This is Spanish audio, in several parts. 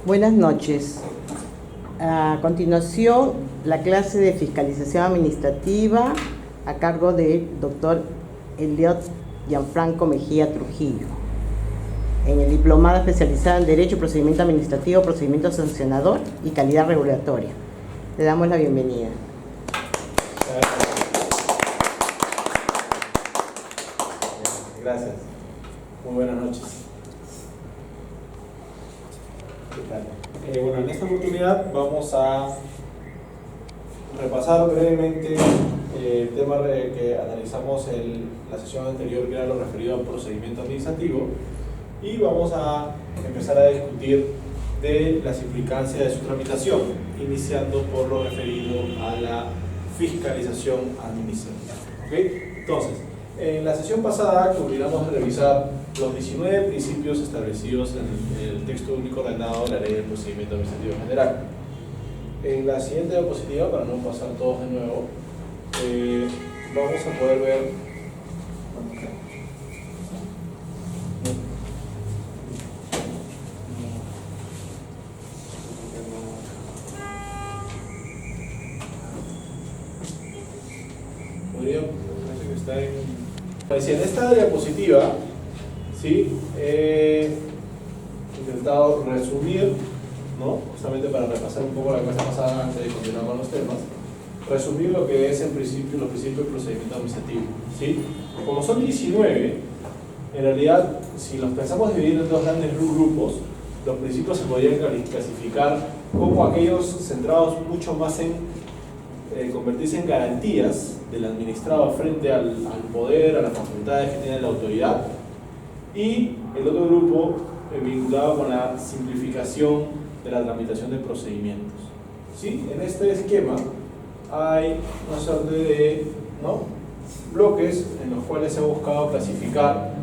Buenas noches. A continuación, la clase de fiscalización administrativa a cargo del doctor Eliot Gianfranco Mejía Trujillo, en el diplomado especializado en Derecho, Procedimiento Administrativo, Procedimiento Sancionador y Calidad Regulatoria. Le damos la bienvenida. Gracias. Muy buenas noches. ¿Qué tal? Bueno, en esta oportunidad vamos a repasar brevemente el tema que analizamos en la sesión anterior, que era lo referido al procedimiento administrativo, y vamos a empezar a discutir de las implicancias de su tramitación, iniciando por lo referido a la fiscalización administrativa. ¿Okay? Entonces, en la sesión pasada cubriéramos revisar los 19 principios establecidos en el texto único ordenado de la Ley del Procedimiento Administrativo General. En la siguiente diapositiva, para no pasar todos de nuevo, vamos a poder ver parece que está en esta diapositiva, ¿sí? He intentado resumir, ¿no? Justamente para repasar un poco la clase pasada antes de continuar con los temas, resumir lo que es en principio los principios del procedimiento administrativo, ¿sí? Como son 19, en realidad, si los pensamos dividir en dos grandes grupos, los principios se podrían clasificar como aquellos centrados mucho más en convertirse en garantías del administrado frente al poder, a las facultades que tiene la autoridad, y el otro grupo vinculado con la simplificación de la tramitación de procedimientos. ¿Sí? En este esquema hay una suerte de bloques en los cuales se ha buscado clasificar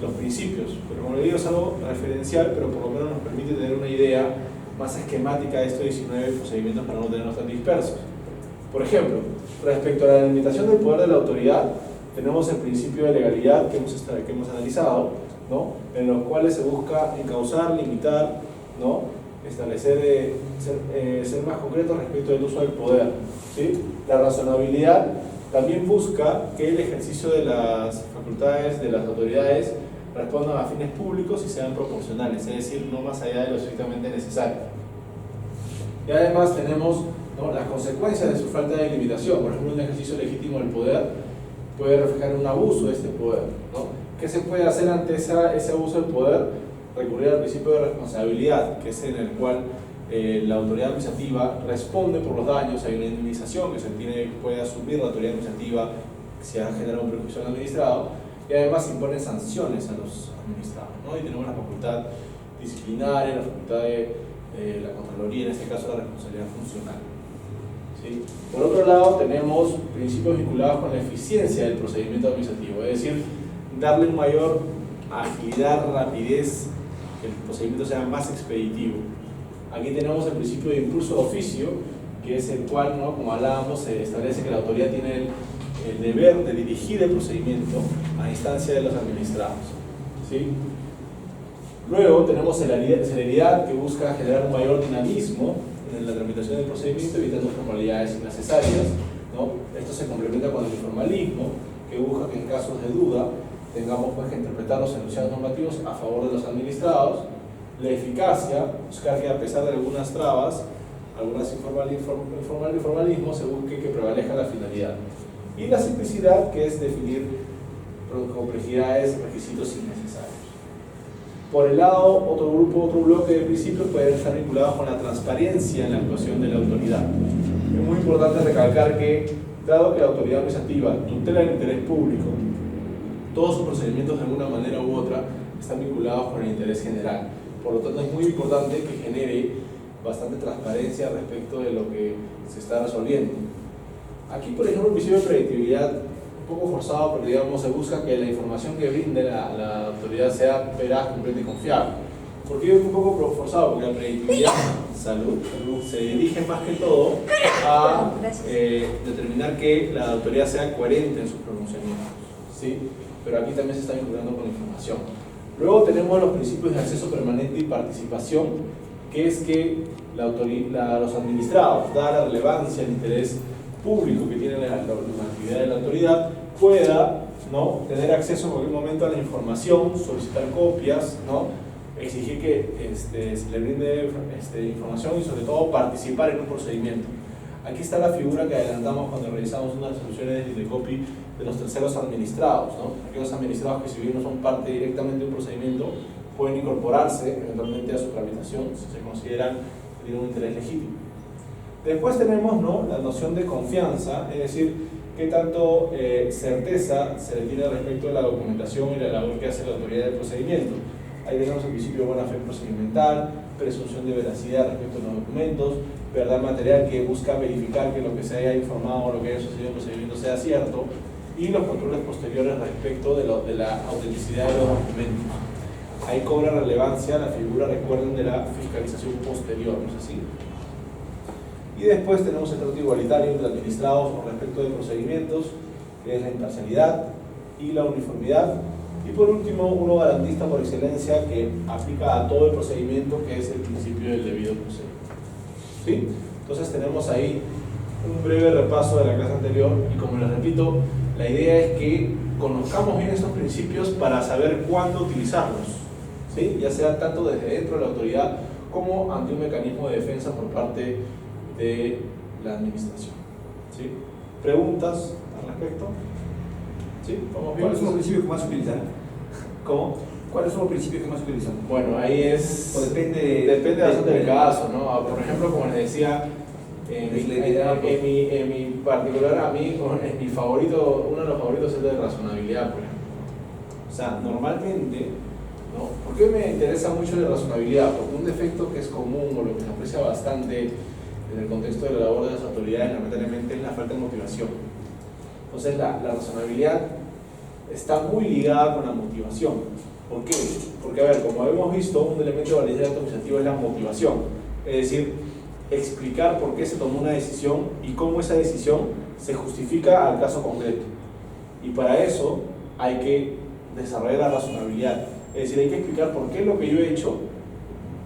los principios, pero como le digo es algo referencial, pero por lo menos nos permite tener una idea más esquemática de estos 19 procedimientos para no tenerlos tan dispersos. Por ejemplo, respecto a la limitación del poder de la autoridad, tenemos el principio de legalidad que hemos analizado, ¿no? En los cuales se busca encauzar, limitar, ¿no? Establecer, ser más concretos respecto del uso del poder, ¿sí? La razonabilidad también busca que el ejercicio de las facultades de las autoridades respondan a fines públicos y sean proporcionales, es decir, no más allá de lo estrictamente necesario. Y además tenemos, ¿no?, las consecuencias de su falta de limitación. Por ejemplo, un ejercicio legítimo del poder puede reflejar un abuso de este poder, ¿no? ¿Qué se puede hacer ante ese abuso del poder? Recurrir al principio de responsabilidad, que es en el cual la autoridad administrativa responde por los daños. Hay una indemnización que puede asumir la autoridad administrativa si ha generado un perjuicio al administrado, y además se imponen sanciones a los administrados, ¿no? Y tenemos la facultad disciplinaria, la facultad de la Contraloría, en este caso la responsabilidad funcional. ¿Sí? Por otro lado, tenemos principios vinculados con la eficiencia del procedimiento administrativo, es decir, darle mayor agilidad, rapidez, que el procedimiento sea más expeditivo. Aquí tenemos el principio de impulso de oficio, que es el cual, ¿no?, como hablábamos, se establece que la autoridad tiene el deber de dirigir el procedimiento a instancia de los administrados. ¿Sí? Luego tenemos celeridad, que busca generar un mayor dinamismo en la tramitación del procedimiento, evitando formalidades innecesarias, ¿no? Esto se complementa con el informalismo, que busca que en casos de duda tengamos que interpretar los enunciados normativos a favor de los administrados. La eficacia, buscar que a pesar de algunas trabas, algunas informalismo, se busque que prevalezca la finalidad. Y la simplicidad, que es definir complejidades, requisitos innecesarios. Por el lado, otro bloque de principios pueden estar vinculados con la transparencia en la actuación de la autoridad. Es muy importante recalcar que, dado que la autoridad administrativa tutela el interés público, todos sus procedimientos de alguna manera u otra están vinculados con el interés general. Por lo tanto, es muy importante que genere bastante transparencia respecto de lo que se está resolviendo. Aquí, por ejemplo, el principio de predictibilidad, un poco forzado, pero digamos, se busca que la información que brinde la autoridad sea veraz, completa y confiable. ¿Por qué es un poco forzado? Porque la predictibilidad, salud, se dirige más que todo a determinar que la autoridad sea coherente en sus pronunciamientos, ¿sí? Pero aquí también se está vinculando con la información. Luego tenemos los principios de acceso permanente y participación, que es que los administrados, dada la relevancia, el interés público que tiene la actividad de la autoridad, pueda, ¿no?, tener acceso en cualquier momento a la información, solicitar copias, ¿no?, exigir que se le brinde información y sobre todo participar en un procedimiento. Aquí está la figura que adelantamos cuando realizamos unas resoluciones de Indecopi de los terceros administrados, ¿no? Aquellos administrados que, si bien no son parte directamente de un procedimiento, pueden incorporarse eventualmente a su tramitación si se consideran que tienen un interés legítimo. Después tenemos, ¿no?, la noción de confianza, es decir, qué tanto certeza se le tiene respecto de la documentación y la labor que hace la autoridad del procedimiento. Ahí tenemos el principio de buena fe procedimental, presunción de veracidad respecto a los documentos, verdad material que busca verificar que lo que se haya informado o lo que haya sucedido en el procedimiento sea cierto, y los controles posteriores respecto de la autenticidad de los documentos. Ahí cobra relevancia la figura, recuerden, de la fiscalización posterior, ¿no es así? Y después tenemos el trato igualitario entre administrados con respecto de procedimientos, que es la imparcialidad y la uniformidad. Y por último, uno garantista por excelencia que aplica a todo el procedimiento, que es el principio del debido procedimiento. ¿Sí? Entonces tenemos ahí un breve repaso de la clase anterior y, como les repito, la idea es que conozcamos bien estos principios para saber cuándo utilizarlos, ¿sí?, ya sea tanto desde dentro de la autoridad como ante un mecanismo de defensa por parte de la administración. ¿Sí? ¿Preguntas al respecto? ¿Sí? ¿Vamos bien? ¿Cuáles son los principios que más se utilizan? ¿Cómo? ¿Cuáles son los principios que más se utilizan? Bueno, ahí es... O depende bastante del caso, ¿no? Por ejemplo, como les decía, en mi particular, a mí, en mi favorito, uno de los favoritos es el de razonabilidad, por ejemplo. O sea, normalmente, ¿no? ¿Por qué me interesa mucho la razonabilidad? Porque un defecto que es común o lo que se aprecia bastante en el contexto de la labor de las autoridades, lamentablemente, es la falta de motivación. Entonces, la razonabilidad está muy ligada con la motivación. ¿Por qué? Porque, a ver, como hemos visto, un elemento de validez administrativa es la motivación. Es decir, explicar por qué se tomó una decisión y cómo esa decisión se justifica al caso concreto. Y para eso hay que desarrollar la razonabilidad. Es decir, hay que explicar por qué lo que yo he hecho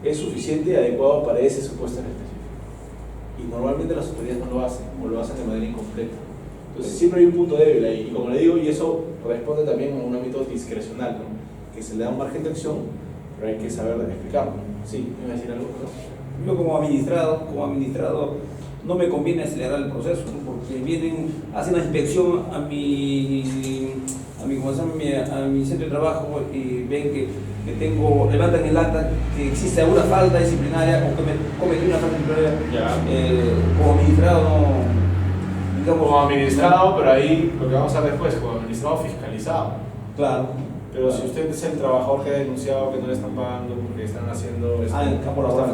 es suficiente y adecuado para ese supuesto en específico. Y normalmente las autoridades no lo hacen, o lo hacen de manera incompleta. Entonces siempre hay un punto débil ahí. Y como le digo, y eso responde también a un ámbito discrecional, ¿no?, que se le da un margen de acción, pero hay que saber explicarlo. Sí, ¿me iba a decir algo? Yo como administrado no me conviene acelerar el proceso, ¿no?, porque hacen la inspección a mi centro de trabajo y ven que levantan el acta que existe alguna falta disciplinaria o que me cometí una falta disciplinaria. Como administrado no, digamos, como administrado, pero ahí lo que vamos a ver después, como administrado fiscalizado. Claro. Pero si usted es el trabajador que ha denunciado que no le están pagando porque están haciendo esto, en el campo laboral,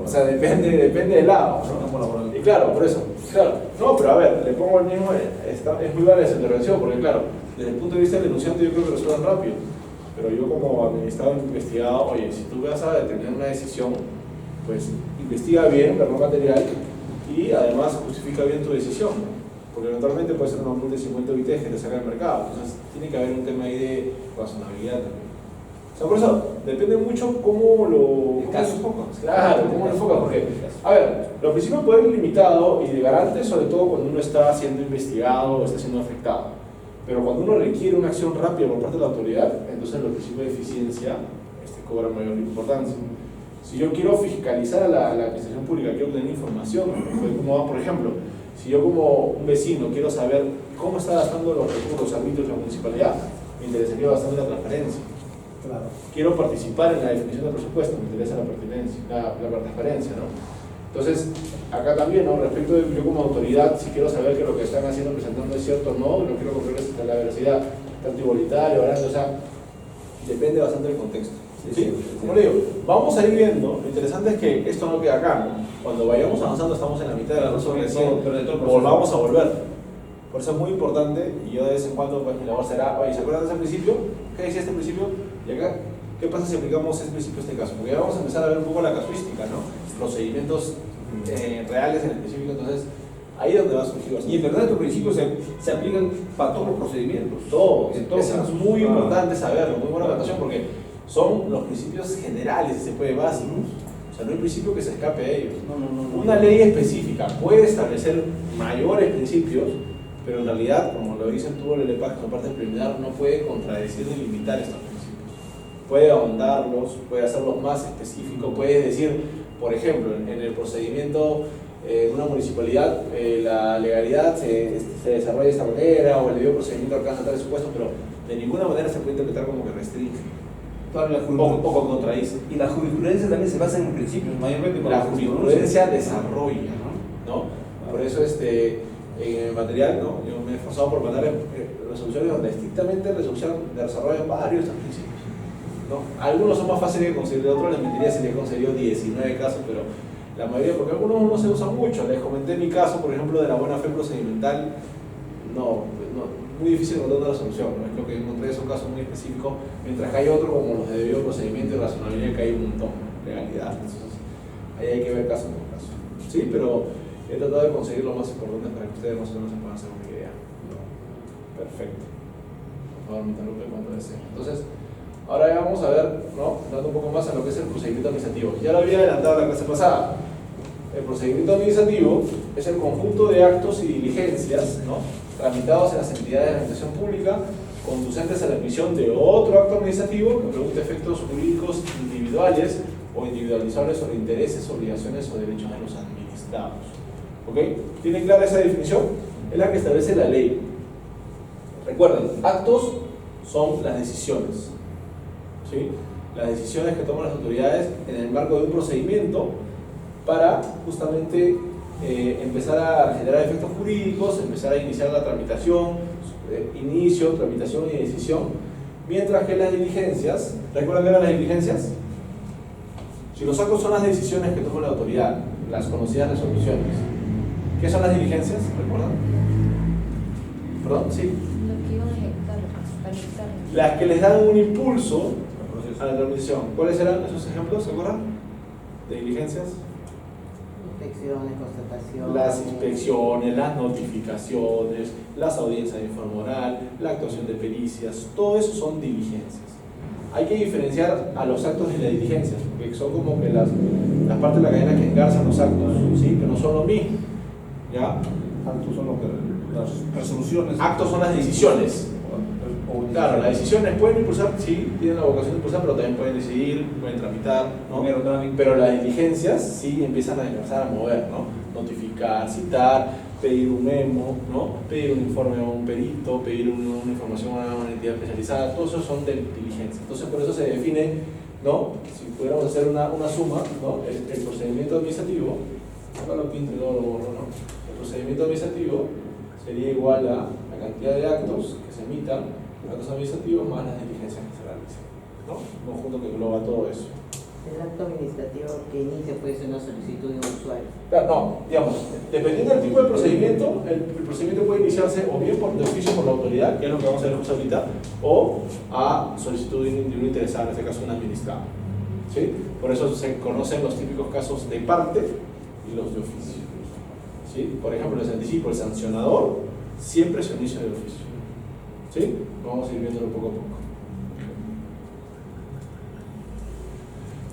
o sea, depende del lado, ¿no? Y claro, por eso, claro, no, pero a ver, le pongo el mismo, es muy válida esa intervención, porque claro, desde el punto de vista del denunciante yo creo que resuelvan rápido, pero yo como administrador investigado, oye, si tú vas a determinar una decisión, pues investiga bien, verdad material, y además justifica bien tu decisión, ¿no? Porque eventualmente puede ser una multa de 50 UIT que te saca del mercado, entonces tiene que haber un tema ahí de razonabilidad también. O sea, por eso depende mucho cómo lo enfocas. Claro, cómo lo enfocas, porque, a ver, los principios pueden ser limitados y de garante, sobre todo cuando uno está siendo investigado o está siendo afectado. Pero cuando uno requiere una acción rápida por parte de la autoridad, entonces los principios de eficiencia cobran mayor importancia. Si yo quiero fiscalizar a la administración pública, quiero tener información, ¿cómo va, por ejemplo? Si yo como un vecino quiero saber cómo está gastando los recursos, los ámbitos de la municipalidad, me interesaría bastante la transparencia. Claro. Quiero participar en la definición del presupuesto, me interesa la pertinencia, la transparencia, ¿no? Entonces, acá también, ¿no?, respecto de yo como autoridad, si quiero saber que lo que están haciendo, presentando es cierto o no, no quiero correrles la veracidad, tanto igualitario, o sea, depende bastante del contexto. ¿Sí? Como le digo, vamos a ir viendo. Lo interesante es que esto no queda acá, ¿no? Cuando vayamos avanzando, estamos en la mitad de la razón recién, volvamos a volver. Por eso es muy importante, y yo de vez en cuando, pues mi labor será, oye, ¿se acuerdan de ese principio? ¿Qué decía este principio? Y acá, ¿qué pasa si aplicamos ese principio a este caso? Porque ya vamos a empezar a ver un poco la casuística, ¿no? Procedimientos reales en específico, entonces ahí es donde va a surgir bastante. Y en verdad estos principios se aplican para todos los procedimientos. Todos. Eso es muy importante saberlo, muy buena anotación, porque son los principios generales, si se puede, básicos. O sea, no hay principio que se escape a ellos. No. Una ley específica puede establecer mayores principios, pero en realidad, como lo dice tú el LEPAC como parte preliminar, no puede contradecir ni limitar estos principios. Puede ahondarlos, puede hacerlos más específicos, puede decir, por ejemplo, en el procedimiento de una municipalidad, la legalidad se desarrolla de esta manera, o el debido procedimiento alcanza tales supuestos, pero de ninguna manera se puede interpretar como que restringe. Poco contradice. Y la jurisprudencia también se basa en principios, mayormente con la jurisprudencia desarrolla, ¿no? Por eso en el material, ¿no? Yo me he esforzado por mandar resoluciones donde estrictamente desarrollan varios de estos principios, ¿no? Algunos son más fáciles de conseguir, otros les mentiría si les he conseguido 19 casos, pero la mayoría, porque algunos no se usan mucho. Les comenté mi caso, por ejemplo, de la buena fe procedimental, muy difícil encontrar una solución, ¿no? Es lo que encontré, esos casos muy específicos, mientras que hay otros como los de debido procedimiento y razonabilidad, que hay un montón, legalidad. Entonces, ahí hay que ver caso por caso. Sí, pero he tratado de conseguir lo más importante para que ustedes más o menos se puedan hacer una idea. Perfecto. Por favor, me interrumpe cuando desee. Entonces, ahora ya vamos a ver, ¿no? Dando un poco más en lo que es el procedimiento administrativo. Ya lo había adelantado la clase pasada. El procedimiento administrativo es el conjunto de actos y diligencias, ¿no?, tramitados en las entidades de administración pública, conducentes a la emisión de otro acto administrativo que produce efectos jurídicos individuales o individualizables sobre intereses, obligaciones o derechos de los administrados. ¿Ok? ¿Tienen clara esa definición? Es la que establece la ley. Recuerden, actos son las decisiones, ¿sí? Las decisiones que toman las autoridades en el marco de un procedimiento para justamente empezar a generar efectos jurídicos, empezar a iniciar la tramitación, inicio, tramitación y decisión, mientras que las diligencias, ¿recuerdan qué eran las diligencias? Si los actos son las decisiones que toma la autoridad, las conocidas resoluciones, ¿qué son las diligencias? ¿Recuerdan? ¿Perdón? Sí. Lo que iban a ejecutar, para ejecutar. Las que les dan un impulso a la tramitación. ¿Cuáles eran esos ejemplos? ¿Se acuerdan? De diligencias. Inspecciones, constataciones. Las inspecciones, las notificaciones, las audiencias de informe oral, la actuación de pericias, todo eso son diligencias. Hay que diferenciar a los actos de las diligencias, porque son como que las partes de la cadena que engarzan los actos, ¿sí? Que no son lo mismo, ¿ya? Actos son las resoluciones. Actos son las decisiones. Claro, las decisiones pueden impulsar, sí, tienen la vocación de impulsar, pero también pueden decidir, pueden tramitar, ¿no? Pero las diligencias sí empiezan a empezar a mover, ¿no? Notificar, citar, pedir un memo, ¿no? Pedir un informe a un perito, pedir una información a una entidad especializada, todo eso son de diligencias. Entonces, por eso se define, ¿no? Si pudiéramos hacer una suma, ¿no? El procedimiento administrativo, acá lo pinto y luego lo borro, ¿no? El procedimiento administrativo sería igual a la cantidad de actos que se emitan, actos administrativos más las diligencias que se realicen, ¿no? Un conjunto que engloba todo eso. El acto administrativo que inicia puede ser una solicitud de un usuario. Claro, no, digamos, dependiendo del tipo de procedimiento, el procedimiento puede iniciarse o bien por de oficio por la autoridad, que es lo que vamos a ver justo ahorita, o a solicitud de un interesado, en este caso un administrado, ¿sí? Por eso se conocen los típicos casos de parte y los de oficio, ¿sí? Por ejemplo, les anticipo, el sancionador siempre se inicia de oficio, ¿sí? Vamos a ir viéndolo poco a poco.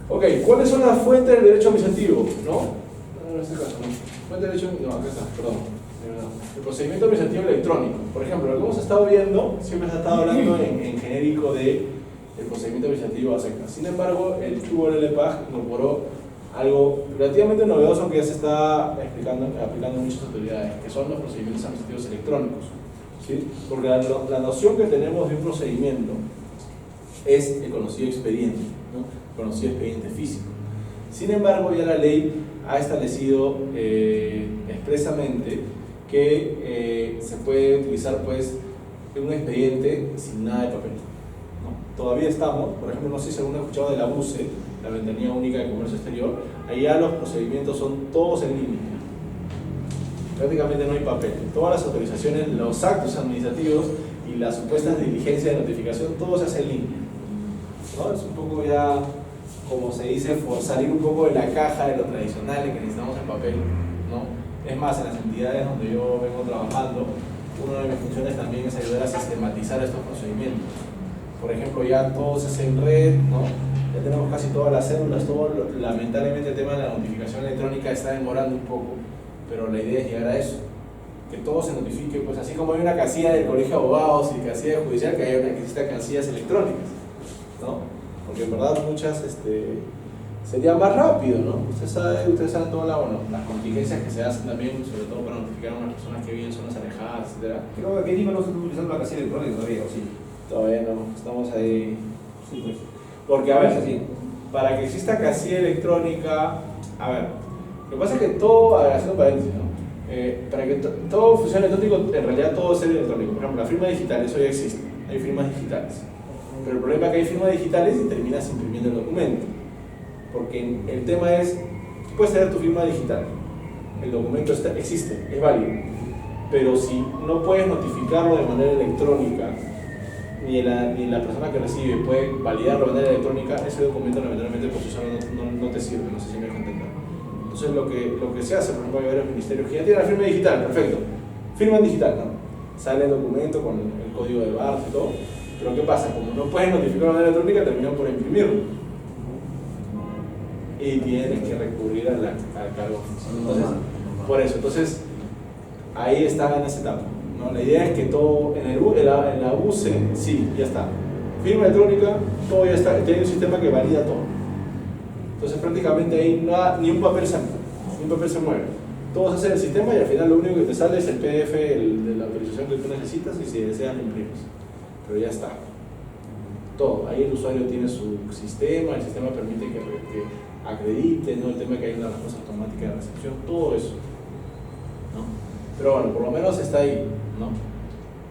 Ok, ¿cuáles son las fuentes del derecho administrativo? ¿No? En este caso, no. Fuente del derecho, no, acá está, perdón. El procedimiento administrativo electrónico. Por ejemplo, lo que hemos estado viendo, siempre se ha estado hablando en genérico del procedimiento administrativo a secas. Sin embargo, el LEPAG incorporó algo relativamente novedoso que ya se está aplicando en muchas autoridades, que son los procedimientos administrativos electrónicos, ¿sí? Porque la noción que tenemos de un procedimiento es el conocido expediente, ¿no? Conocido expediente físico. Sin embargo, ya la ley ha establecido expresamente que se puede utilizar pues un expediente sin nada de papel, ¿no? Todavía estamos, por ejemplo, no sé si alguno ha escuchado de la UCE, la Ventanilla Única de Comercio Exterior, allá los procedimientos son todos en línea. Prácticamente no hay papel. Todas las autorizaciones, los actos administrativos y las supuestas diligencias de notificación, todo se hace en línea, ¿no? Es un poco ya, como se dice, salir un poco de la caja de lo tradicional en que necesitamos el papel, ¿no? Es más, en las entidades donde yo vengo trabajando, una de mis funciones también es ayudar a sistematizar estos procedimientos. Por ejemplo, ya todo se hace en red, ¿no? ya tenemos casi todas las cédulas, lamentablemente el tema de la notificación electrónica está demorando un poco, pero la idea es llegar a eso, que todo se notifique, pues así como hay una casilla del colegio de abogados y casilla judicial, que exista casillas electrónicas, ¿no? Porque en verdad muchas sería más rápido, ¿no? Ustedes saben todas las contingencias que se hacen también, sobre todo para notificar a unas personas que viven en zonas alejadas, etc. Creo que aquí no se está utilizando la casilla electrónica todavía, ¿o sí? Todavía no, estamos ahí. Sí, pues. Porque, a ver, Sí. para que exista casilla electrónica, a ver, lo que pasa es que todo, haciendo paréntesis, ¿no? Para que todo funcione electrónico, en realidad todo es electrónico. Por ejemplo, la firma digital, eso ya existe, hay firmas digitales. Pero el problema es que hay firmas digitales y terminas imprimiendo el documento. Porque el tema es, tú puedes tener tu firma digital, el documento existe, es válido. Pero si no puedes notificarlo de manera electrónica, ni la persona que recibe puede validarlo de manera electrónica, ese documento lamentablemente por sí solo no te sirve, no sé si me dejo entender. Entonces lo que se hace, por ejemplo, hay varios ministerios que ya tienen la firma digital, perfecto, firma digital, ¿no? Sale el documento con el código de barra y todo, pero ¿qué pasa? Como no puedes notificarlo de manera electrónica, terminan por imprimirlo y tienes que recurrir al cargo oficial. Entonces, por eso, entonces ahí está en esa etapa, ¿no? La idea es que todo, en la UCE, sí, ya está. Firma electrónica, todo ya está, tiene un sistema que valida todo. Entonces prácticamente ahí ni un papel se mueve. Todo se hace en el sistema y al final lo único que te sale es el PDF de la autorización que tú necesitas y si deseas lo imprimes. Pero ya está. Todo. Ahí el usuario tiene su sistema, el sistema permite que acredite, ¿no? El tema de que hay una respuesta automática de recepción, todo eso, ¿no? Pero bueno, por lo menos está ahí, ¿no?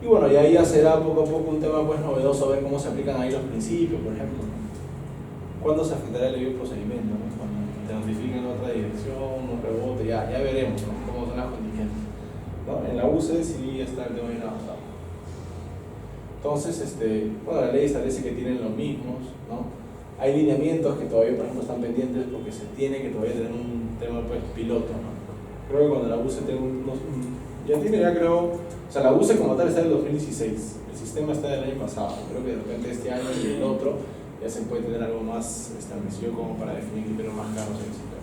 Y bueno, y ahí ya será poco a poco un tema pues novedoso, ver cómo se aplican ahí los principios, por ejemplo, ¿no? ¿Cuándo se afectará el debido procedimiento, ¿no? Cuando te notifiquen en otra dirección, un rebote, ya veremos, ¿no? Cómo son las contingencias, ¿no? En la UCE sí está el tema bien avanzado. Entonces, bueno, la ley establece que tienen los mismos, ¿no? Hay lineamientos que todavía, por ejemplo, están pendientes porque se tiene que todavía tener un tema pues, piloto, ¿no? Creo que cuando la UCE tenga o sea, la UCE como tal está en el 2016, el sistema está del año pasado, creo que de repente este año y el otro ya se puede tener algo más establecido como para definir criterios más claros en el sistema.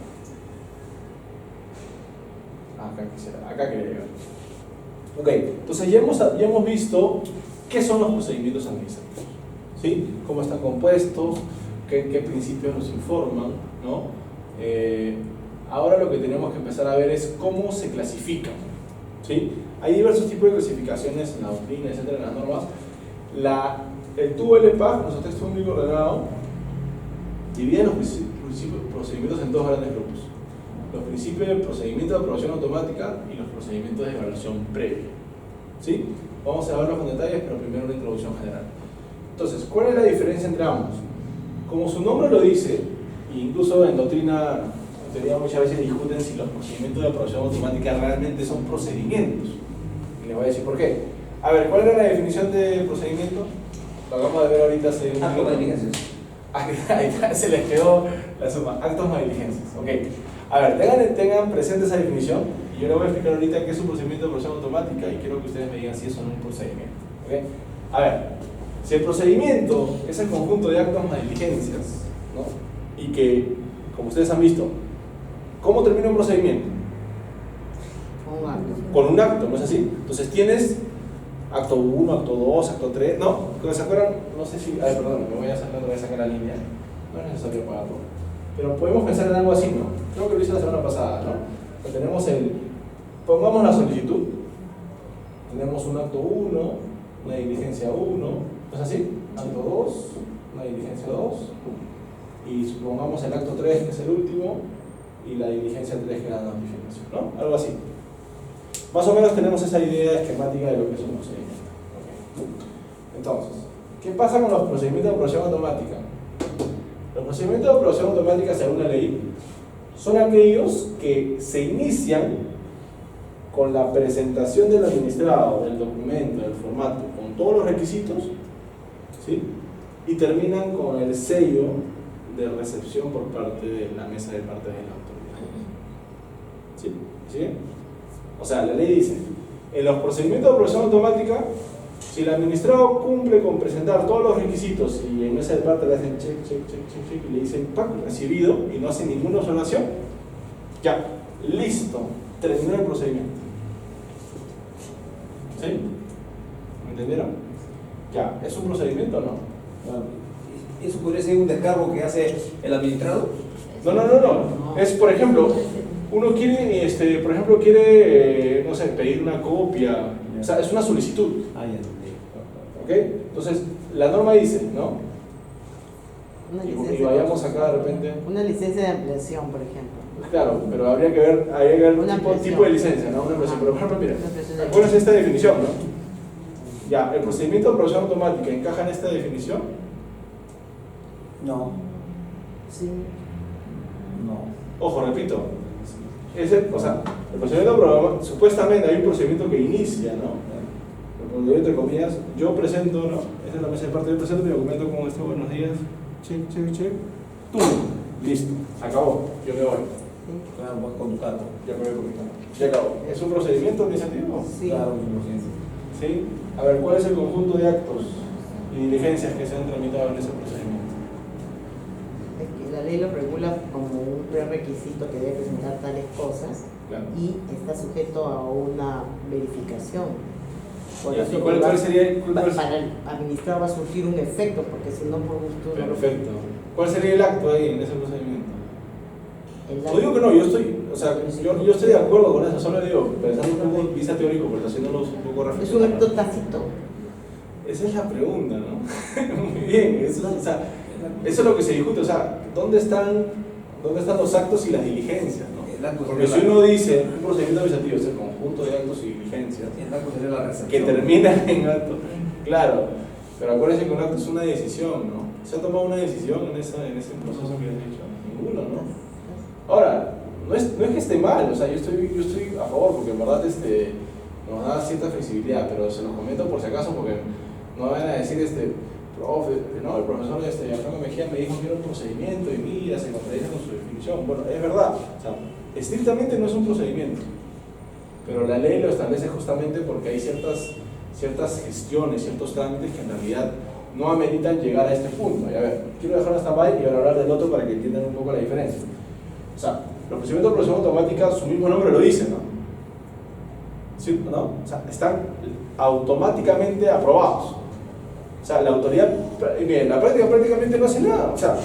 Acá quería llegar. Ok, entonces ya hemos visto qué son los procedimientos administrativos, ¿sí? Cómo están compuestos, qué principios nos informan, ¿no? Ahora lo que tenemos que empezar a ver es cómo se clasifican, ¿sí? Hay diversos tipos de clasificaciones en la doctrina, etcétera, en las normas. El TUO LPAC, nuestro texto único ordenado, divide los procedimientos en dos grandes grupos: los principios de procedimiento de aprobación automática y los procedimientos de evaluación previa, ¿sí? Vamos a verlos con detalles, pero primero una introducción general. Entonces, ¿cuál es la diferencia entre ambos? Como su nombre lo dice, e incluso en doctrina, en teoría muchas veces discuten si los procedimientos de aprobación automática realmente son procedimientos. Y les voy a decir por qué. A ver, ¿cuál era la definición de procedimiento? Lo acabamos de ver ahorita hace un Actos de diligencias. Ahí se les quedó la suma, actos o diligencias. Ok. A ver, tengan presente esa definición y yo les voy a explicar ahorita qué es un procedimiento de aprobación automática y quiero que ustedes me digan si eso no es un procedimiento. ¿Okay? A ver, si el procedimiento es el conjunto de actos o diligencias, ¿no? Y que, como ustedes han visto, ¿cómo termina un procedimiento? Con un acto, ¿no es así? Entonces tienes acto 1, acto 2, acto 3, ¿no? ¿Se acuerdan? No sé si, perdón, me voy a sacar otra vez acá la línea, no es necesario apagarlo, pero podemos pensar en algo así, ¿no? Creo que lo hice la semana pasada, ¿no? Pues tenemos pongamos la solicitud, tenemos un acto 1, una diligencia 1, ¿no es así? Acto 2, una diligencia 2, y supongamos el acto 3 que es el último, y la diligencia 3 que es la notificación, ¿no? Algo así. Más o menos tenemos esa idea esquemática de lo que es un procedimiento. Okay. Entonces, ¿qué pasa con los procedimientos de aprobación automática? Los procedimientos de aprobación automática, según la ley, son aquellos que se inician con la presentación del administrado, del documento, del formato, con todos los requisitos, ¿sí? Y terminan con el sello de recepción por parte de la mesa de parte de la autoridad. ¿Sí? ¿Sí? O sea, la ley dice, en los procedimientos de aprobación automática Si el administrado cumple con presentar todos los requisitos y en esa parte le hacen check, check, check, check, check y le dicen ¡pac! Recibido y no hacen ninguna observación, ya, listo, terminó el procedimiento. ¿Sí? ¿Me entendieron? Ya, ¿es un procedimiento o no? ¿Eso podría ser un descargo que hace el administrado? No. Es, por ejemplo, uno quiere, por ejemplo, quiere, no sé, pedir una copia. O sea, es una solicitud. Ah, ya. ¿Ok? Entonces, la norma dice, ¿no? Y vayamos acá de repente. Una licencia de ampliación, por ejemplo. Claro, pero habría que ver tipo de licencia, ¿no? Una impresión. Pero, por ejemplo, mira, acuérdense esta definición, ¿no? Ya, ¿el procedimiento de aprobación automática encaja en esta definición? No. Sí. No. Ojo, repito. El procedimiento de aprobación, supuestamente hay un procedimiento que inicia, ¿no? Entre comillas, yo presento, ¿no? Esa es la mesa de parte, yo presento mi documento como esto, buenos días, check, check, check, ¡tum! Listo, acabó, yo me voy. Claro, vas con tu cargo. Ya me voy con mi cargo. Ya acabó. ¿Es un procedimiento administrativo? Sí. Claro, ¿Sí? A ver, ¿cuál es el conjunto de actos y diligencias que se han tramitado en ese procedimiento? Es que la ley lo regula como un prerequisito que debe presentar tales cosas, Claro. y está sujeto a una verificación. Por Ya, eso, ¿y cuál sería? para el administrado va a surgir un efecto, porque si no, por gusto no lo- Perfecto. ¿Cuál sería el acto ahí en ese procedimiento? el No digo que no, yo estoy de acuerdo con eso, solo digo, pensando un poco vista teórico, pero haciéndolos un poco es un reflexionar. acto tácito. Esa es la pregunta, ¿no? Muy bien, eso es lo que se discute, o sea, ¿dónde están los actos y las diligencias, ¿no? Porque si uno dice un procedimiento administrativo es el conjunto de actos y diligencias El acto sería la recepción. que terminan en acto, claro, pero acuérdense que un acto es una decisión, ¿no? ¿Se ha tomado una decisión en ese proceso que has dicho? Ninguno, ¿no? Ahora, no es que esté mal, o sea, yo estoy a favor porque en verdad nos da cierta flexibilidad, pero se los comento por si acaso porque no van a decir profe, no, el profesor Gianfranco Mejía me dijo que era un procedimiento y mira, se contradice con su definición. Bueno, es verdad, o sea, estrictamente no es un procedimiento, pero la ley lo establece justamente porque hay ciertas gestiones, ciertos trámites que en realidad no ameritan llegar a este punto. Y a ver, quiero dejar hasta ahí y ahora hablar del otro para que entiendan un poco la diferencia. O sea, los procedimientos de aprobación automática, su mismo nombre lo dice, ¿no? ¿Sí? ¿No? O sea, están automáticamente aprobados. O sea, la autoridad, bien, la práctica prácticamente no hace nada. O sea,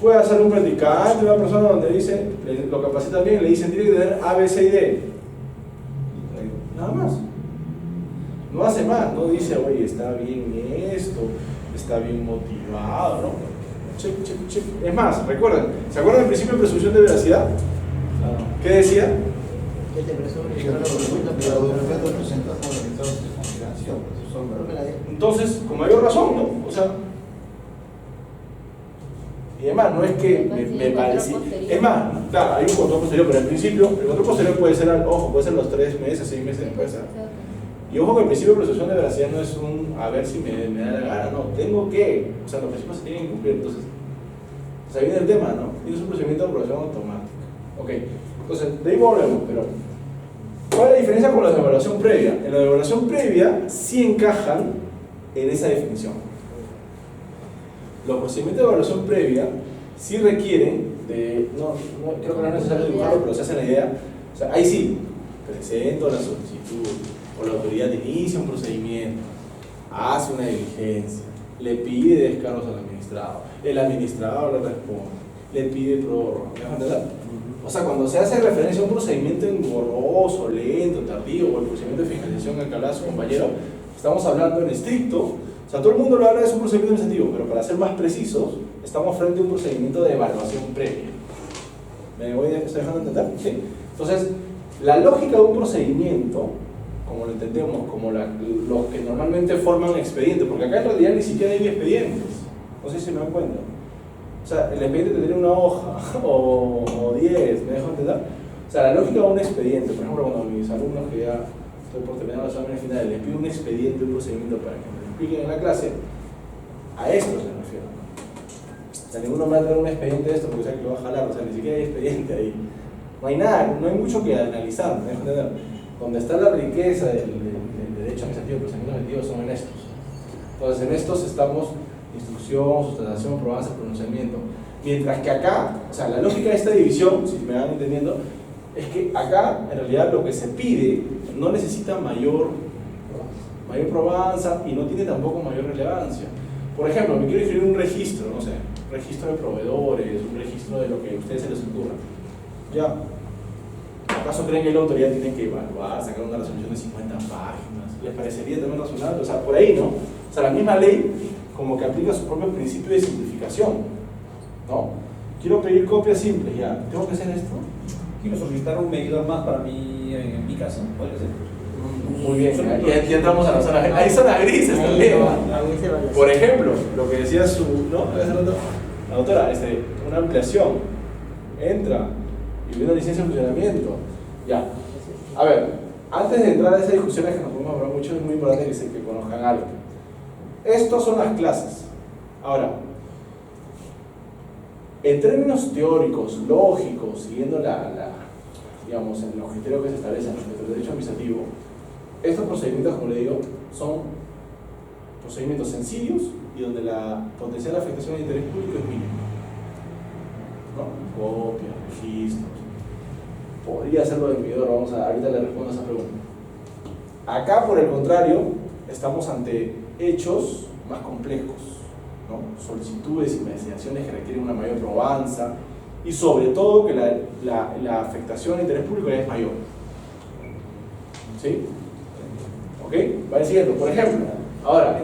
puede hacer un practicante, una persona donde dice, lo capacita bien, le dicen, tiene que tener A, B, C y D. Nada más. No hace más, no dice, oye, está bien esto, está bien motivado, ¿no? Check, check, check. Es más, recuerden, ¿se acuerdan del principio de presunción de veracidad? Claro. ¿Qué decía? Que te presume que Que no lo resulta, los documentos presentados por los dictados de consideración. creo que la de- Entonces, con mayor razón, ¿no? O sea, y además, no es que me parece. Es más, claro, hay un control posterior, pero en principio, el control posterior puede ser, ojo, puede ser los 3 meses, 6 meses, puede ser. Y ojo que el principio de presunción de veracidad no es a ver si me da la gana, no, tengo que, o sea, los principios se tienen que cumplir. Entonces, o sea, viene el tema, ¿no? Tienes un procedimiento de aprobación automática. Ok, entonces, de ahí volvemos, pero ¿cuál es la diferencia con la de evaluación previa? En la de evaluación previa sí encajan en esa definición. Los procedimientos de evaluación previa sí requieren de, creo que no es necesario dibujarlo, pero se hace la idea. O sea, ahí sí, presento la solicitud, o la autoridad inicia un procedimiento, hace una diligencia, le pide descargos al administrado, el administrador le responde, le pide prórroga. ¿Me vas a entender? O sea, cuando se hace referencia a un procedimiento engorroso, lento, tardío, o el procedimiento de fiscalización al que hablaba su compañero, estamos hablando en estricto. O sea, todo el mundo lo habla de un procedimiento administrativo, pero para ser más precisos, estamos frente a un procedimiento de evaluación previa. ¿Me estoy dejando entender? ¿Sí? Entonces, la lógica de un procedimiento, como lo entendemos, como los que normalmente forman expedientes, porque acá en realidad ni siquiera hay expedientes, no sé si me dan cuenta. O sea, el expediente tendría una hoja o 10, ¿me dejo entender? O sea, la lógica de un expediente, por ejemplo, cuando mis alumnos que ya estoy por terminar los exámenes finales, les pido un expediente, un procedimiento para que me lo expliquen en la clase, a esto se refiere. O sea, ninguno me va a traer un expediente de esto porque sabe que lo va a jalar, o sea, ni siquiera hay expediente ahí. No hay nada, no hay mucho que analizar, ¿me dejo entender? Donde está la riqueza del derecho administrativo administrativo de procedimientos administrativos son en estos. Entonces, en estos estamos instrucción, sustentación, probanza, pronunciamiento. Mientras que acá, o sea, la lógica de esta división, si me van entendiendo, es que acá, en realidad, lo que se pide no necesita mayor probanza y no tiene tampoco mayor relevancia. Por ejemplo, me quiero escribir un registro, no sé, un registro de proveedores, un registro de lo que a ustedes se les ocurra. Ya, ¿acaso creen que la autoridad tiene que evaluar, sacar una resolución de 50 páginas? ¿Les parecería también razonable? O sea, por ahí, ¿no? O sea, la misma ley como que aplica su propio principio de simplificación, ¿no? Quiero pedir copias simples, ya. ¿Tengo que hacer esto? Quiero solicitar un medidor más para mí en mi casa, ¿puede ser? Muy bien, ya entramos a la zona gris. Hay zonas grises también. Por ejemplo, lo que decía la autora, una ampliación, entra y viene una licencia de funcionamiento. Ya. A ver, antes de entrar a esas discusiones que nos podemos hablar mucho, es muy importante que conozcan algo. Estos son las clases. Ahora, en términos teóricos, lógicos, siguiendo digamos, el objetivo que se establece en el derecho administrativo, estos procedimientos, como le digo, son procedimientos sencillos y donde la potencial afectación al interés público es mínima, ¿no? Copias, registros. Podría hacerlo del medidor, ahorita le respondo a esa pregunta. Acá, por el contrario, estamos ante hechos más complejos, ¿no? Solicitudes, investigaciones que requieren una mayor probanza y sobre todo que la afectación al interés público es mayor. ¿Sí? ¿Ok? Va siguiendo. Por ejemplo, ahora,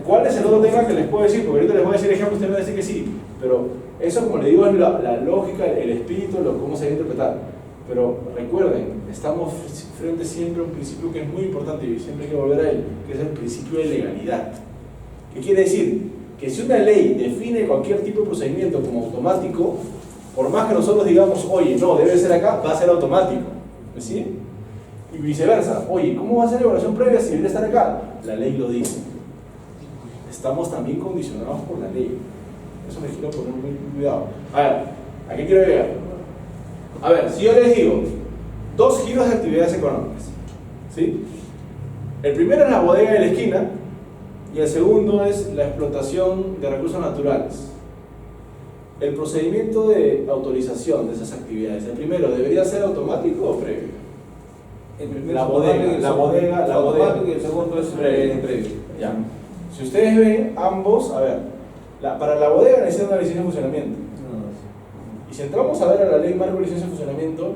¿cuál es el otro tema que les puedo decir? Porque ahorita les voy a decir ejemplos, ustedes me van a decir que sí, pero eso, como le digo, es la lógica, el espíritu, cómo se debe interpretar. Pero recuerden, estamos frente siempre a un principio que es muy importante y siempre hay que volver a él, que es el principio de legalidad. ¿Qué quiere decir? Que si una ley define cualquier tipo de procedimiento como automático, por más que nosotros digamos, oye, no, debe ser acá, va a ser automático. ¿Sí? Y viceversa, oye, ¿cómo va a ser la evaluación previa si debería estar acá? La ley lo dice. Estamos también condicionados por la ley. Eso me quiero poner muy cuidado. A ver, ¿a qué quiero llegar? A ver, si yo les digo, 2 giros de actividades económicas, ¿sí? El primero es la bodega de la esquina y el segundo es la explotación de recursos naturales. El procedimiento de autorización de esas actividades, el primero, ¿debería ser automático o previo? El primero La bodega, automático y el segundo es previo. Ya. Si ustedes ven, ambos, a ver, para la bodega necesitan una licencia de funcionamiento. Y si entramos a ver a la ley marco de licencia de funcionamiento,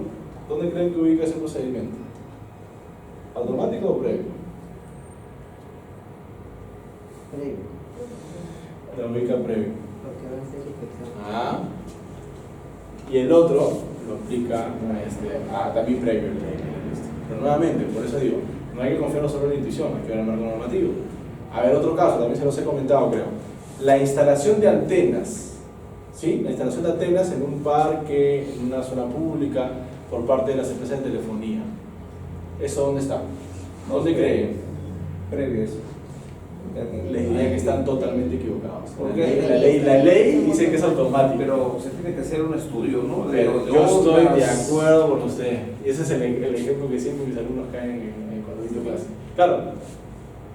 ¿dónde creen que ubica ese procedimiento? ¿Automático o previo? Previo. La ubica previo. Porque va a ser inspección. Ah. Y el otro lo aplica también previo. Pero nuevamente, por eso digo, no hay que confiarnos solo en la intuición, hay que ver el marco normativo. A ver, otro caso, también se los he comentado, creo. La instalación de antenas. ¿Sí? La instalación de antenas en un parque, en una zona pública, por parte de las empresas de telefonía. ¿Eso dónde está? ¿Dónde creen? Previo eso. Les diría que están totalmente equivocados. Porque La ley dice que es automático. Pero se tiene que hacer un estudio, ¿no? Yo estoy de acuerdo con usted. Y ese es el ejemplo que siempre mis alumnos caen cuando dicto clase. Claro,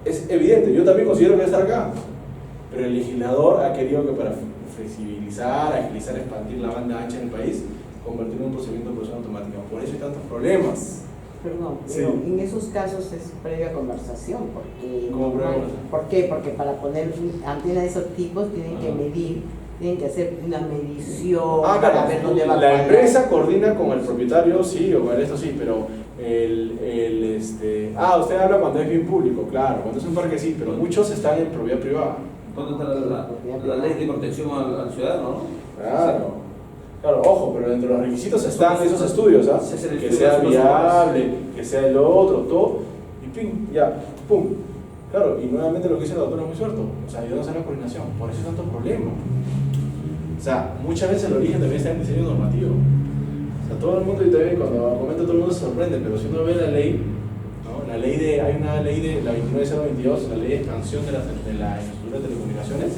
es evidente, yo también considero que debe estar acá. Pero el legislador ha querido que para flexibilizar, agilizar, expandir la banda ancha en el país, convertirlo en un procedimiento de producción automática. Por eso hay tantos problemas. Perdón, Sí. pero en esos casos es previa conversación. Porque ¿Cómo previa conversación? ¿Por qué? Porque para poner antenas de esos tipos tienen que medir, tienen que hacer una medición para ver dónde va a la fallar. empresa coordina con el propietario, sí, o con esto sí, pero usted habla cuando es bien público, claro, cuando es un parque sí, pero muchos están en propiedad privada. ¿Dónde está la ley de protección al ciudadano, no? Claro, ojo, pero dentro de los requisitos están esos estudios, ¿ah? Ese es el Que estudio sea de las viable, que sea el otro, todo, y ping, ya, pum. Claro, y nuevamente lo que dice la doctora es muy cierto, o sea, ayudamos a la coordinación, por eso hay tanto problema. O sea, muchas veces el origen también está en el diseño normativo. O sea, todo el mundo, y también cuando comenta todo el mundo se sorprende, pero si uno ve la ley, ¿no? Hay una ley de la 29022, la ley de expansión de la infraestructura de telecomunicaciones,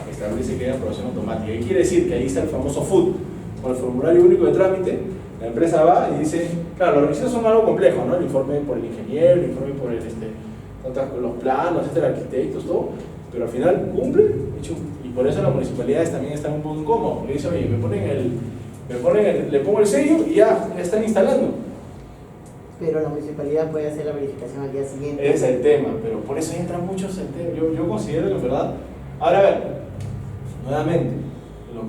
que establece que hay aprobación automática. ¿Qué quiere decir? Que ahí está el famoso FUT, con el formulario único de trámite. La empresa va y dice, claro, los requisitos son algo complejos, ¿no? El informe por el ingeniero, el informe por los planos, arquitectos, todo, pero al final cumple y por eso las municipalidades también están un poco incómodas, porque dicen, oye, le pongo el sello y ya están instalando. Pero la municipalidad puede hacer la verificación al día siguiente. Ese es el tema, pero por eso entran muchos el tema. Yo considero que en verdad, ahora a ver, nuevamente,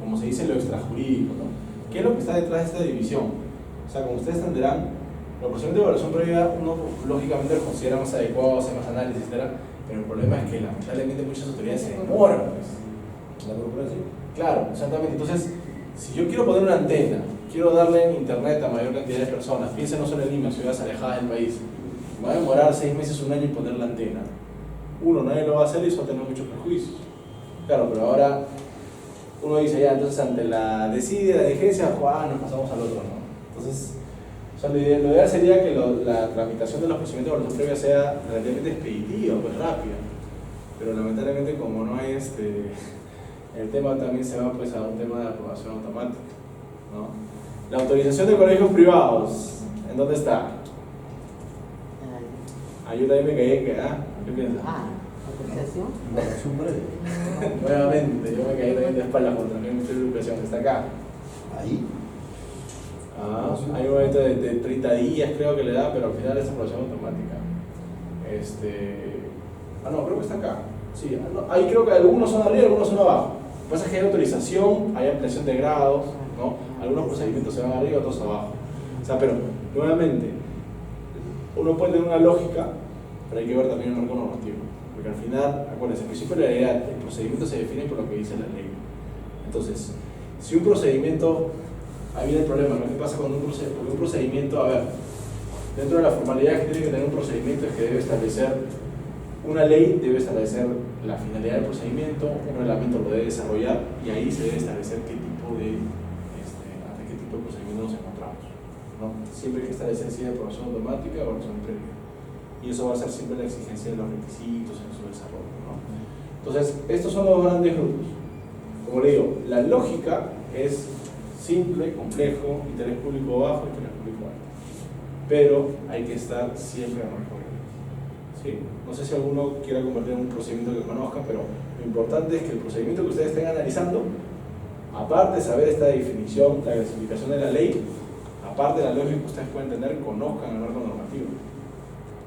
como se dice lo extrajurídico, ¿no? ¿Qué es lo que está detrás de esta división? O sea, como ustedes entenderán, los procedimientos de evaluación previa uno lógicamente los considera más adecuados, hace más análisis, etc. Pero el problema es que lamentablemente muchas autoridades se demoran, pues. La corporación. Claro, exactamente. Entonces, si yo quiero poner una antena, quiero darle internet a mayor cantidad de personas, piensen no solo en Lima, ciudades alejadas del país, me va a demorar 6 meses, 1 año en poner la antena. Uno, nadie lo va a hacer y eso va a tener muchos perjuicios. Claro, pero ahora uno dice ya, entonces ante la desidia, la diligencia, nos pasamos al otro, ¿no? Entonces, o sea, lo ideal sería que la tramitación de los procedimientos de evaluación previa sea relativamente expeditiva, pues rápida. Pero lamentablemente como no hay el tema también se va pues a un tema de aprobación automática, ¿no? La autorización de colegios privados, ¿en dónde está? Yo también me caí, ¿qué piensas? ¿Autorización? Evaluación previa. Nuevamente, yo me caí también de espaldas contra el Ministerio de Educación, está acá. Ahí. Hay un momento de 30 días creo que le da, pero al final es aprobación automática. No, creo que está acá. Sí, ahí creo que algunos son arriba y algunos son abajo. Lo que pasa es que hay autorización, hay ampliación de grados, ¿no? Algunos procedimientos se van arriba, otros abajo. O sea, pero nuevamente, uno puede tener una lógica, pero hay que ver también el marco normativo. Porque al final, acuérdense, el principio de legalidad, el procedimiento se define por lo que dice la ley. Entonces, si un procedimiento, ahí viene el problema, ¿no? ¿Qué pasa cuando un procedimiento, a ver, dentro de la formalidad que tiene que tener un procedimiento es que debe establecer, una ley debe establecer la finalidad del procedimiento, un reglamento lo debe desarrollar y ahí se debe establecer ante qué tipo de procedimiento nos encontramos, ¿no? Siempre hay que establecer si de aprobación automática o aprobación previa. Y eso va a ser siempre la exigencia de los requisitos en su desarrollo, ¿no? Entonces, estos son los grandes grupos. Como le digo, la lógica es simple, complejo, interés público bajo, interés público alto. Pero hay que estar siempre en marco. ¿Sí? No sé si alguno quiera convertir en un procedimiento que conozca, pero lo importante es que el procedimiento que ustedes estén analizando, aparte de saber esta definición, la clasificación de la ley, aparte de la lógica que ustedes pueden tener, conozcan el marco normativo.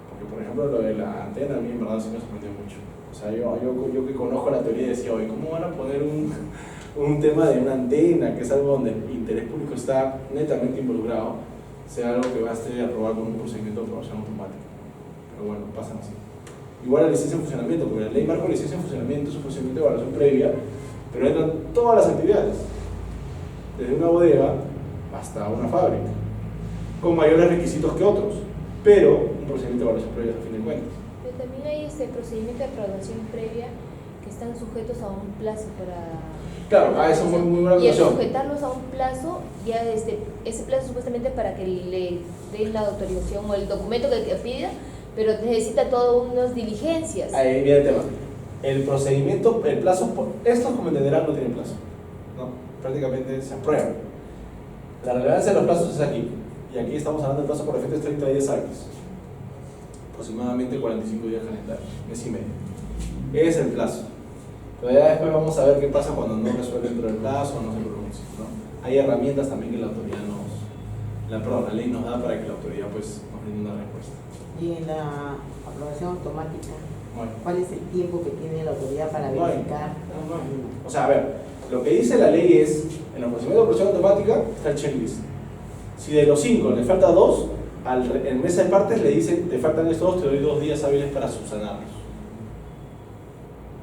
Porque, por ejemplo, lo de la antena a mí en verdad sí me sorprendió mucho. O sea, yo que conozco la teoría decía, oye, ¿cómo van a poner un tema de una antena, que es algo donde el interés público está netamente involucrado, sea algo que baste a aprobar con un procedimiento de aprobación automática? Pero bueno, pasan así. Igual la licencia de funcionamiento, porque la ley marca la licencia de funcionamiento, es un procedimiento de evaluación previa, pero entran todas las actividades, desde una bodega hasta una fábrica, con mayores requisitos que otros, pero un procedimiento de evaluación previa a fin de cuentas. Pero también hay procedimiento de aprobación previa que están sujetos a un plazo para... Claro, eso es muy buena y al noción. sujetarlos a un plazo, ya ese plazo supuestamente para que le den la autorización o el documento que pida, pero necesita todas unas diligencias. Ahí viene el tema. El procedimiento, el plazo, estos como entenderán no tienen plazo, ¿no? Prácticamente se aprueban. La relevancia de los plazos es aquí, y aquí estamos hablando del plazo por efecto de 30 días hábiles, aproximadamente 45 días calendarios, mes y medio. Ese es el plazo. Pero ya después vamos a ver qué pasa cuando no resuelve dentro del plazo o no se pronuncia, ¿no? Hay herramientas también que la autoridad la ley nos da para que la autoridad pues nos brinde una respuesta. Y en la aprobación automática, Bueno. ¿cuál es el tiempo que tiene la autoridad para No hay. verificar? O sea, a ver, lo que dice la ley es, en los procedimientos de aprobación automática está el checklist. Si de los 5 le falta 2, en mesa de partes le dicen, te faltan estos 2, te doy 2 días hábiles para subsanarlos.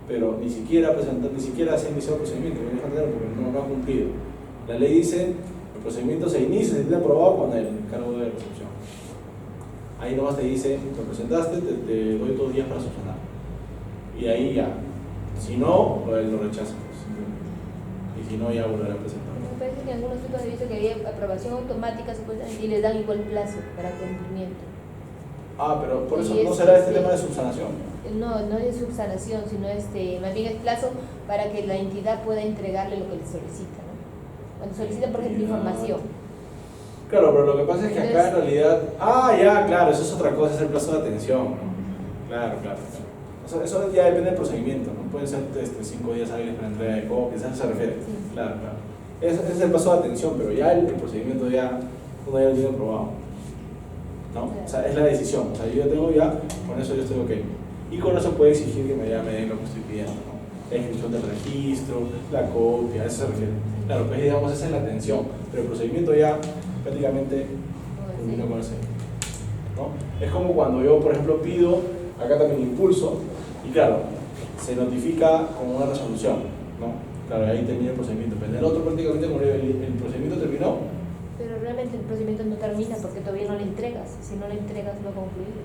Pero ni siquiera se ha iniciado el procedimiento, porque no ha cumplido. La ley dice, el procedimiento se inicia, se tiene aprobado con el cargo de recepción. Ahí nomás te dice, lo presentaste, te doy 2 días para subsanar. Y ahí ya. Si no, lo rechazas. Y si no, ya volverá a presentar. Me parece que en algunos tipos de visto que había aprobación automática supuestamente y les dan igual plazo para cumplimiento. Pero por eso Y no es será este este- tema de subsanación. No es subsanación, sino más bien es plazo para que la entidad pueda entregarle lo que le solicita, ¿no? Cuando solicita, por ejemplo, información. Claro, pero lo que pasa es que acá en realidad... ya, claro, eso es otra cosa, es el plazo de atención, ¿no? Claro. O sea, eso ya depende del procedimiento, ¿no? Pueden ser 5 días hábiles para entrega de copias, a eso se refiere. Sí. Claro. Ese es el paso de atención, pero ya el procedimiento uno ya lo tiene aprobado, ¿no? O sea, es la decisión. O sea, yo tengo ya, con eso yo estoy ok. Y con eso puede exigir que me den lo que estoy pidiendo, ¿no? La inscripción del registro, la copia, a eso se refiere. Claro, pues digamos, esa es la atención, pero el procedimiento ya prácticamente culminó con ese, ¿no? Es como cuando yo, por ejemplo, pido, acá también impulso, y claro, se notifica con una resolución, ¿no? Claro, ahí termina el procedimiento, pero en el otro prácticamente como el procedimiento terminó. Pero realmente el procedimiento no termina porque todavía no le entregas. Si no le entregas, no concluye.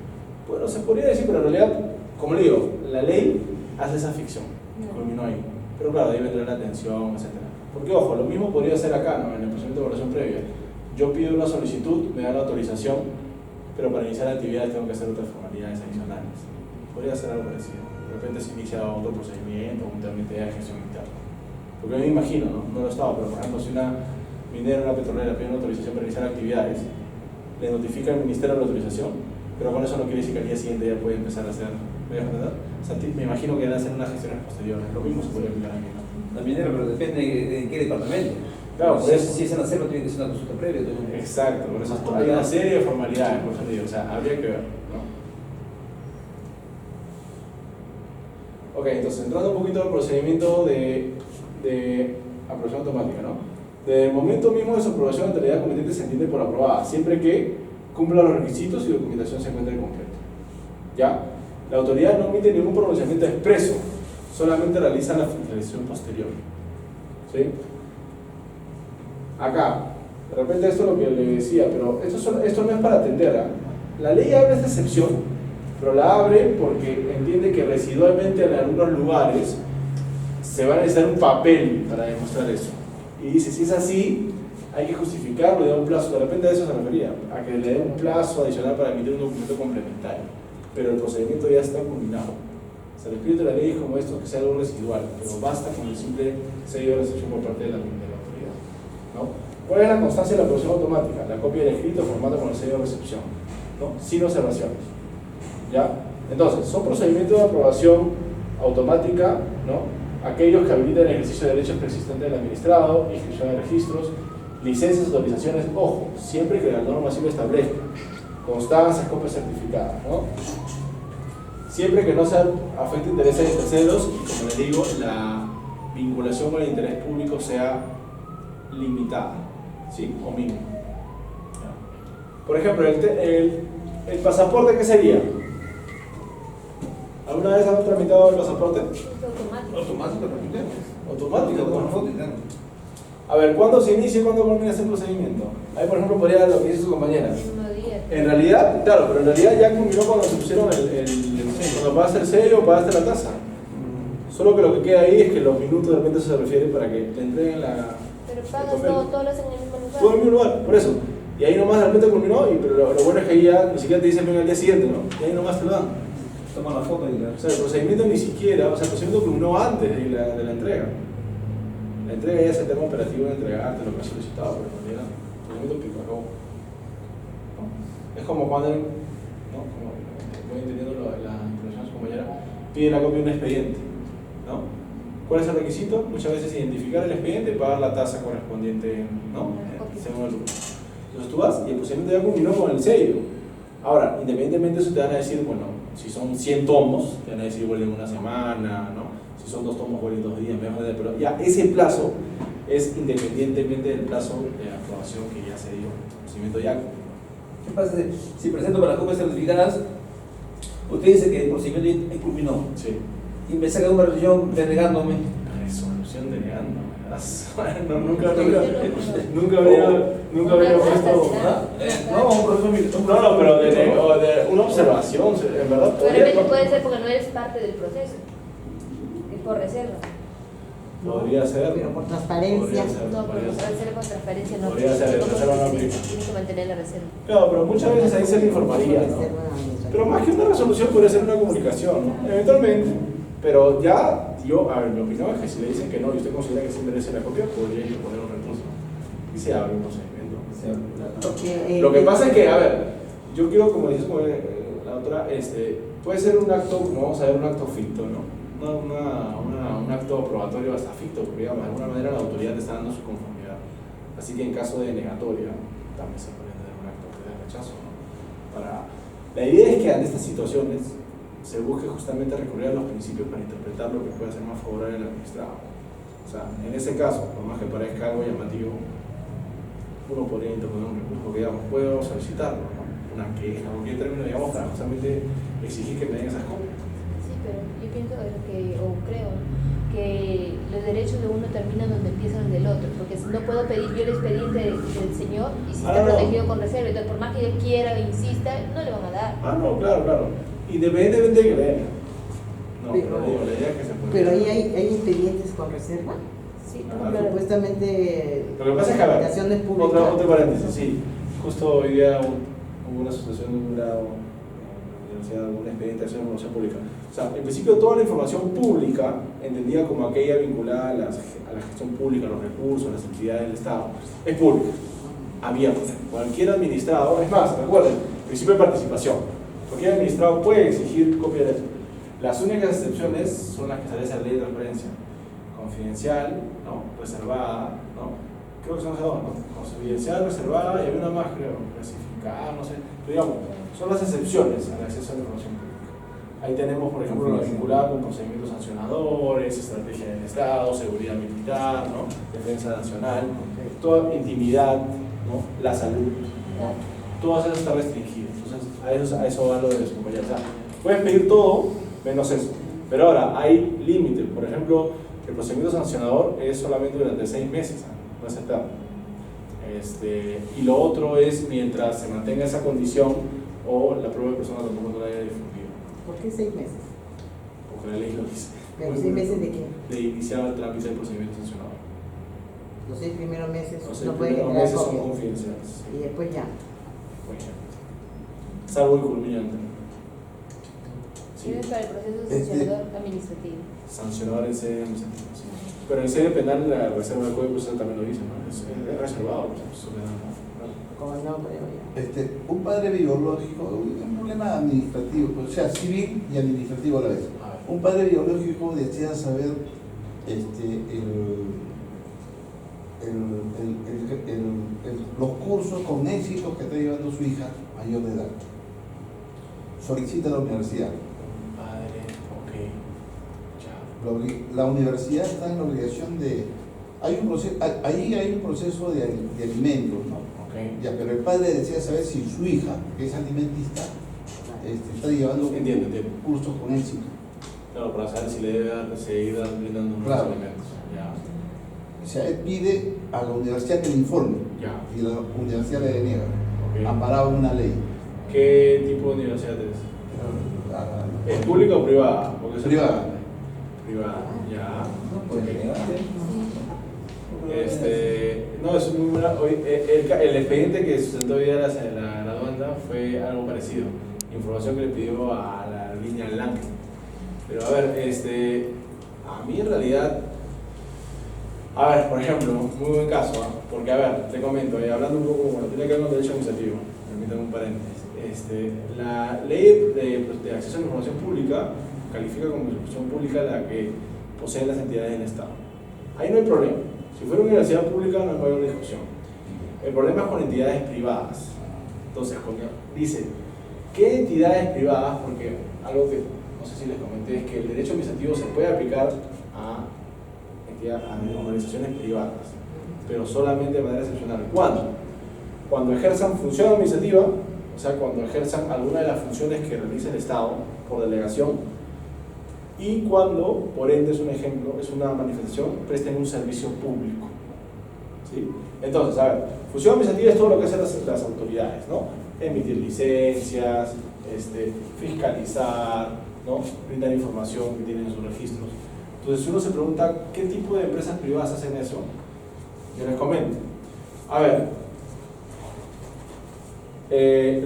Bueno, se podría decir, pero en realidad, como le digo, la ley hace esa ficción, culminó ahí. Pero claro, ahí vendrá la atención, etc. Porque, ojo, lo mismo podría ser acá, ¿no? En el procedimiento de evaluación previa. Yo pido una solicitud, me dan la autorización, pero para iniciar actividades tengo que hacer otras formalidades adicionales. Podría ser algo parecido. De repente se inicia otro procedimiento, un trámite de gestión interna. Porque yo me imagino, no lo estaba, pero por ejemplo, si una minera, una petrolera pide una autorización para iniciar actividades, le notifica al ministerio la autorización, pero con eso no quiere decir que al día siguiente ya puede empezar a hacer. ¿Me dejas entender? O sea, me imagino que van a hacer unas gestiones posteriores. Lo mismo se puede aplicar aquí, ¿no? La minera, pero depende de qué departamento. Claro, si es en la selva, tiene que ser una consulta previa. Exacto, por eso hay una serie de formalidades, por eso digo, o sea, habría que ver, ¿no? Ok, entonces entrando un poquito al procedimiento de aprobación automática, ¿no? Desde el momento mismo de su aprobación, la autoridad competente se entiende por aprobada, siempre que cumpla los requisitos y documentación se encuentre completa. ¿Ya? La autoridad no emite ningún pronunciamiento expreso, solamente realiza la fiscalización posterior. ¿Sí? Acá, de repente esto es lo que le decía, pero esto no es para atender, ¿eh? La ley abre esta excepción, pero la abre porque entiende que residualmente en algunos lugares se va a necesitar un papel para demostrar eso. Y dice, si es así, hay que justificarlo y dar un plazo. De repente a eso se refería, a que le dé un plazo adicional para emitir un documento complementario. Pero el procedimiento ya está culminado. O sea, el espíritu de la ley es como esto, que sea algo residual, pero basta con el simple sello de recepción por parte de la autoridad, ¿no? ¿Cuál es la constancia de la aprobación automática? La copia del escrito formada con el sello de recepción, ¿no? Sin observaciones. ¿Ya? Entonces, son procedimientos de aprobación automática, ¿no? Aquellos que habilitan el ejercicio de derechos preexistentes del administrado, inscripción de registros, licencias, autorizaciones, ojo, siempre que la norma así lo establezca, constancias, copias certificadas, ¿no? Siempre que no se afecte intereses de terceros y, como les digo, la vinculación con el interés público sea limitada, ¿sí? O mínima. Por ejemplo, el pasaporte, ¿qué sería? ¿Alguna vez han tramitado el pasaporte? Automático, Automático, con ¿no? foto y tal. A ver, ¿cuándo se inicia y cuándo culmina ese procedimiento? Ahí, por ejemplo, podría dar lo que dice su compañera. El mismo día. En realidad, claro, pero en realidad ya culminó cuando se pusieron cuando pagaste el sello o pagaste la tasa. Solo que lo que queda ahí es que los minutos de repente se refiere para que te entreguen la. Pero pagas todo lo hacen en el mismo lugar. Todo en el mismo lugar, por eso. Y ahí nomás de repente culminó, pero lo bueno es que ahí ya ni siquiera te dicen venga al día siguiente, ¿no? Y ahí nomás te lo dan. Toman la foto y la. O sea, el procedimiento ni siquiera, o sea, el procedimiento culminó antes de la entrega. La entrega ya es el tema operativo de entregarte lo que has solicitado, pero en realidad el procedimiento pico acabó. ¿No? Es como cuando, ¿no? Como voy entendiendo la impresión de su compañera, pide la copia de un expediente, ¿no? ¿Cuál es el requisito? Muchas veces identificar el expediente y pagar la tasa correspondiente, ¿no? Según el grupo. Entonces tú vas y el procedimiento ya culminó con el sello. Ahora, independientemente de eso te van a decir, bueno, si son 100 tomos, te van a decir vuelven una semana, ¿no? Si son 2 tomos, vuelven 2 días, pero ya ese plazo es independientemente del plazo de aprobación que ya se dio. El procedimiento ya culminó. ¿Qué pasa si presento para las copias certificadas? Usted dice que el procedimiento ya culminó. Sí. Y me saca una resolución denegándome. Resolución denegándome. Nunca habría puesto. No, un profesor. No, pero de una observación, en verdad. Realmente puede ser porque no eres parte del proceso. Es por reserva. Podría ser. Pero por transparencia. No, por reserva con transparencia no. Podría ser, Como reserva no que aplica. tienes que mantener la reserva. Claro, pero muchas veces ahí se le informaría, ¿no? Pero más que una resolución podría ser una comunicación, ¿no? Eventualmente. Pero ya, a ver, mi opinión es que si le dicen que no y usted considera que sí merece la copia, podría ir a poner un recurso. Y se abre un procedimiento. Lo que pasa es que, a ver, yo quiero, como dice la otra, puede ser un acto, vamos a ver, un acto ficto, ¿no? Un acto probatorio hasta ficto, porque digamos, de alguna manera la autoridad está dando su conformidad. Así que en caso de negatoria, también se puede tener un acto de rechazo, ¿no? La idea es que ante estas situaciones se busque justamente recurrir a los principios para interpretar lo que puede ser más favorable al administrado. O sea, en ese caso, por más que parezca algo llamativo, uno podría interponer un recurso que, digamos, puedo solicitarlo, ¿no? Una queja, cualquier término, digamos, para justamente exigir que me den esas copias. Sí, pero yo pienso creo que los derechos de uno terminan donde empiezan los del otro, porque si no puedo pedir yo el expediente del señor y si está protegido con reserva, entonces por más que yo quiera e insista, no le van a dar. No, claro. Independientemente de que le den. No, pero digo, la idea es que se puede. Pero ahí hay expedientes con reserva. Sí, por Ah, ejemplo, Supuestamente Lo que pasa es que, a ver, comunicación es pública. otro paréntesis, sí. Justo hoy día hubo una asociación de un grado en la universidad, un expediente de acción de información pública. O sea, en principio toda la información pública, entendida como aquella vinculada a la gestión pública, los recursos, las entidades del Estado, es pública, abierta. Cualquier administrador, es más, recuerden, principio de participación. Cualquier administrador puede exigir copia de eso. Las únicas excepciones son las que establece la ley de transparencia. Confidencial, ¿no? Reservada, ¿no? Creo que son esas dos, ¿no? Confidencial, reservada y hay una más, creo, clasificada, no sé. Pero digamos, son las excepciones al acceso a la información pública. Ahí tenemos, por ejemplo, la vinculada con procedimientos sancionadores, estrategia del Estado, seguridad militar, ¿no? Defensa nacional, toda intimidad, ¿no? La salud, ¿no? Todas esas están restringidas. Entonces, a eso va lo de los compañeros. O sea, puedes pedir todo menos eso. Pero ahora, hay límites. Por ejemplo, el procedimiento sancionador es solamente durante 6 meses, no es eterno. Y lo otro es mientras se mantenga esa condición o la propia persona tampoco no la haya difundido. ¿Por qué 6 meses? Porque la ley lo dice. ¿Pero 6 meses de qué? De iniciar el trámite del procedimiento sancionador. Los 6 primeros meses Los 6 no pueden primeros generar meses son copias. confidenciales. Y después ya. Bueno, salvo el culminante. Sí. es para el proceso sancionador administrativo. Sancionador en sede administrativa, sí. Pero en sede penal la reserva del Código Procesal también lo dice, ¿no? Es reservado, pues, Como el nombre, ya. Un padre biológico, un problema administrativo, o sea, civil y administrativo a la vez. Un padre biológico desea saber los cursos con éxitos que está llevando su hija mayor de edad. Solicita a la universidad. Padre, ok. Ya. La universidad está en la obligación de... Ahí hay un proceso de alimentos, ¿no? Okay. Ya, pero el padre desea saber si su hija, que es alimentista, está llevando Entiendo. cursos con éxito. Claro, para saber si le debe seguir brindando unos Claro. alimentos. Ya. O sea, él pide a la universidad que le informe Ya. y la universidad le deniega, Ok. amparado en una ley. ¿Qué tipo de universidad es? ¿Es pública o privada? Porque eso es Privada. Privada, ya. No puede negar. No, es muy buena. El expediente que sustentó hoy día la graduanda fue algo parecido. Información que le pidió a la línea LANC. Pero a ver, a mí en realidad, a ver, por ejemplo, muy buen caso, ¿eh? Porque a ver, te comento, hablando un poco, bueno, tiene que ver con derecho administrativo, permítame un paréntesis. La ley de acceso a la información pública califica como información pública la que poseen las entidades del Estado. Ahí no hay problema. Si fuera una universidad pública no hay mayor discusión. El problema es con entidades privadas. Entonces, cuando dice, ¿qué entidades privadas? Porque algo que no sé si les comenté es que el derecho administrativo se puede aplicar a organizaciones privadas, pero solamente de manera excepcional. ¿Cuándo? Cuando ejerzan función administrativa, o sea, cuando ejerzan alguna de las funciones que realiza el Estado por delegación, y cuando, por ende, es un ejemplo, es una manifestación, presten un servicio público. ¿Sí? Entonces, a ver, función administrativa es todo lo que hacen las autoridades, ¿no? Emitir licencias, fiscalizar, ¿no? Brindar información que tienen en sus registros. Entonces, si uno se pregunta qué tipo de empresas privadas hacen eso, yo les comento. A ver,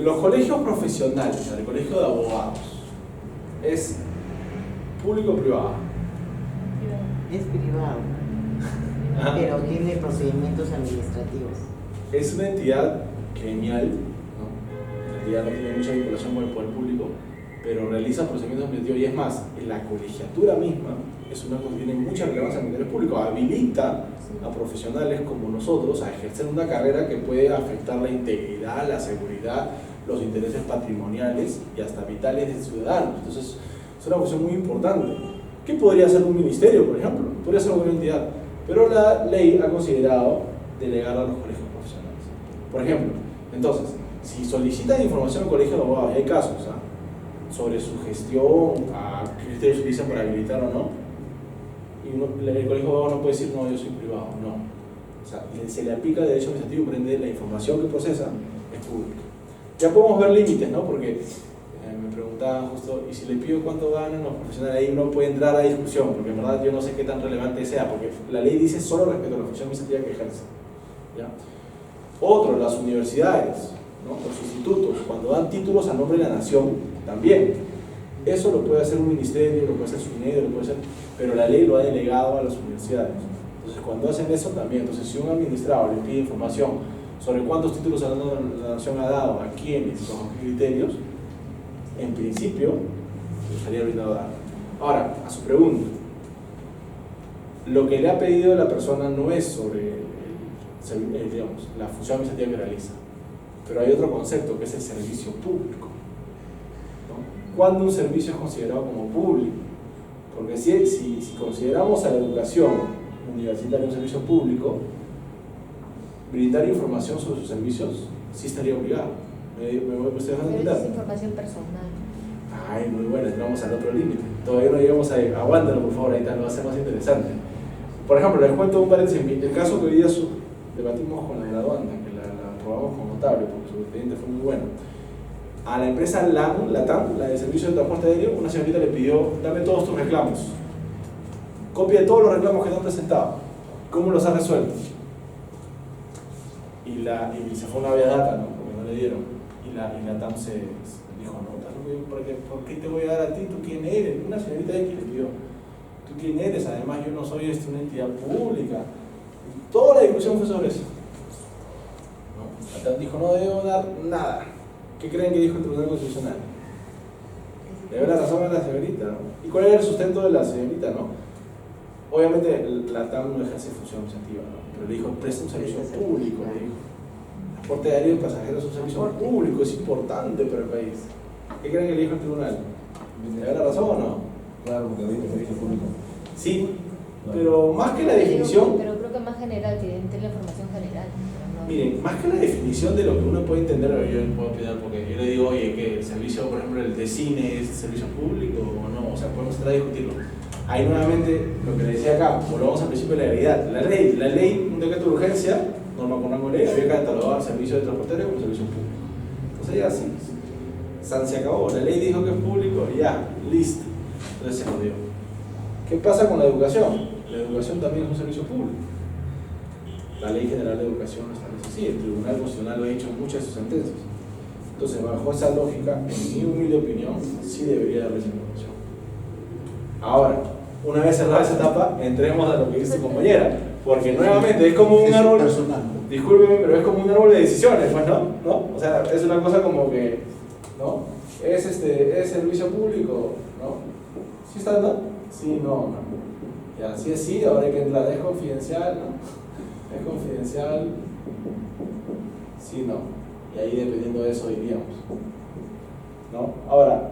los colegios profesionales, el colegio de abogados, ¿es público o privado? Es privado, pero tiene procedimientos administrativos. Es una entidad gremial, ¿no? En realidad no tiene mucha vinculación con el poder público, pero realiza procedimientos administrativos, y es más, en la colegiatura misma es una cosa que tiene mucha relevancia en el interés público, habilita a profesionales como nosotros a ejercer una carrera que puede afectar la integridad, la seguridad, los intereses patrimoniales y hasta vitales del ciudadano. Entonces es una cuestión muy importante. ¿Qué podría hacer un ministerio, por ejemplo? Podría ser una entidad, pero la ley ha considerado delegar a los colegios profesionales. Por ejemplo, entonces, si solicitan información al colegio de abogados, y hay casos sobre su gestión, a qué criterios se utilizan para habilitar o no, y el colegio de abogados no puede decir, no, yo soy privado, no. O sea, se le aplica el derecho administrativo, por ende la información que procesa es pública. Ya podemos ver límites, ¿no? Porque me preguntaban justo, ¿y si le pido cuánto ganan los profesionales? Ahí uno puede entrar a discusión, porque en verdad yo no sé qué tan relevante sea, porque la ley dice solo respecto a la función administrativa que ejerce. ¿Ya? Otro, las universidades, ¿no? Los institutos, cuando dan títulos a nombre de la nación, también. Eso lo puede hacer un ministerio, lo puede hacer SUNEDO, lo puede hacer, pero la ley lo ha delegado a las universidades. Entonces, cuando hacen eso también, entonces si un administrador le pide información sobre cuántos títulos la nación ha dado, a quiénes, con qué criterios, en principio, estaría brindado dar. Ahora, a su pregunta, lo que le ha pedido la persona no es sobre digamos, la función administrativa que realiza, pero hay otro concepto que es el servicio público, ¿no? ¿Cuándo un servicio es considerado como público? Porque si consideramos a la educación universitaria un servicio público, brindar información sobre sus servicios sí estaría obligado. ¿Ustedes van a Pero entender? es información personal. Ay, muy bueno, entramos al otro límite. Todavía no llegamos a... Aguántalo, por favor, ahorita lo va a hacer más interesante. Por ejemplo, les cuento un paréntesis. El caso que hoy día debatimos con la graduanda, que la aprobamos con notable, porque su expediente fue muy bueno. A la empresa LATAM, la de servicio de transporte aéreo, una señorita le pidió, dame todos tus reclamos. Copia de todos los reclamos que te han presentado. ¿Cómo los has resuelto? Y se fue una vía data, ¿no? Porque no le dieron. Y la TAM se dijo, no, ¿por qué te voy a dar a ti? ¿Tú quién eres? Una señorita X le pidió, ¿tú quién eres? Además yo no soy una entidad pública. Y toda la discusión fue sobre eso, ¿no? La TAM dijo, no debo dar nada. ¿Qué creen que dijo el Tribunal Constitucional? Le dio la razón a la señorita, ¿no? ¿Y cuál era el sustento de la señorita, no? Obviamente la TAM no ejerce función administrativa, ¿no? Pero le dijo, presta un servicio público, le dijo. Transporte aéreo de pasajeros es un servicio público, es importante para el país. ¿Qué creen que le dijo el tribunal? ¿Le da la razón o no? Claro, porque dice servicio público. Sí, pero más que la definición... Pero creo que más general, que entre la información general. No. Miren, más que la definición de lo que uno puede entender, yo puedo opinar, porque yo le digo, oye, que el servicio, por ejemplo, el de cine es servicio público o no, o sea, podemos tratar de discutirlo. Ahí nuevamente, lo que le decía acá, volvamos al principio de la legalidad. La ley, un decreto de urgencia, norma con rango de ley, había catalogado el servicio de transporte aéreo como servicio público. Entonces ya sí, se acabó, la ley dijo que es público, ya, listo. Entonces se jodió. ¿Qué pasa con la educación? La educación también es un servicio público. La Ley General de Educación lo establece así, el Tribunal Constitucional lo ha dicho en muchas de sus sentencias. Entonces, bajo esa lógica, en mi humilde opinión, sí debería darles información. Ahora, una vez cerrada esa etapa, entremos a lo que dice su compañera, porque nuevamente es como un árbol, discúlpeme, pero es como un árbol de decisiones, pues, ¿no? O sea, es una cosa como que, ¿no? Es servicio público, ¿no? ¿Sí está, no? Sí, no. Ya, sí es sí, ahora hay que entrar, es confidencial, ¿no? Es confidencial, sí, no. Y ahí dependiendo de eso iríamos, ¿no? Ahora,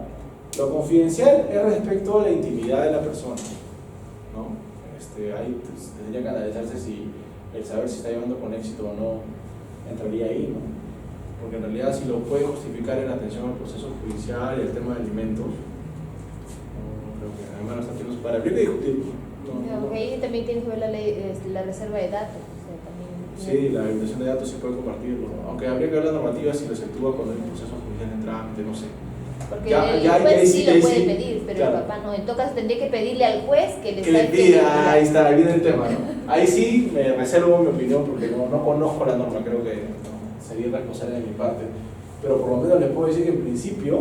lo confidencial es respecto a la intimidad de la persona, ¿no? Ahí pues, tendría que analizarse si el saber si está llevando con éxito o no entraría ahí, ¿no? Porque en realidad si lo puede justificar en atención al proceso judicial y el tema de alimentos, no creo que además no está haciendo para abrir y discutir. Porque ahí también tiene que ver la ley, la reserva de datos. O sea, también sí, la habilitación de datos se puede compartirlo, ¿no? Aunque habría que ver la normativa si lo efectúa cuando hay un proceso judicial en trámite, no sé. Porque el juez sí lo puede pedir, pero claro. el papá no. En todo caso tendría que pedirle al juez que le pida, ahí está, ahí viene el tema, ¿no? Ahí sí me reservo mi opinión porque no conozco la norma, creo que no, sería irresponsable de mi parte. Pero por lo menos les puedo decir que en principio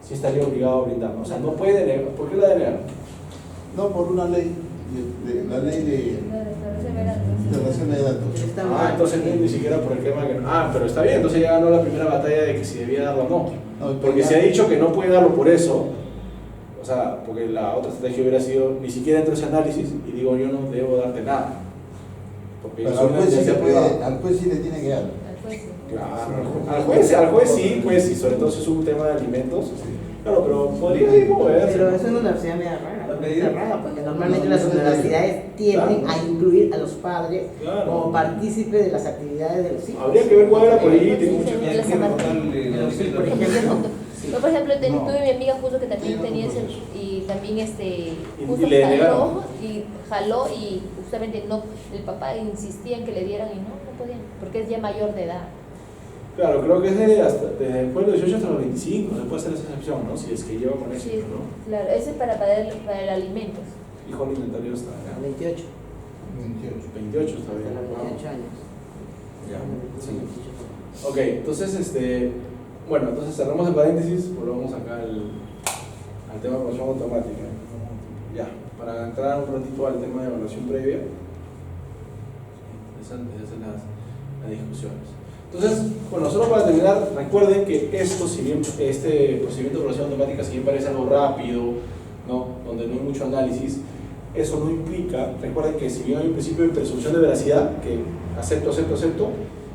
sí estaría obligado a brindar. O sea, no puede denegar. ¿Por qué la denegar? No, por una ley, la ley reserva de datos. Integración de datos. Está mal. Entonces ni siquiera por el tema que no. Pero está bien, entonces ya ganó la primera batalla de que si debía darlo o no. No, Porque ya- se ha dicho que no puede darlo por eso, o sea, porque la otra estrategia hubiera sido ni siquiera entro ese análisis y digo yo no debo darte nada. Porque yo Pero soy al una juez, sí entidad le puede, privada. al juez sí le tiene que dar. Al juez. Claro, al juez sí, pues sí, sobre todo si es un tema de alimentos. Claro, pero podría ir moverse. Pero eso en la universidad me da rara, porque normalmente las No, universidades tienden claro. a incluir a los padres Claro. como partícipes de las actividades de los hijos. Habría que ver cuál era la política. Hay que recordarle la Pero sí, licencia. por ejemplo, Yo, por ejemplo, No. tuve mi amiga justo que también Sí, tenía no, ese, por eso. y también Y justo le negaron. jaló y justamente no, el papá insistía en que le dieran y no podían, porque es ya mayor de edad. Claro, creo que es desde después de los 18 hasta los 25 se puede hacer esa excepción, ¿no? Si es que lleva con éxito, Sí, ¿no? claro, eso es para el alimentos. Hijo alimentario está a ya. 28. 28. 28 está bien. Hasta los Wow. 28 años. Ya, sí. Ok, entonces, bueno, entonces cerramos el paréntesis, volvamos acá al tema de evaluación automática. Ya, para entrar un ratito al tema de evaluación previa, interesante hacer las discusiones. Entonces, bueno, solo para terminar, recuerden que esto, si bien este procedimiento de evaluación automática, si bien parece algo rápido, ¿no? Donde no hay mucho análisis, eso no implica, recuerden que si bien hay un principio de presunción de veracidad, que acepto,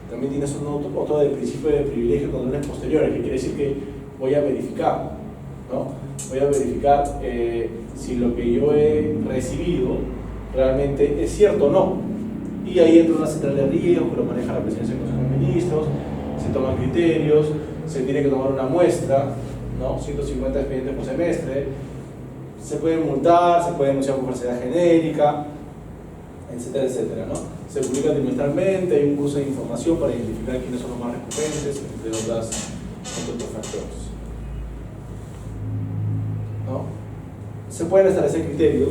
también tienes otro de principio de privilegio con controles posteriores, que quiere decir que voy a verificar, ¿no? Voy a verificar si lo que yo he recibido realmente es cierto o no. Y ahí entra una central de riesgo que lo maneja la presidencia del Consejo de Ministros, se toman criterios, se tiene que tomar una muestra, ¿no? 150 expedientes por semestre, se puede multar, se puede denunciar por falsedad genérica, etcétera, etcétera, ¿no? Se publica trimestralmente, hay un curso de información para identificar quiénes son los más recurrentes, entre otros factores, ¿no? Se pueden establecer criterios,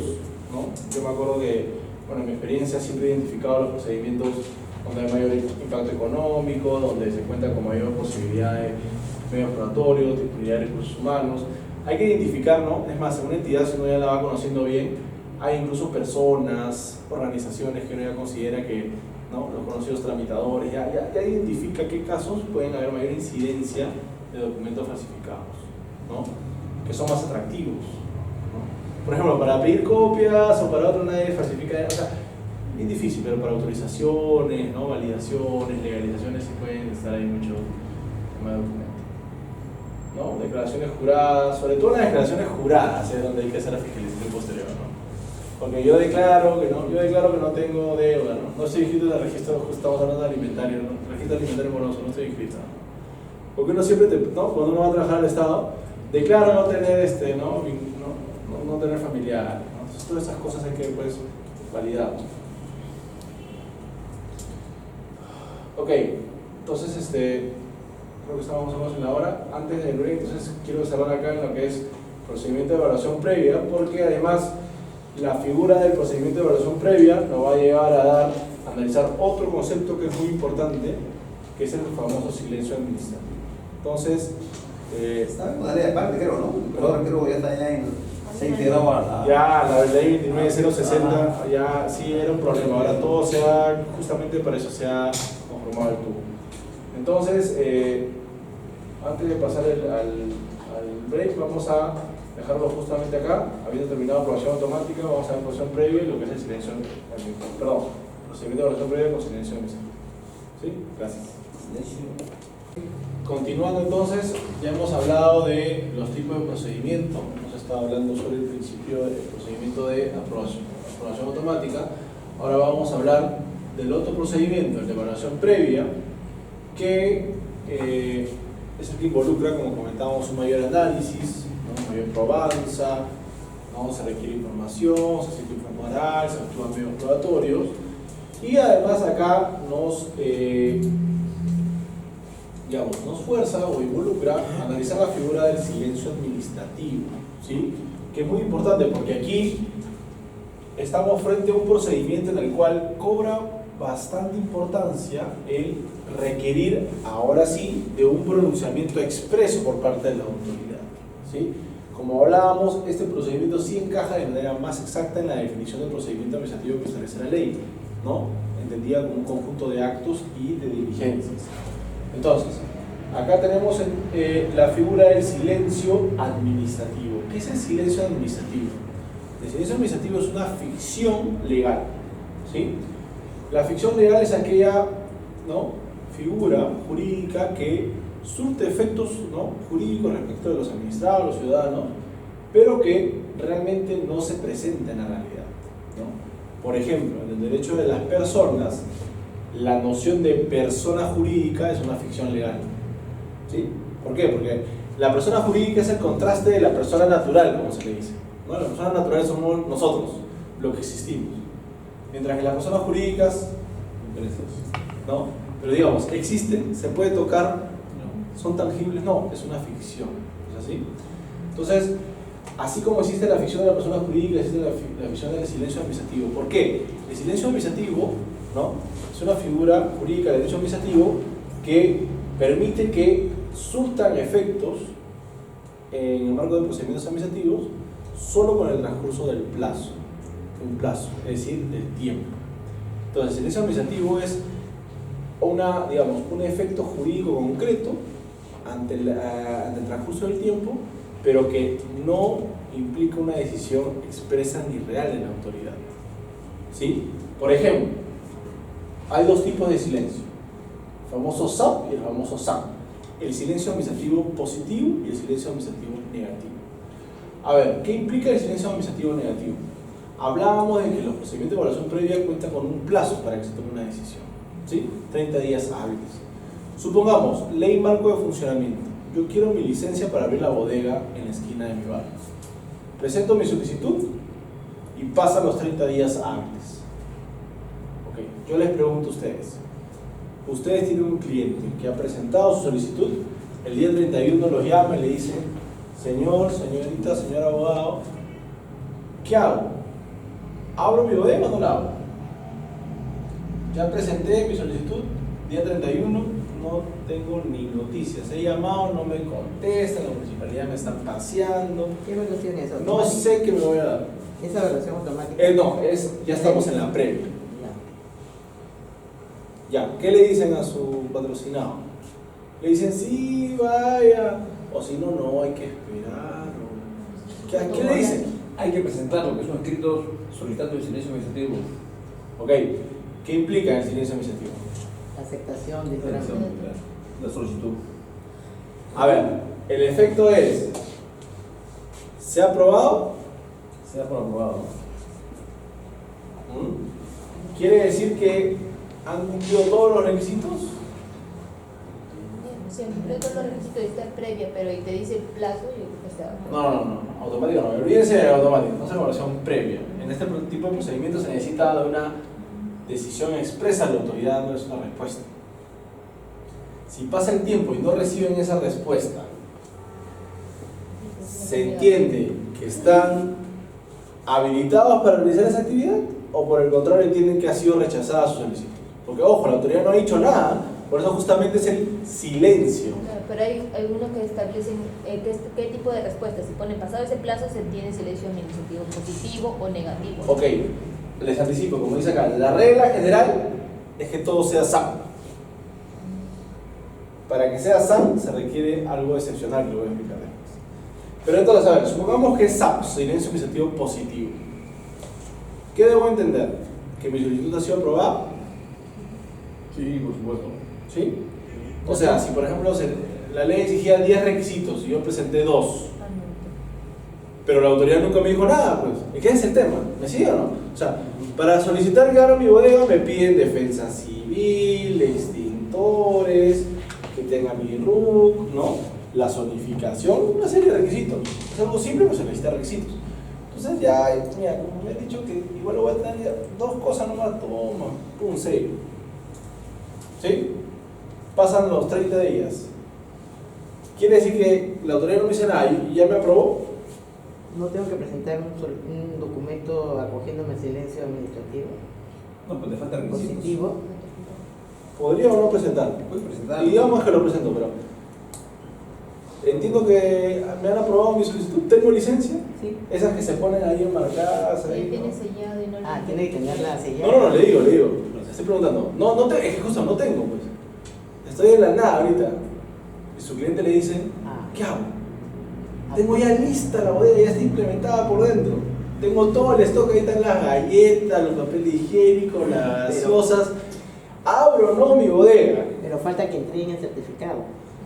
¿no? Yo me acuerdo que, bueno, en mi experiencia siempre he identificado los procedimientos donde hay mayor impacto económico, donde se cuenta con mayor posibilidad de medios probatorios, disponibilidad de recursos humanos. Hay que identificar, ¿no? Es más, en una entidad, si uno ya la va conociendo bien, hay incluso personas, organizaciones que uno ya considera que, ¿no? Los conocidos tramitadores, ya identifica qué casos pueden haber mayor incidencia de documentos falsificados, ¿no? Que son más atractivos, ¿no? Por ejemplo, para pedir copias o para otro nadie falsifica, o sea, bien difícil, pero para autorizaciones, ¿no? Validaciones, legalizaciones, sí pueden estar ahí mucho tema de documentos, ¿no? Declaraciones juradas, sobre todo las declaraciones juradas, es donde hay que hacer la fiscalización posterior, ¿no? Porque yo declaro que no tengo deuda, ¿no? No estoy inscrito en el registro, estamos hablando de alimentario, ¿no? Registro alimentario moroso, no estoy inscrito, ¿no? Porque uno siempre, ¿no? Cuando uno va a trabajar al Estado, declara no tener, no tener familiar, ¿no? Entonces, todas esas cosas hay que, pues, validar. Ok, entonces, creo que estamos más o menos en la hora. Antes del break, entonces quiero cerrar acá en lo que es procedimiento de evaluación previa, porque además la figura del procedimiento de evaluación previa nos va a llevar a analizar otro concepto que es muy importante, que es el famoso silencio administrativo. Entonces, Está en modalidad de parte, creo, ¿no? Ahora creo que ya está se ha integrado a la... ya la ley 29060 ya sí era un problema, ahora todo justamente para eso se ha conformado el tubo. Entonces, antes de pasar al break, vamos a dejarlo justamente acá, habiendo terminado aprobación automática, vamos a ver aprobación previa y lo que es el silencio, procedimiento de evaluación previa con silencio administrativo. ¿Sí? Gracias. Continuando entonces, ya hemos hablado de los tipos de procedimiento, hemos estado hablando sobre el principio del procedimiento de aprobación automática. Ahora vamos a hablar del otro procedimiento, el de evaluación previa, que es el que involucra, como comentábamos, un mayor análisis, ¿no? Mayor probanza, ¿no? Se requiere información, se hace informe oral, se actúan medios probatorios, y además acá nos fuerza o involucra a analizar la figura del silencio administrativo, ¿sí? Que es muy importante porque aquí estamos frente a un procedimiento en el cual cobra bastante importancia el requerir, ahora sí, de un pronunciamiento expreso por parte de la autoridad, ¿sí? Como hablábamos, este procedimiento sí encaja de manera más exacta en la definición del procedimiento administrativo que establece la ley, ¿no? Entendida como un conjunto de actos y de diligencias. Entonces, acá tenemos la figura del silencio administrativo. ¿Qué es el silencio administrativo? El silencio administrativo es una ficción legal, ¿sí? La ficción legal es aquella, ¿no?, figura jurídica que surte efectos, ¿no?, jurídicos respecto de los administrados, los ciudadanos, pero que realmente no se presenta en la realidad, ¿no? Por ejemplo, en el derecho de las personas, la noción de persona jurídica es una ficción legal, ¿sí? ¿Por qué? Porque la persona jurídica es el contraste de la persona natural, como se le dice, ¿no? Las personas naturales somos nosotros, lo que existimos, mientras que las personas jurídicas, ¿no?, pero digamos, existen, se puede tocar, son tangibles, no, es una ficción, ¿es así? Entonces, así como existe la ficción de la persona jurídica, existe la ficción del silencio administrativo. ¿Por qué? El silencio administrativo, ¿no?, es una figura jurídica del derecho administrativo que permite que surtan efectos en el marco de procedimientos administrativos solo con el transcurso del plazo, un plazo, es decir, del tiempo. Entonces, el silencio administrativo es un efecto jurídico concreto ante el transcurso del tiempo, pero que no implica una decisión expresa ni real de la autoridad, ¿sí? Por ejemplo, hay dos tipos de silencio, el famoso SAP y el famoso SAM, el silencio administrativo positivo y el silencio administrativo negativo. A ver, ¿qué implica el silencio administrativo negativo? Hablábamos de que los procedimientos de evaluación previa cuentan con un plazo para que se tome una decisión, ¿sí? 30 días hábiles. Supongamos, ley marco de funcionamiento. Yo quiero mi licencia para abrir la bodega en la esquina de mi barrio. Presento mi solicitud y pasan los 30 días hábiles. Okay. Yo les pregunto a ustedes. Ustedes tienen un cliente que ha presentado su solicitud, el día 31 los llama y le dice: señor, señorita, señor abogado, ¿qué hago? ¿Abro mi bodega o no la abro? Ya presenté mi solicitud, día 31, no tengo ni noticias. He llamado, no me contestan, la municipalidad me está paseando. ¿Qué evaluación es? No sé qué me voy a dar. ¿Esa evaluación automática? No, ya estamos en la previa. Ya, ¿qué le dicen a su patrocinado? Le dicen: sí, vaya, o si no, no, hay que esperar. ¿Qué le dicen? Hay que presentar lo que son escritos solicitando el silencio administrativo. Ok, ¿qué implica el silencio administrativo? Aceptación de La solicitud. A ver, el efecto es: ¿se ha aprobado? Se da por aprobado. ¿Quiere decir que han cumplido todos los requisitos? Siempre todos los requisitos están previa, pero y te dice el plazo, yo creo que está. No, automático no, olvídense del automático, no es una evaluación previa. En este tipo de procedimientos se necesita de una decisión expresa de la autoridad dándoles una respuesta. Si pasa el tiempo y no reciben esa respuesta, ¿se entiende que están habilitados para realizar esa actividad? ¿O por el contrario entienden que ha sido rechazada su solicitud? Porque ojo, la autoridad no ha dicho nada, por eso justamente es el silencio. Claro, pero hay algunos que establecen qué tipo de respuesta. Si ponen pasado ese plazo, se entiende silencio administrativo positivo o negativo. Ok, les anticipo, como dice acá, la regla general es que todo sea SAM. Para que sea SAM se requiere algo excepcional que lo voy a explicar después. Pero entonces, a ver, supongamos que es SAP, silencio administrativo positivo. ¿Qué debo entender? ¿Que mi solicitud ha sido aprobada? Sí, por supuesto. ¿Sí? O sea, si por ejemplo la ley exigía 10 requisitos y yo presenté 2, pero la autoridad nunca me dijo nada, pues, ¿y qué es el tema? ¿Me sigue o no? O sea, para solicitar que abra mi bodega me piden defensa civil, extintores, que tenga mi RUC, ¿no? La zonificación, una serie de requisitos. Es algo simple, pero se necesita requisitos. Entonces ya, mira, como me han dicho que igual lo voy a tener ya, 2 cosas nomás, toma, pum, sello. ¿Sí? Pasan los 30 días. ¿Quiere decir que la autoridad no me dice nada y ya me aprobó? ¿No tengo que presentar un documento acogiéndome al silencio administrativo No, pues te falta requisitos. positivo? ¿Podría o no presentar? Puedes presentar. Y digamos que lo presento, pero entiendo que me han aprobado mi solicitud, ¿tengo licencia? Sí. Esas que se ponen ahí enmarcadas, ahí, Tiene ¿no? sellado y no le. Ah, tiene que tenerla sellada. No, le digo, le estoy preguntando. Es que justo no tengo, pues. Estoy en la nada ahorita. Y su cliente le dice, Ah. ¿qué hago? Tengo ya lista la bodega, ya está implementada por dentro. Tengo todo el stock, ahí están las galletas, los papeles higiénicos, las gaseosas. Abro o no mi bodega. Pero falta que entreguen el certificado.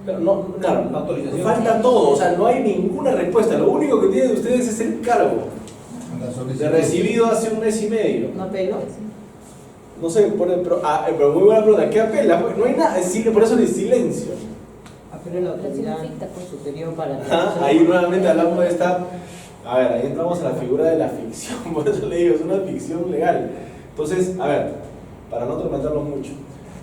Claro, La autorización. falta todo, o sea, no hay ninguna respuesta. Lo único que tienen ustedes es el cargo La solicitud. de recibido hace 1 mes y medio. ¿No pegó? No sé, pero muy buena pregunta. ¿Qué apela? Pues no hay nada, por eso el silencio. Ah, pero la La autoridad ficta, pues. superior para... Ahí nuevamente hablamos de esta. A ver, ahí entramos a la figura de la ficción, por eso le digo, es una ficción legal. Entonces, a ver, para no atormentarlo mucho,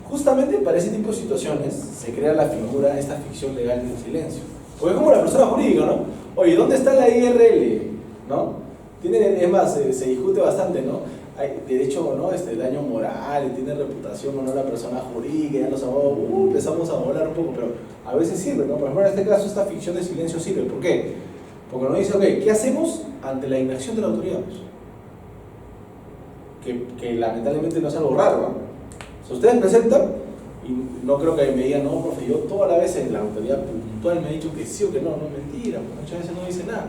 justamente para ese tipo de situaciones se crea la figura, esta ficción legal del silencio. Porque es como la persona jurídica, ¿no? Oye, ¿dónde está la IRL? ¿No? Es más, se discute bastante, ¿no? Hay derecho o no, daño moral, tiene reputación o no la persona jurídica, ya los abogados empezamos a volar un poco, pero a veces sirve, ¿no? Por ejemplo, en este caso esta ficción de silencio sirve. ¿Por qué? Porque nos dice, ok, ¿qué hacemos ante la inacción de la autoridad? Que lamentablemente no es algo raro, ¿no? O sea, ustedes presentan, y no creo que me digan, no, profe, yo toda la vez en la autoridad puntual me ha dicho que sí o que no, mentira, porque muchas veces no dice nada.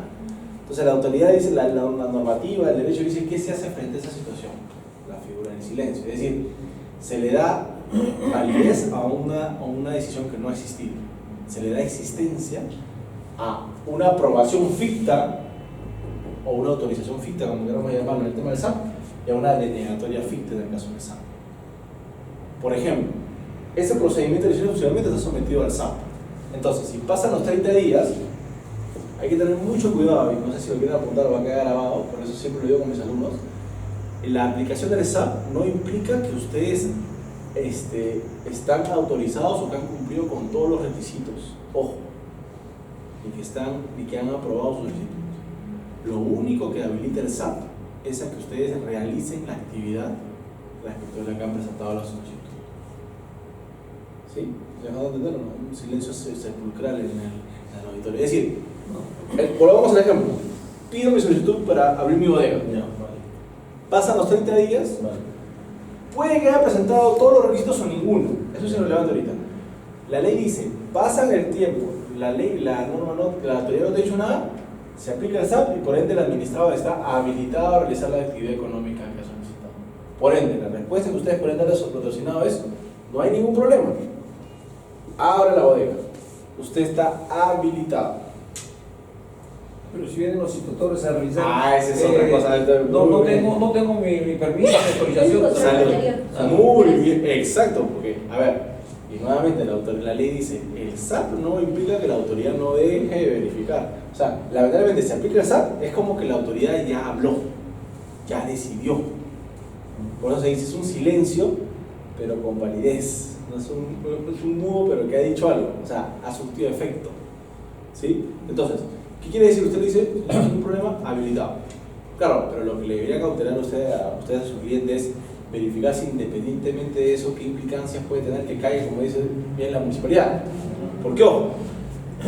Entonces la autoridad dice, la normativa, el derecho dice, ¿qué se hace frente a esa situación? La figura del silencio. Es decir, se le da validez a una decisión que no ha existido. Se le da existencia a una aprobación ficta o una autorización ficta, como queramos llamarlo en el tema del SAP, y a una denegatoria ficta en el caso del SAP. Por ejemplo, ese procedimiento de decisión funcionalmente está sometido al SAP. Entonces, si pasan los 30 días, hay que tener mucho cuidado, y no sé si lo quieren apuntar o va a quedar grabado, por eso siempre lo digo con mis alumnos. La aplicación del SAP no implica que ustedes están autorizados o que han cumplido con todos los requisitos. Ojo, ni que han aprobado su solicitud. Lo único que habilita el SAP es a que ustedes realicen la actividad respecto de la que han presentado la solicitud. ¿Sí? ¿Se dejado de entenderlo? ¿No? Un silencio sepulcral en el auditorio. Es decir, volvamos al ejemplo. Pido mi solicitud para abrir mi bodega. Pasan los 30 días. Puede que haya presentado todos los requisitos o ninguno. Eso es irrelevante ahorita. La ley dice, pasan el tiempo, la norma la autoridad no te ha dicho nada, se aplica el SAP y por ende el administrador está habilitado a realizar la actividad económica que ha solicitado. Por ende, la respuesta que ustedes pueden darle a su patrocinado es, no hay ningún problema. Abre la bodega. Usted está habilitado. Pero si vienen los inspectores a revisar. Esa es otra cosa. No tengo mi permiso de autorización. Muy bien, exacto, porque, a ver, y nuevamente la ley dice, el SAP no implica que la autoridad no deje de verificar. O sea, lamentablemente se aplica el SAP, es como que la autoridad ya habló, ya decidió. Por eso se dice, es un silencio, pero con validez. No es un mudo, pero que ha dicho algo, o sea, ha surtido efecto. ¿Sí? Entonces, ¿qué quiere decir? Usted dice, no hay ningún problema, habilitado. Claro, pero lo que le debería cautelar a ustedes a su cliente es verificar si independientemente de eso, qué implicancias puede tener que caiga, como dice bien la municipalidad. Porque, ojo,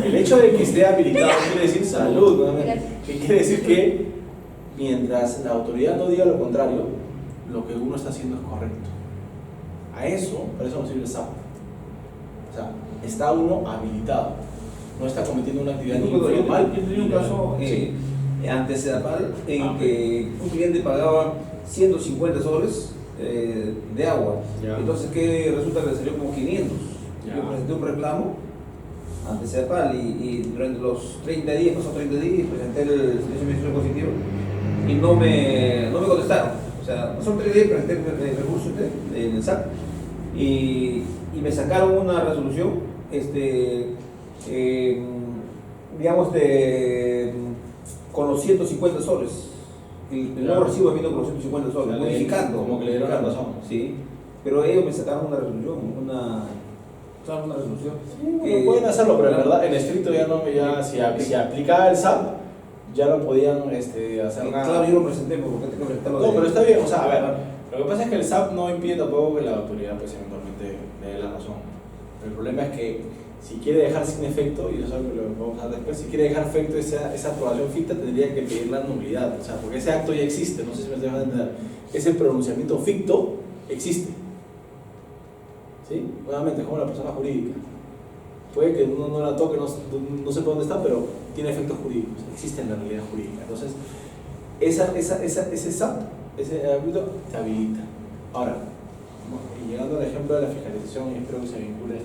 el hecho de que esté habilitado quiere decir salud, nuevamente. ¿Qué quiere decir? Que mientras la autoridad no diga lo contrario, lo que uno está haciendo es correcto. Para eso no sirve el SAP. O sea, está uno habilitado. No está cometiendo una actividad informal. Yo tenía un caso ante CEDAPAL en que un cliente pagaba 150 soles de agua. Ya. Entonces, ¿qué resulta? Que le salió como 500. Ya. Yo presenté un reclamo ante CEDAPAL y durante los 30 días, pasó 30 días, presenté el servicio de administración positivo y no me contestaron. O sea, pasaron 30 días, presenté el recurso en el SAT y me sacaron una resolución, con los 150 soles. El nuevo recibo vino con los 150 soles, modificando. Como que le dieron la razón. Sí, pero ellos me sacaron una resolución, una resolución. Sí, pueden hacerlo, pero en verdad, en estricto si aplicaba el SAP, ya no podían hacer nada. Claro, yo lo presenté porque tengo que presentarlo. No, pero está bien, o sea, a ver, lo que pasa es que el SAP no impide tampoco que la autoridad pues eventualmente le dé la razón. El problema es que si quiere dejar sin efecto, y eso es algo que lo vamos a ver después, si quiere dejar efecto esa aprobación ficta, tendría que pedir la nulidad, o sea, porque ese acto ya existe, no sé si me dejan entender. Ese pronunciamiento ficto existe. ¿Sí? Nuevamente, es como la persona jurídica. Puede que uno no la toque, no sepa dónde está, pero tiene efectos jurídicos, existe en la realidad jurídica. Entonces, ese SAP, ese ámbito, te habilita. Ahora, y llegando al ejemplo de la fiscalización, y espero que se vincule a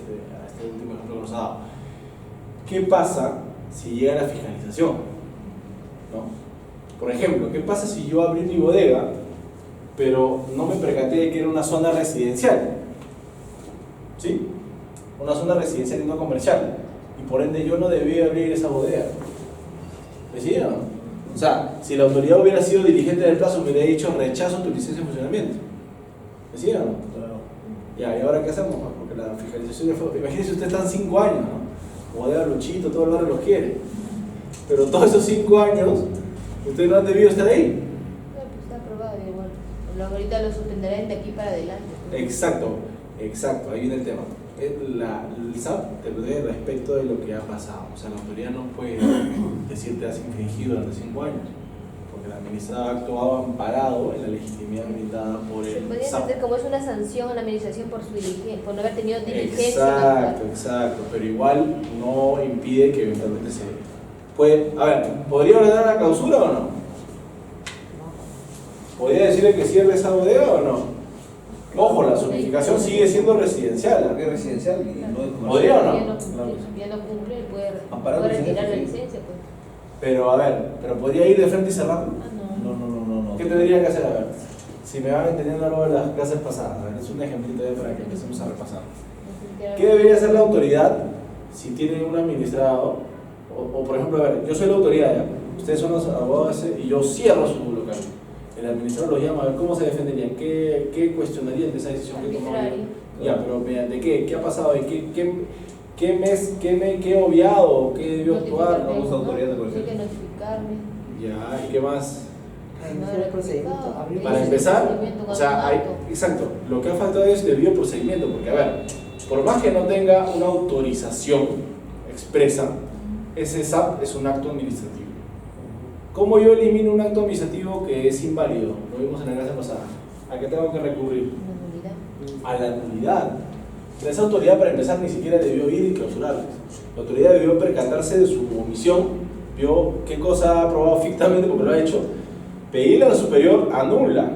este último ejemplo que nos ha dado. ¿Qué pasa si llega la fiscalización? ¿No? Por ejemplo, ¿qué pasa si yo abrí mi bodega, pero no me percaté de que era una zona residencial? ¿Sí? Una zona residencial y no comercial. Y por ende yo no debía abrir esa bodega. ¿Me siguen o no? O sea, si la autoridad hubiera sido diligente del plazo, me hubiera dicho rechazo tu licencia de funcionamiento. ¿Me siguen o no? Claro. Ya, ¿y ahora qué hacemos? Porque la fiscalización ya fue... Imagínense, ustedes están 5 años, ¿no? Bodega Luchito, todo el barrio los quiere. Pero todos esos 5 años, ustedes no han debido estar ahí. Pues está aprobado y bueno, ahorita lo suspenderán de aquí para adelante. Exacto, ahí viene el tema. El SAP te protege respecto de lo que ha pasado. O sea, la autoridad no puede decirte has infringido durante 5 años, porque la administradora ha actuado amparado en la legitimidad brindada por Se el podría SAP. entender como es una sanción a la administración por su diligencia, por no haber tenido diligencia. Exacto, pero igual no impide que eventualmente se puede. A ver, ¿podría ordenar la clausura o no? ¿Podría decirle que cierre esa bodega o no? Ojo, la zonificación sigue siendo residencial. Porque es residencial y no es comercial. ¿Podría o no? Ya no cumple, puede Amparado retirar la licencia, sí. licencia. Pues. Pero a ver, ¿pero podría ir de frente y cerrarlo? Ah, no. No. ¿Qué tendría que hacer? A ver, si me van entendiendo algo de las clases pasadas, a ver, es un ejemplito para que empecemos a repasar. ¿Qué debería hacer la autoridad si tiene un administrado? O por ejemplo, a ver, yo soy la autoridad, ¿ya? Ustedes son los abogados y yo cierro su local. El administrador los llama a ver cómo se defenderían, qué cuestionarían de esa decisión que tomaron. Ya, pero mediante qué ha pasado ahí, qué he obviado, qué debió actuar. no usa autoridad de Tiene coerción. que notificarme. Ya, ¿y qué más? Inicio el procedimiento, abrir Para el empezar, o sea, exacto, lo que ha faltado es debido procedimiento, porque a ver, por más que no tenga una autorización expresa, ese SAP es un acto administrativo. ¿Cómo yo elimino un acto administrativo que es inválido? Lo vimos en la clase pasada. ¿A qué tengo que recurrir? Una nulidad. A la nulidad. Esa autoridad, para empezar, ni siquiera debió ir y clausurarles. La autoridad debió percatarse de su omisión, vio qué cosa ha aprobado fictamente porque lo ha hecho, pedirle a la superior anula.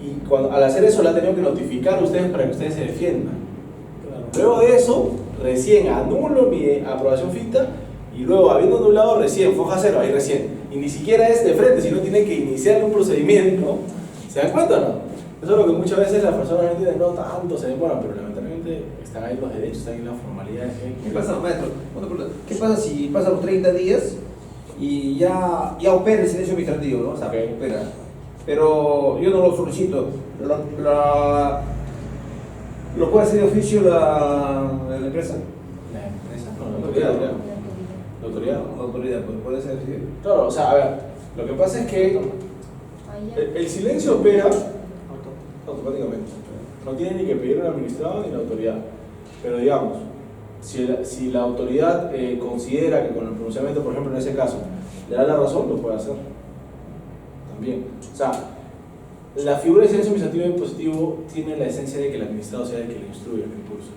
Y al hacer eso, la ha tenido que notificar a ustedes para que ustedes se defiendan. Luego de eso, recién anulo mi aprobación ficta. Y luego, habiendo anulado recién, foja cero, ahí recién, y ni siquiera es de frente, sino tiene que iniciar un procedimiento, ¿se dan cuenta o no? Eso es lo que muchas veces las personas no entienden, no tanto se demoran, pero lamentablemente están ahí los derechos, están ahí las formalidades. ¿Qué pasa, maestro? Una pregunta. ¿Qué pasa si pasan los 30 días y ya opera el silencio administrativo, ¿no? O sea, Okay. opera. Pero yo no lo solicito. ¿Lo puede hacer de oficio la empresa? La empresa, no, la autoridad, creo. La autoridad. La autoridad, pues, puede ser así. Claro, o sea, a ver, lo que pasa es que el silencio opera automáticamente. No tiene ni que pedir al administrado ni la autoridad. Pero digamos, si la autoridad considera que con el pronunciamiento, por ejemplo en ese caso, le da la razón, lo puede hacer. También. O sea, la figura de silencio administrativo y impositivo tiene la esencia de que el administrado sea el que le instruye, el impulso.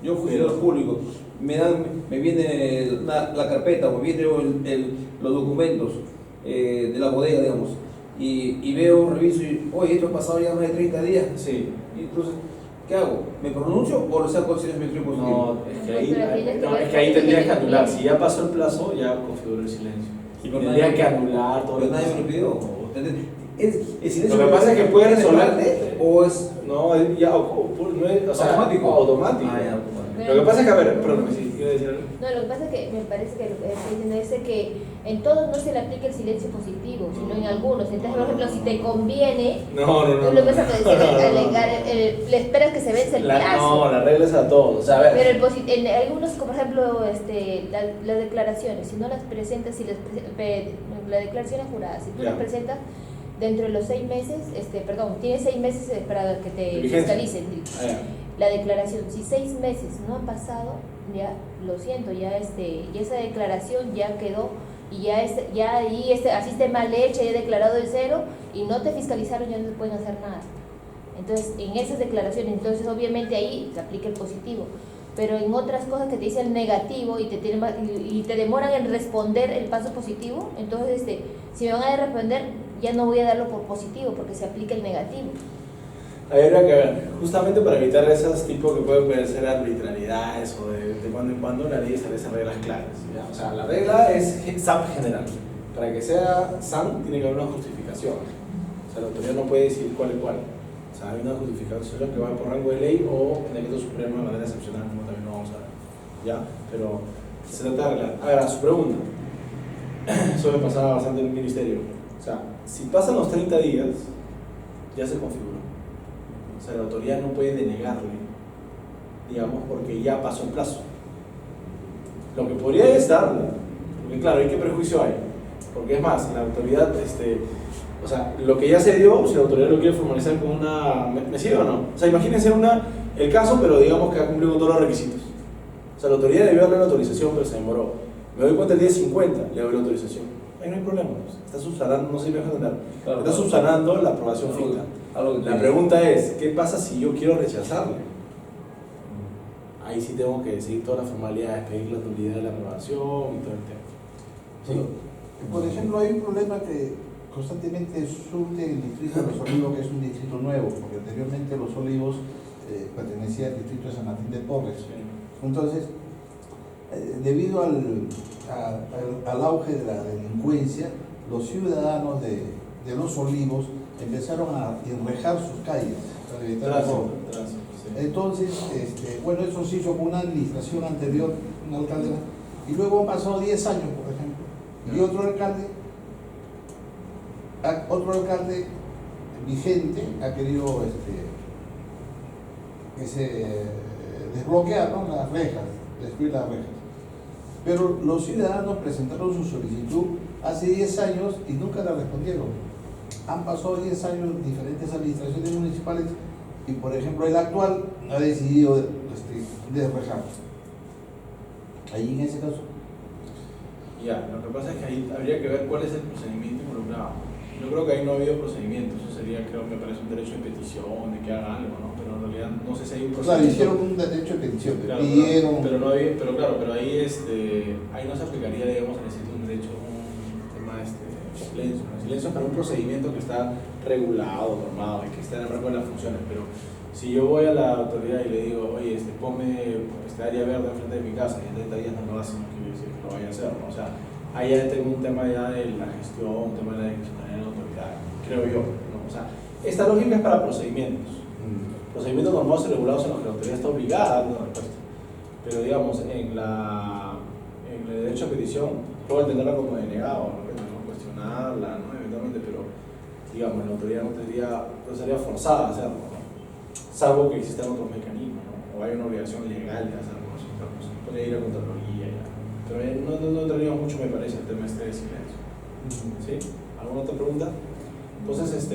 Yo, funcionario público, me viene la carpeta o me vienen los documentos de la bodega, digamos, y veo, reviso y, oye, esto ha pasado ya más de 30 días. Sí. Y entonces, ¿qué hago? ¿Me pronuncio o lo saco el silencio administrativo positivo? No, es que ahí tendrías que anular. Si ya pasó el plazo, ya configuró el silencio. Y Pero tendría nadie- que anular todo Pero el nadie me lo pidió. ¿El silencio Lo que pasa es que puede resolverte o es No, ya, no es, o sea, automático? automático. Ah, ya. Lo que pasa es que, a ver, perdón, si quiero decir algo. No, lo que pasa es que me parece que lo que estoy diciendo es que en todos no se le aplica el silencio positivo, sino en algunos. Entonces, por ejemplo, si te conviene, No. tú lo vas a decir, le esperas que se vence el plazo. No, la regla es a todos. O sea, a ver. Pero en algunos, como por ejemplo, las declaraciones, si no las presentas, las declaraciones juradas, si tú Ya. las presentas, dentro de los 6 meses, tienes 6 meses para que te Vigencia. fiscalicen la declaración. Si 6 meses no han pasado, ya lo siento, ya esa declaración ya quedó y así esté mal hecha, ya he declarado de cero y no te fiscalizaron, ya no te pueden hacer nada. Entonces, en esas declaraciones, entonces obviamente ahí se aplica el positivo, pero en otras cosas que te dicen negativo y te demoran en responder el paso positivo, entonces si me van a responder, ya no voy a darlo por positivo porque se aplica el negativo. Ahí habría que ver, justamente para evitar esos tipos que pueden ser arbitrariedades o de cuando en cuando, la ley establece reglas claras, ¿ya? O sea, la regla es SAP general. Para que sea SAN tiene que haber una justificación. O sea, la autoridad no puede decir cuál es cuál. O sea, hay una justificación que va por rango de ley o en decreto supremo de manera excepcional, como también lo vamos a ver. ¿Ya? Pero se trata de arreglar. Ahora, su pregunta. Eso me pasaba bastante en el ministerio. O sea, si pasan los 30 días, ya se configuró. O sea, la autoridad no puede denegarle, digamos, porque ya pasó el plazo. Lo que podría es darle, porque claro, ¿y qué prejuicio hay? Porque es más, la autoridad, o sea, lo que ya se dio, si la autoridad lo quiere formalizar con una... ¿Me sigue o no? O sea, imagínense el caso, pero digamos que ha cumplido con todos los requisitos. O sea, la autoridad debió darle la autorización, pero se demoró. Me doy cuenta el día 50, le doy la autorización. Ahí no hay problema, está subsanando, no se me deja entender. Claro, está subsanando la aprobación algo- ficta. algo que La pregunta es, ¿qué pasa si yo quiero rechazarle? Ahí sí tengo que seguir todas las formalidades, pedir la nulidad de la aprobación y todo el tema. ¿Sí? Por ejemplo, hay un problema que constantemente surge en el distrito de Los Olivos, que es un distrito nuevo, porque anteriormente Los Olivos pertenecía al distrito de San Martín de Porres. Entonces, debido al auge de la delincuencia, los ciudadanos de Los Olivos empezaron a enrejar sus calles para evitar el robo. Tránsito, sí. Entonces, bueno, eso se hizo con una administración anterior, una alcaldía, y luego han pasado 10 años, por ejemplo, y otro alcalde vigente ha querido desbloquear, ¿no?, las rejas, destruir las rejas. Pero los ciudadanos presentaron su solicitud hace 10 años y nunca la respondieron. Han pasado 10 años diferentes administraciones municipales y, por ejemplo, el actual ha decidido desrejar. Ahí en ese caso. Ya, lo que pasa es que ahí habría que ver cuál es el procedimiento involucrado. Yo creo que ahí no ha habido procedimiento, eso sería, creo, me parece un derecho de petición, de que haga algo, ¿no? Pero en realidad no sé si hay un Claro, procedimiento. hicieron un derecho de petición, Claro, pidieron. pero no había, pero claro, pero ahí ahí no se aplicaría, digamos, necesita un derecho, un tema silencio. El silencio es para un procedimiento que está regulado, normado, y que está en el rango de las funciones, pero si yo voy a la autoridad y le digo, oye, ponme área verde enfrente de mi casa y en 30 días no lo hacen, no quiere decir que lo vaya a hacer, ¿no? O sea, ahí ya tengo un tema ya de la gestión, un tema de la discrecionalidad de la autoridad, creo yo, ¿no? O sea, esta lógica es para procedimientos. Procedimientos normados y regulados en los que la autoridad está obligada a dar una respuesta. Pero digamos, en el derecho a petición, puedo entenderla como denegado, ¿no? Cuestionarla, ¿no? Eventualmente, pero digamos, la autoridad no sería forzada a hacerlo, ¿no? Salvo que existan otros mecanismos, ¿no? O hay una obligación legal de hacerlo, ¿no? Podría ir a Contraloría, ya. Pero no entraríamos mucho, me parece, el tema de silencio. ¿Sí? ¿Alguna otra pregunta? Entonces,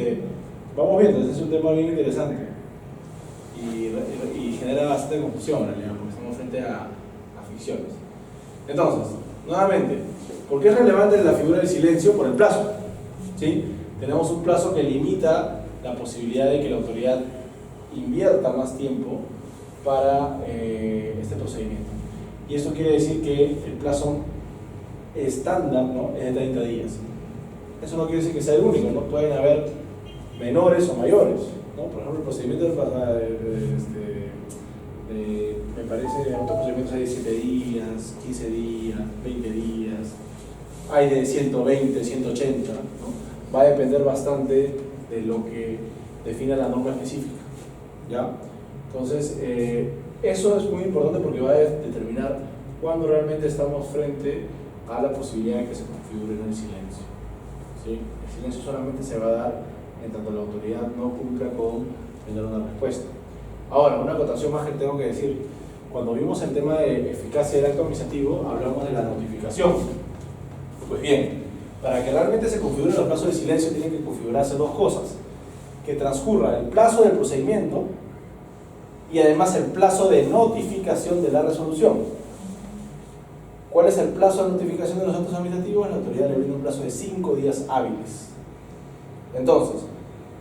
vamos viendo, este es un tema bien interesante y genera bastante confusión, en realidad, porque estamos frente a ficciones. Entonces, nuevamente, ¿por qué es relevante la figura del silencio? Por el plazo. ¿Sí? Tenemos un plazo que limita la posibilidad de que la autoridad invierta más tiempo para este procedimiento. Y eso quiere decir que el plazo estándar, ¿no?, es de 30 días. Eso no quiere decir que sea el único, ¿no? Pueden haber menores o mayores, ¿no? Por ejemplo, el procedimiento me parece, otros procedimientos hay de 7 días, 15 días, 20 días, hay de 120, 180, ¿no? Va a depender bastante de lo que defina la norma específica, ¿ya? Entonces, eso es muy importante porque va a determinar cuándo realmente estamos frente a la posibilidad de que se configure en el silencio, ¿sí? El silencio solamente se va a dar en tanto la autoridad no cumpla con brindar una respuesta. Ahora, una acotación más que tengo que decir: cuando vimos el tema de eficacia del acto administrativo, hablamos de la notificación. Pues bien, Para que realmente se configuren los plazos de silencio tienen que configurarse dos cosas: que transcurra el plazo del procedimiento y además el plazo de notificación de la resolución. ¿Cuál es el plazo de notificación de los actos administrativos? La autoridad le brinda un plazo de 5 días hábiles. Entonces,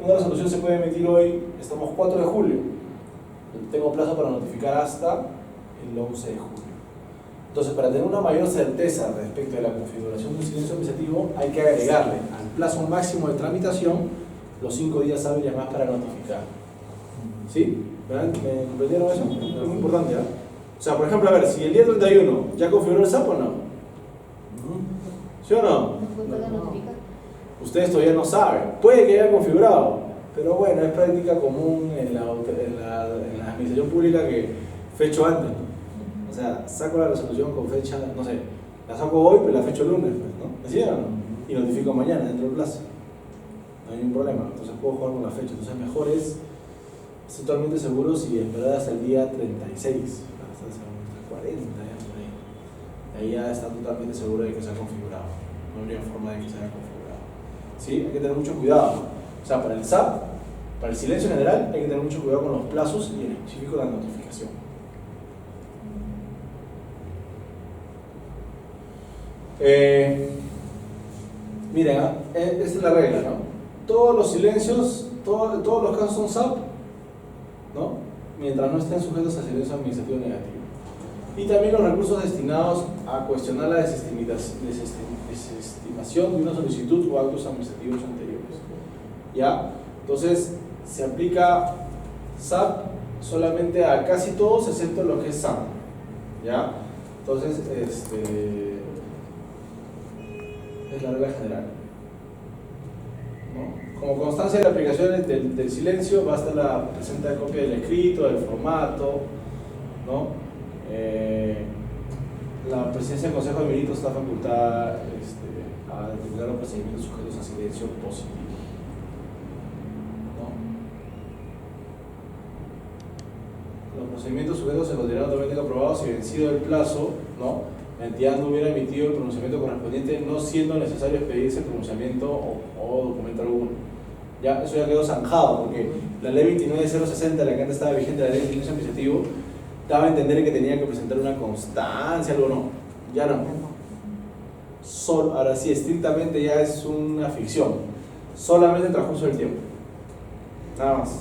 una resolución se puede emitir hoy, estamos 4 de julio. Tengo plazo para notificar hasta el 11 de julio. Entonces, para tener una mayor certeza respecto de la configuración de un silencio administrativo, hay que agregarle al plazo máximo de tramitación los 5 días hábiles más para notificar. ¿Sí? ¿Me comprendieron eso? Es muy importante, ¿eh? O sea, por ejemplo, a ver, si el día 31 ya configuró el SAP o no. ¿Sí o no? ¿No puedo notificar? Ustedes todavía no saben. Puede que haya configurado, pero bueno, es práctica común en la administración pública que fecho antes, ¿no? O sea, saco la resolución con fecha, no sé, la saco hoy, pero la fecho el lunes, pues, ¿no? ¿Me siguen o no? Y notifico mañana dentro del plazo. No hay ningún problema, entonces puedo jugar con la fecha. Entonces mejor es totalmente seguro si esperar hasta el día 36, hasta el 40, ya por ahí. Ahí ya está totalmente seguro de que se ha configurado. No habría forma de que se haya configurado. ¿Sí? Hay que tener mucho cuidado. O sea, para el SAP, para el silencio general, hay que tener mucho cuidado con los plazos y en específico la notificación. Miren, esta es la regla, ¿no? Todos los silencios, todos los casos son SAP, ¿no? Mientras no estén sujetos a silencio administrativo negativo. Y también los recursos destinados a cuestionar la desestimación de una solicitud o actos administrativos anteriores. ¿Ya? Entonces, se aplica SAP solamente a casi todos, excepto lo que es SAM. ¿Ya? Entonces, es la regla general. ¿No? Como constancia de la aplicación del silencio, basta la presente copia del escrito, del formato, ¿no? La presidencia del Consejo de Ministros está facultada a determinar los procedimientos sujetos a silencio positivo, ¿no? Los procedimientos sujetos se consideran automáticamente aprobados si vencido el plazo, ¿no? La entidad no hubiera emitido el pronunciamiento correspondiente, no siendo necesario expedirse el pronunciamiento o documento alguno. Ya, eso ya quedó zanjado, porque la ley 29060, la que antes estaba vigente, la ley de silencio administrativo, daba a entender que tenía que presentar una constancia, algo no. Ya no. Ahora sí, estrictamente ya es una ficción. Solamente el transcurso del tiempo. Nada más.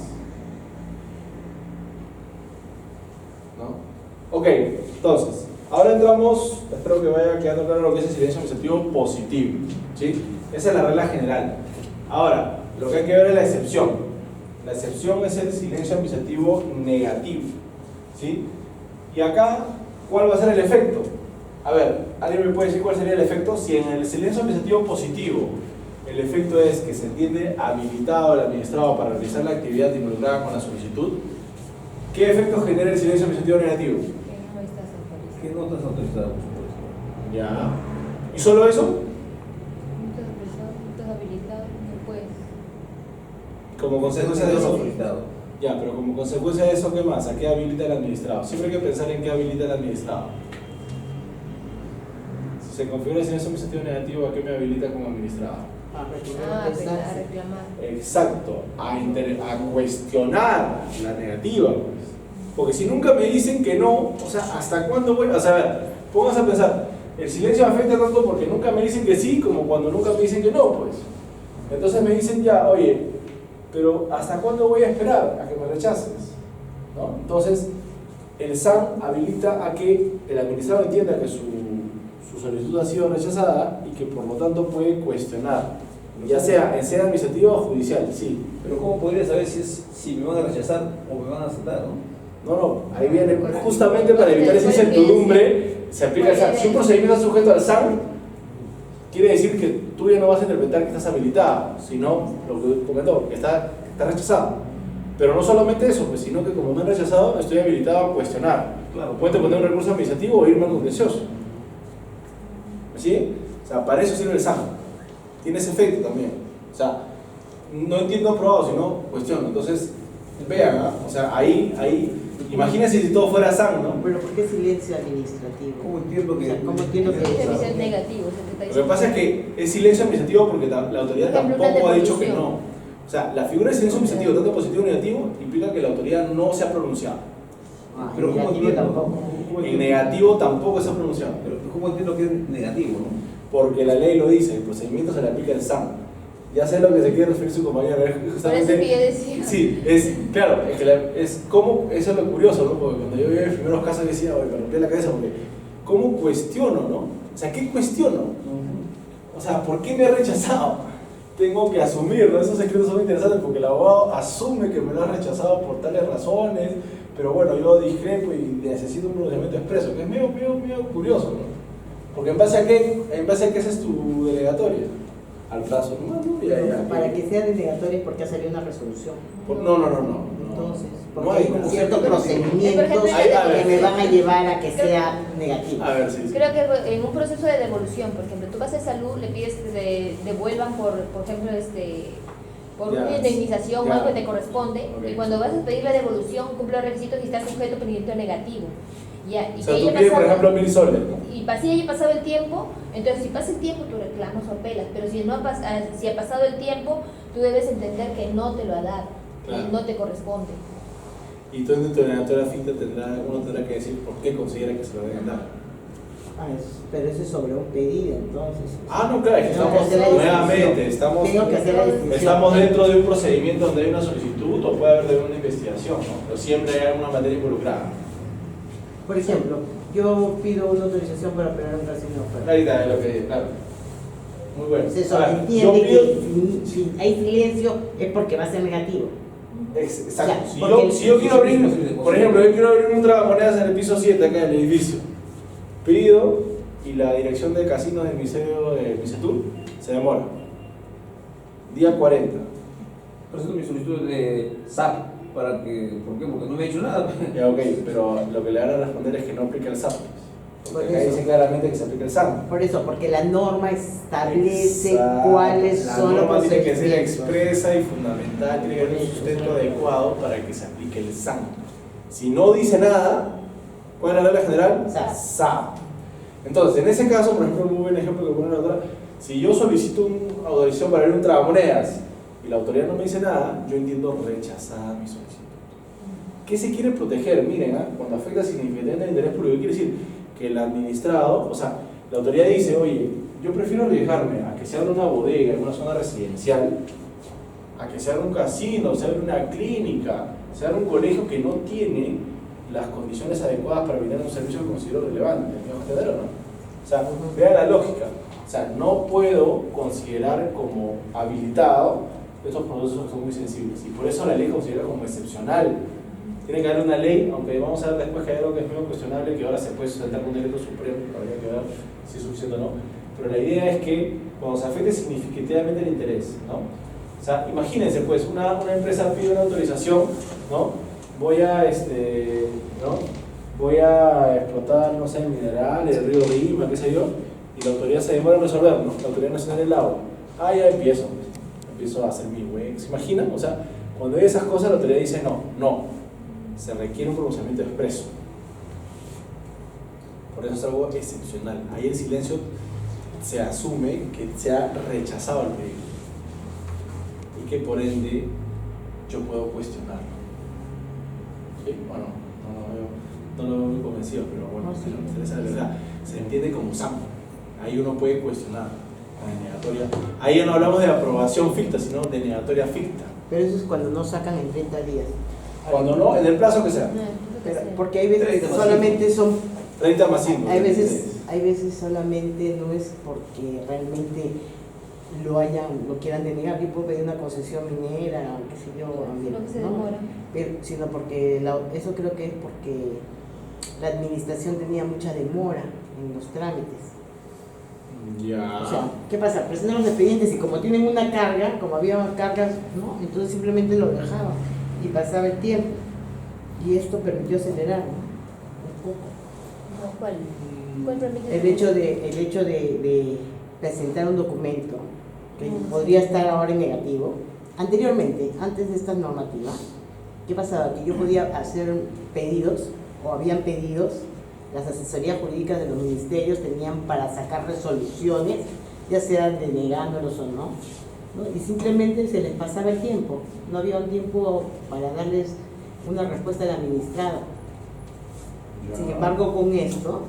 ¿No? Ok, entonces. Ahora entramos, espero que vaya quedando claro lo que es el silencio administrativo positivo, ¿sí? Esa es la regla general. Ahora, lo que hay que ver es la excepción. La excepción es el silencio administrativo negativo, ¿sí? Y acá, ¿cuál va a ser el efecto? A ver, ¿alguien me puede decir cuál sería el efecto? Si en el silencio administrativo positivo el efecto es que se entiende habilitado el administrado para realizar la actividad involucrada con la solicitud, ¿qué efecto genera el silencio administrativo negativo? Que no estás autorizado, por supuesto. Ya. ¿Y solo eso? No estás autorizado, no estás habilitado, no puedes. Como consecuencia de No eso. autorizado. Ya, pero como consecuencia de eso, ¿qué más? ¿A qué habilita el administrado? Siempre hay que pensar en qué habilita el administrado. Si se configura el silencio administrativo negativo, ¿a qué me habilita como administrado? A reclamar. Exacto, a cuestionar la negativa, pues. Porque si nunca me dicen que no, o sea, ¿hasta cuándo voy? O sea, a ver, pónganse a pensar, el silencio me afecta tanto porque nunca me dicen que sí, como cuando nunca me dicen que no, pues. Entonces me dicen ya, oye, pero ¿hasta cuándo voy a esperar a que me rechaces? ¿No? Entonces, el SAM habilita a que el administrado entienda que su solicitud ha sido rechazada y que por lo tanto puede cuestionar, ya sea en sede administrativa o judicial, sí. Pero ¿cómo podría saber si me van a rechazar o me van a aceptar, no? No, ahí viene, justamente para evitar esa incertidumbre, se aplica el SAM. Si un procedimiento está sujeto al SAM, quiere decir que tú ya no vas a interpretar que estás habilitado, sino lo que comentó, que está rechazado. Pero no solamente eso, pues, sino que como me han rechazado, estoy habilitado a cuestionar. Claro. Puedes poner un recurso administrativo o irme al contencioso. ¿Sí? O sea, para eso sirve el SAM. Tiene ese efecto también. O sea, no entiendo aprobado, sino cuestiono. Entonces, vean, ¿eh? O sea, ahí Imagínense si todo fuera SAN, ¿no? Pero ¿por qué silencio administrativo? ¿Cómo entiendo que.? O sea, ¿cómo entiendo que Debe ser negativo. Lo que pasa es que es silencio administrativo porque la autoridad Por ejemplo, una tampoco ha dicho que devolución. no. O sea, la figura de silencio administrativo, tanto positivo como negativo, implica que la autoridad no se ha pronunciado. Pero ¿cómo negativo entiendo? tampoco. En negativo tampoco se ha pronunciado. Pero ¿cómo entiendo que es negativo, no? Porque la ley lo dice, el procedimiento se le aplica el SAN. Ya sé lo que se quiere referir su compañero. Por eso que yo Justamente, decía. sí, claro, es que es como, eso es lo curioso, ¿no? Porque cuando yo vi los primeros casos yo decía, oye, me rompí la cabeza porque, ¿cómo cuestiono, no? O sea, ¿qué cuestiono? O sea, ¿por qué me ha rechazado? Tengo que asumirlo, esos secretos son interesantes porque el abogado asume que me lo ha rechazado por tales razones, pero bueno, yo discrepo y necesito un pronunciamiento expreso, que es medio curioso, ¿no? Porque ¿en base a qué haces tu delegatoria? Al plazo nomás, ¿no? Para que sea denegatoria es porque ha salido una resolución. No. Entonces, No porque hay hay como ciertos que- procedimientos Por ejemplo, que me van a llevar a que sea negativo. A ver, sí. Creo que en un proceso de devolución, por ejemplo, tú vas a salud, le pides que te devuelvan por ejemplo, por Ya. una indemnización o Ya. algo que te corresponde, Ok. y cuando vas a pedir la devolución cumple los requisitos y está sujeto a pendiente negativo. Ya, y O sea, que tú haya pides, por pasado- ejemplo, 1000 soles, ¿no? y si haya pasado el tiempo, entonces si pasa el tiempo tú reclamas o apelas, pero si si ha pasado el tiempo, tú debes entender que no te lo ha dado, Claro. que no te corresponde. Y tú en tu delegatoria finta uno tendrá que decir por qué considera que se lo deben dar. Pero eso es sobre un pedido, entonces. No, claro, es que Tengo que estamos hacer la nuevamente, decisión. Tengo que hacer la decisión. estamos dentro de un procedimiento donde hay una solicitud o puede haber de una investigación, ¿no? Pero siempre hay alguna materia involucrada. Por ejemplo, yo pido una autorización para operar un casino oferta. Ahorita es lo que, claro. Muy bueno. Se A ver, sobreentiende yo pido- que si hay silencio es porque va a ser negativo. Exacto. Ya, Si porque- yo quiero abrir, por ejemplo, yo quiero abrir un tragamonedas en el piso 7 acá en el edificio. Pido y la dirección de casino del Miseo de Misetur se demora. Día 40. Presento mi solicitud de SAP para que. ¿Por qué? Porque no me ha dicho nada. Ya, ok, pero lo que le van a responder es que no aplica el SAP. Porque Por acá eso. dice claramente que se aplica el SAP. Por eso, porque la norma establece Exacto. cuáles La son los norma tiene que ser procedimientos. expresa y fundamental, tiene que haber un sustento adecuado para que se aplique el SAM. Si no dice nada, ¿cuál es la regla general? SAP. Entonces, en ese caso, por ejemplo, un buen ejemplo que pone la otra, si yo solicito una autorización para abrir un tragamonedas y la autoridad no me dice nada, yo entiendo rechazada mi solicitud. ¿Qué se quiere proteger? Miren, cuando afecta significativamente el interés público, quiere decir que el administrado, o sea, la autoridad dice, oye, yo prefiero arriesgarme a que se abra una bodega en una zona residencial, a que se abra un casino, se abra una clínica, se abra un colegio que no tiene las condiciones adecuadas para brindar un servicio que considero relevante. ¿Me dejo entender o no? O sea, vea la lógica. O sea, no puedo considerar como habilitado estos procesos que son muy sensibles. Y por eso la ley considera como excepcional. Tiene que haber una ley, aunque vamos a ver después que hay algo que es medio cuestionable, que ahora se puede sustentar con un decreto supremo, habría que ver si es suficiente o no. Pero la idea es que cuando se afecte significativamente el interés, ¿no? O sea, imagínense pues, una empresa pide una autorización, ¿no? Voy a explotar, no sé, minerales, el río Rima, qué sé yo, y la autoridad se demora en resolver, ¿no? La Autoridad Nacional del Agua. Ya empiezo a hacer mi hueco. ¿Se imaginan? O sea, cuando hay esas cosas, la autoridad dice no. Se requiere un pronunciamiento expreso. Por eso es algo excepcional. Ahí el silencio se asume que se ha rechazado el pedido y que por ende yo puedo cuestionarlo. ¿Sí? Bueno, no lo veo muy convencido, pero bueno, No, sí. esa es la verdad. Se entiende como SAM. Ahí uno puede cuestionar la denegatoria. Ahí ya no hablamos de aprobación ficta, sino de denegatoria ficta. Pero eso es cuando no sacan en 30 días. Cuando no, en el plazo que sea. Porque hay veces 30 más solamente son 30 más 5. hay veces solamente no es porque realmente lo quieran denegar. Yo puedo pedir una concesión minera, qué sé yo, Lo que se ¿no? demora. Sino porque eso creo que es porque la administración tenía mucha demora en los trámites. Ya. O sea, ¿qué pasa? Presentan los expedientes y como tienen una carga, como había cargas, ¿no? Entonces simplemente lo dejaban y pasaba el tiempo. Y esto permitió acelerar, ¿no? Un poco. No, ¿Cuál permite? El hecho de presentar un documento que podría estar ahora en negativo, anteriormente, antes de esta normativa, ¿Qué pasaba? Que yo podía hacer pedidos, o habían pedidos, las asesorías jurídicas de los ministerios tenían para sacar resoluciones, ya sea denegándolos o no, ¿no? Y simplemente se les pasaba el tiempo, no había un tiempo para darles una respuesta al administrado. Sin embargo, con esto,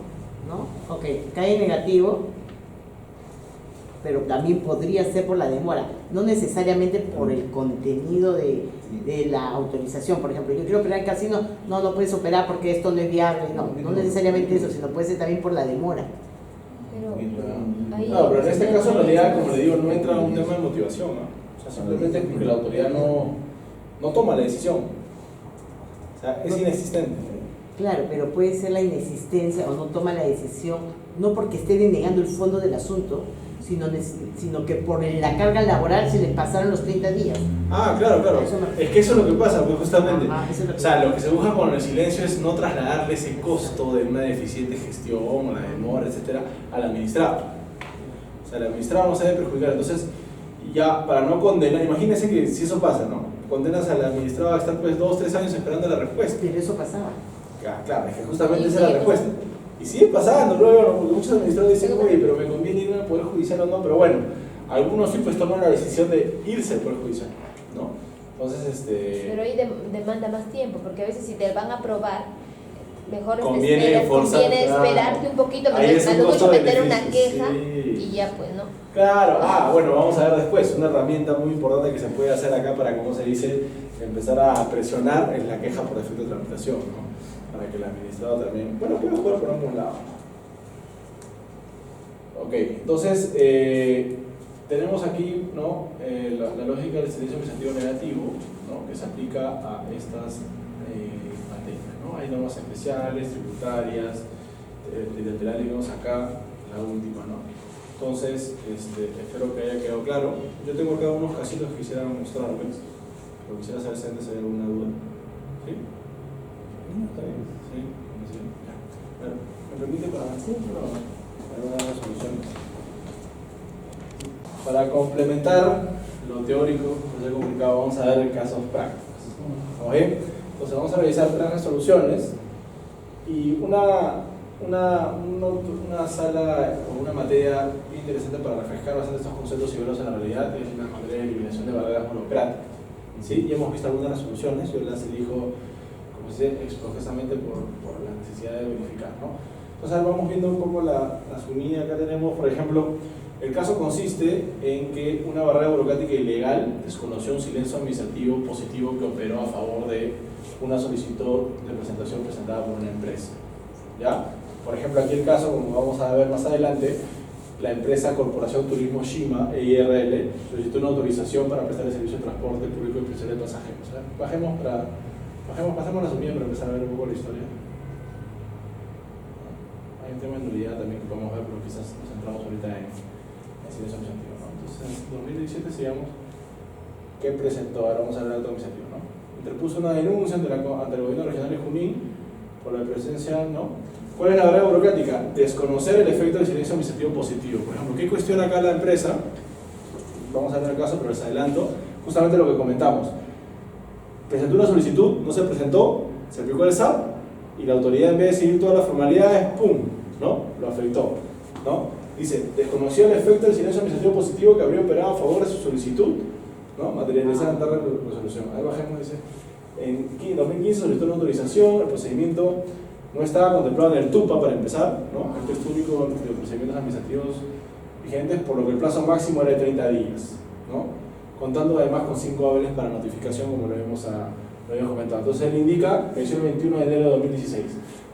¿no? Ok, cae negativo, pero también podría ser por la demora, no necesariamente por el contenido de la autorización. Por ejemplo, yo quiero operar el casino, no puedes operar porque esto no es viable, no necesariamente eso, sino puede ser también por la demora. Pero ahí, no, pero en este caso en realidad, como le digo, no entra un tema de motivación, ¿no? O sea, simplemente porque la autoridad no toma la decisión, o sea, es inexistente. Claro, pero puede ser la inexistencia o no toma la decisión, no porque esté denegando el fondo del asunto, sino que por la carga laboral se les pasaron los 30 días. Ah, claro. Es que eso es lo que pasa, pues justamente. Ajá, eso es lo que o sea, lo que se busca con el silencio es no trasladarle ese costo de una deficiente gestión o la demora, etcétera, al administrado. O sea, el administrado no se debe perjudicar. Entonces, ya para no condenar, imagínense que si eso pasa, ¿no? Condenas al administrado a estar pues 2-3 años esperando la respuesta. Pero eso pasaba. Claro, es que justamente esa es la respuesta. Y sigue pasando luego, porque muchos administradores dicen, oye, pero me conviene irme al Poder Judicial o no, pero bueno, algunos sí pues toman la decisión de irse al Poder Judicial, ¿no? Entonces, Pero ahí demanda más tiempo, porque a veces si te van a aprobar, mejor conviene esperarte un poquito, pero es a lo mucho meter una queja y ya pues, ¿no? Claro, bueno, vamos a ver después, una herramienta muy importante que se puede hacer acá para, como se dice, empezar a presionar en la queja por defecto de tramitación, ¿no? Para que el administrado también, bueno, puede jugar por ambos lados. Ok, entonces tenemos aquí, ¿no? La lógica del silencio administrativo negativo, ¿no? Que se aplica a estas materias, ¿no? Hay normas especiales, tributarias, literales, vemos acá la última, ¿no? Entonces, espero que haya quedado claro. Yo tengo acá unos casitos que quisiera mostrarles, pero quisiera saber si antes hay alguna duda. ¿Sí? ¿Está bien? Sí, ya. Bueno, ¿me permite para alguna resolución? Para complementar lo teórico que os he comunicado, vamos a ver casos prácticos. ¿Ok? Entonces vamos a revisar 3 resoluciones y una sala o una materia interesante para refrescar bastante estos conceptos y verlos en la realidad es la materia de eliminación de barreras burocráticas. ¿Sí? Ya hemos visto algunas resoluciones, yo las elijo exprofesamente por la necesidad de verificar, ¿no? Entonces vamos viendo un poco la sumida. Acá tenemos, por ejemplo, el caso consiste en que una barrera burocrática ilegal desconoció un silencio administrativo positivo que operó a favor de una solicitud de presentación presentada por una empresa, ¿ya? Por ejemplo, aquí el caso, como vamos a ver más adelante, la empresa Corporación Turismo Shima, EIRL, solicitó una autorización para prestar el servicio de transporte público y presión de pasajeros. Pasemos la sumida para empezar a ver un poco la historia. Hay un tema de nulidad también que podemos ver, pero quizás nos centramos ahorita en silencio administrativo, ¿no? Entonces, en 2017, sigamos, ¿qué presentó? Ahora vamos a ver el acto administrativo, ¿no? Interpuso una denuncia ante el gobierno regional de Junín por la presencia, ¿no? ¿Cuál es la barrera burocrática? Desconocer el efecto del silencio administrativo positivo. Por ejemplo, ¿qué cuestiona acá la empresa? Vamos a ver el caso, pero les adelanto, justamente lo que comentamos. Presentó una solicitud, no se presentó, se aplicó el SAP y la autoridad, en vez de seguir todas las formalidades, ¡pum!, ¿no? Lo afectó, ¿no? Dice, desconoció el efecto del silencio administrativo positivo que habría operado a favor de su solicitud, ¿no? Materializar en tal resolución. Ahí bajemos, dice, en 2015 solicitó una autorización, el procedimiento no estaba contemplado en el TUPA para empezar, ¿no? El texto único de procedimientos administrativos vigentes, por lo que el plazo máximo era de 30 días, ¿no? Contando además con 5 hábiles para notificación, como lo habíamos comentado. Entonces él indica que es el 21 de enero de 2016.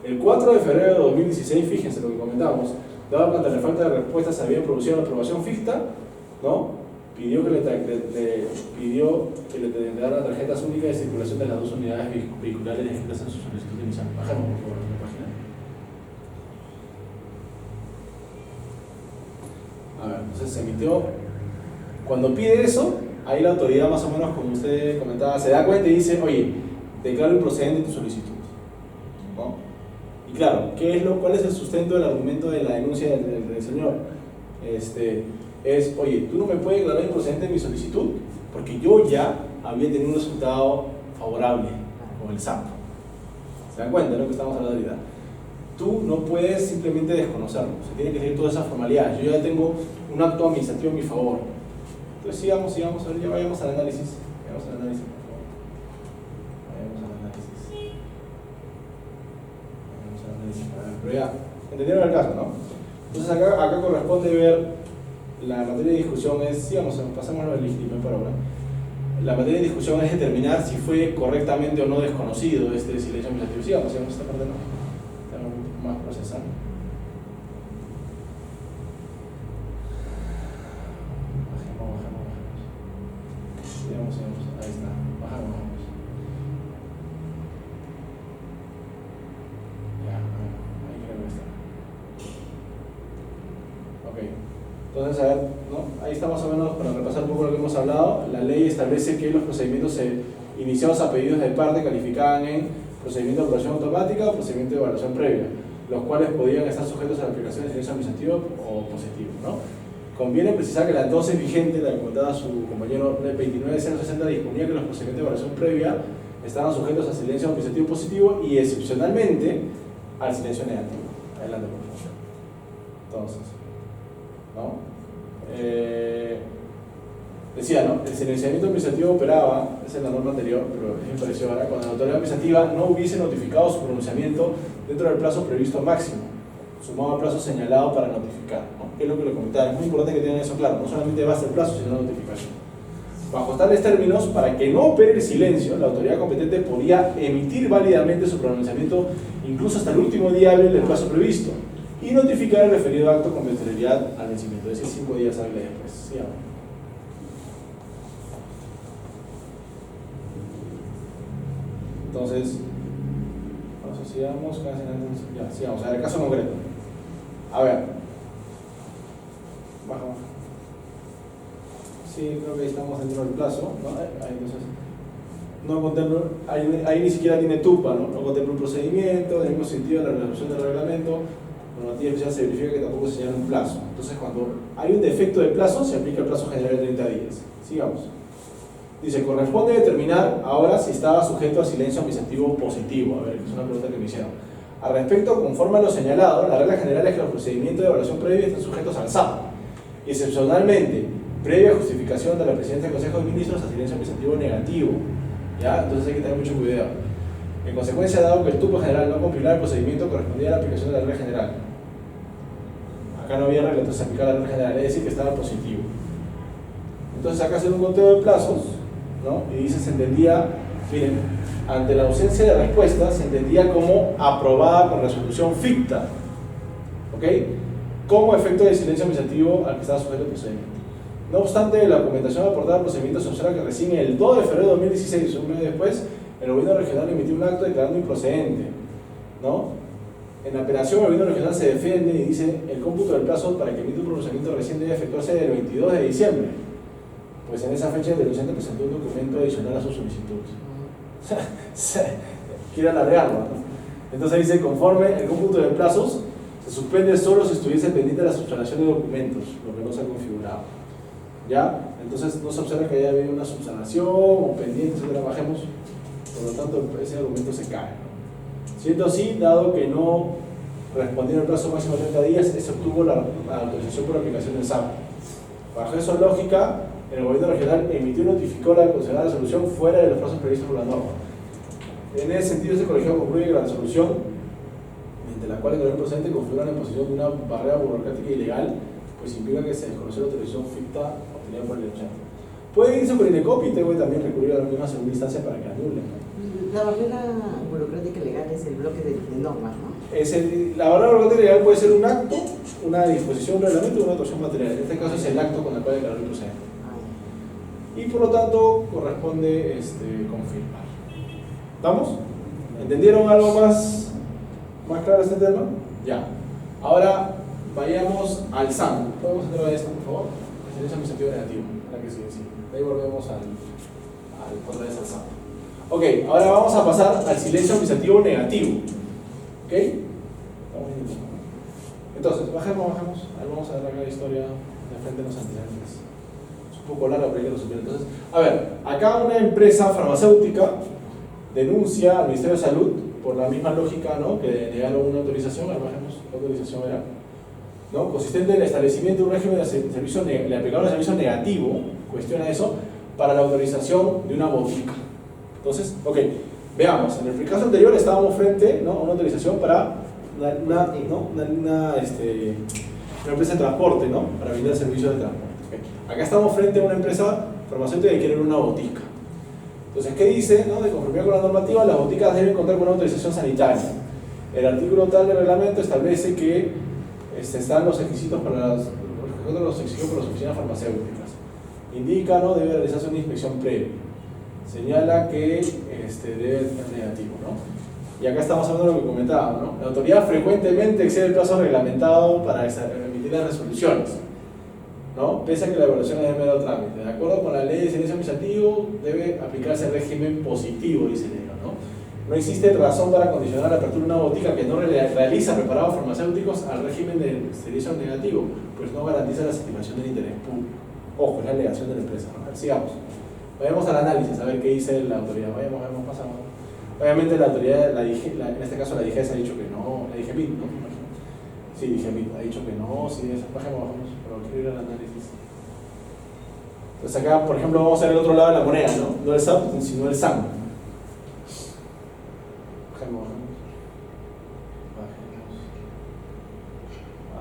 El 4 de febrero de 2016, fíjense lo que comentábamos, dado cuenta de la falta de respuesta, se había producido la aprobación ficta, ¿no? Pidió que le daran tarjetas únicas de circulación de las 2 unidades vehiculares descritas en su solicitud inicial. Bajemos, por favor, la página. A ver, entonces se emitió. Cuando pide eso, ahí la autoridad, más o menos como usted comentaba, se da cuenta y dice, oye, declaro improcedente tu solicitud, ¿no? Y claro, ¿cuál es el sustento del argumento de la denuncia del señor? Oye, tú no me puedes declarar improcedente mi solicitud porque yo ya había tenido un resultado favorable el SAP. ¿Se dan cuenta de lo que estamos hablando ahorita? Tú no puedes simplemente desconocerlo, se tiene que seguir todas esas formalidades. Yo ya tengo un acto administrativo a mi favor. Entonces sigamos, ya vayamos al análisis. Vayamos al análisis, por favor. Vayamos al análisis. Pero ya, entendieron el caso, ¿no? Entonces acá corresponde ver, la materia de discusión es, sigamos, pasémoslo al IGTIP para ahora. La materia de discusión es determinar si fue correctamente o no desconocido este silencio administrativo. Sigamos esta parte no. Tenemos un poco más procesar. Bajemos. Ahí está. Bajamos. Ya, ahí creo que está. Ok. Entonces, a ver, ¿no? Ahí está más o menos para repasar un poco lo que hemos hablado. La ley establece que los procedimientos iniciados a pedidos de parte calificaban en procedimiento de aprobación automática o procedimiento de evaluación previa, los cuales podían estar sujetos a la aplicación de silencio administrativo o positivo, ¿no? Conviene precisar que la entonces vigente, la que comentaba su compañero 29060, disponía que los procedimientos de evaluación previa estaban sujetos a silencio administrativo positivo y excepcionalmente al silencio negativo. Adelante, por favor. Entonces, ¿no? Decía, ¿no? El silenciamiento administrativo operaba, esa es la norma anterior, pero es parecido ahora, cuando la autoridad administrativa no hubiese notificado su pronunciamiento dentro del plazo previsto máximo, sumado al plazo señalado para notificar, ¿no? Es lo que le comentaba, es muy importante que tengan eso claro, no solamente basta el plazo, sino la notificación. Bajo tales términos, para que no opere el silencio, la autoridad competente podía emitir válidamente su pronunciamiento incluso hasta el último día hábil del plazo previsto y notificar el referido acto con posterioridad al vencimiento, es decir, 5 días hábiles después. Sigamos. Entonces, sigamos, sigamos, a ver, el caso concreto. A ver, baja. Sí, creo que ahí estamos dentro del plazo, ¿no? Entonces, no contemplo, ahí ni siquiera tiene tupa, ¿no? No contempla un procedimiento, en el mismo sentido de la resolución del reglamento, normativa especial se verifica que tampoco se señala un plazo. Entonces, cuando hay un defecto de plazo, se aplica el plazo general de 30 días. Sigamos. Dice, corresponde determinar ahora si estaba sujeto a silencio administrativo positivo. A ver, es una pregunta que me hicieron. Al respecto, conforme a lo señalado, la regla general es que los procedimientos de evaluación previa están sujetos al SAP. Y excepcionalmente, previa justificación de la Presidencia del Consejo de Ministros a silencio administrativo negativo. ¿Ya? Entonces hay que tener mucho cuidado. En consecuencia, dado que el tupo general no compilara el procedimiento, correspondía a la aplicación de la regla general. Acá no había regla, entonces se aplicaba la regla general, es decir, que estaba positivo. Entonces acá hacen un conteo de plazos, ¿no? Y dice, se entendía, miren, ante la ausencia de respuesta, se entendía como aprobada con resolución ficta, ¿ok? Como efecto de silencio administrativo al que estaba sujeto el procedimiento. No obstante, la documentación aportada al procedimiento se observa que recién el 2 de febrero de 2016, un mes después, el gobierno regional emitió un acto declarando improcedente, ¿no? En la apelación, el gobierno regional se defiende y dice, el cómputo del plazo para que emita un pronunciamiento recién debe efectuarse el 22 de diciembre. Pues en esa fecha el denunciante presentó un documento adicional a su solicitud. Quiere alargarlo, ¿no? Entonces dice, conforme el cómputo de plazos se suspende solo si estuviese pendiente la subsanación de documentos, lo que no se ha configurado. ¿Ya? Entonces no se observa que haya habido una subsanación o pendiente, etcétera, bajemos. Por lo tanto, ese argumento se cae, ¿no? Siendo así, dado que no respondía el plazo máximo de 30 días, se obtuvo la autorización por aplicación del SAP. Bajo esa lógica, el gobierno regional emitió y notificó la considerada resolución fuera de los plazos previstos por la norma. En ese sentido, este colegio concluye que la resolución, mediante la cual el gobierno procedente configura la imposición de una barrera burocrática ilegal, pues implica que se desconoció la autorización ficta obtenida por el denunciante. Puede irse por el INECOP y también recurrir a la misma segunda instancia para que anulen, ¿no? La barrera burocrática legal es el bloque de normas, ¿no? La barrera burocrática legal puede ser un acto, una disposición, un reglamento o una actuación material. En este caso es el acto con el cual declaró el procedente. Y por lo tanto corresponde confirmar. ¿Estamos? ¿Entendieron algo más claro este tema? Ya. Ahora vayamos al SAM. ¿Podemos entrar a esto, por favor? Silencio administrativo negativo. La que sigue, sí. De ahí volvemos otra vez al SAM. Ok, ahora vamos a pasar al silencio administrativo negativo. ¿Ok? Entonces, bajemos. Ahí vamos a ver acá la historia de frente de los antecedentes. Un poco larga, pero hay que resolver. Entonces, a ver, acá una empresa farmacéutica, denuncia al Ministerio de Salud por la misma lógica, ¿no?, que negaron una autorización, bajemos, ¿qué autorización era? ¿No? Consistente en el establecimiento de un régimen de servicio, le aplicaron un servicio negativo, cuestiona eso, para la autorización de una botica. Entonces, ok, veamos, en el caso anterior estábamos frente, ¿no?, a una autorización para una empresa de transporte, ¿no?, para brindar servicios de transporte. Okay. Acá estamos frente a una empresa farmacéutica que quiere una botica. Entonces, ¿qué dice? ¿No? De conformidad con la normativa, las boticas deben contar con una autorización sanitaria. El artículo tal del reglamento establece que están los requisitos para las oficinas farmacéuticas. Indica, ¿no?, debe realizarse una inspección previa. Señala que debe ser negativo, ¿no? Y acá estamos hablando de lo que comentábamos, ¿no? La autoridad frecuentemente excede el plazo reglamentado para emitir las resoluciones, ¿no?, pese a que la evaluación es de mero trámite. De acuerdo con la ley de silencio administrativo, debe aplicarse el régimen positivo, dice el negro, ¿no? No existe razón para condicionar la apertura de una botica que no realiza preparados farmacéuticos al régimen de servicio negativo, pues no garantiza la satisfacción del interés público. Ojo, es la alegación de la empresa, ¿no? Sigamos. Vayamos al análisis, a ver qué dice la autoridad. Vayamos, pasamos. Obviamente la autoridad, en este caso la DGES ha dicho que no, la DGMIT, ¿no? Sí, DGMIT ha dicho que no, sí, bajemos, pero quiero ir al análisis. Entonces acá, por ejemplo, vamos a ver el otro lado de la moneda, ¿no? No el SAP, sino el SAM. Bajemos.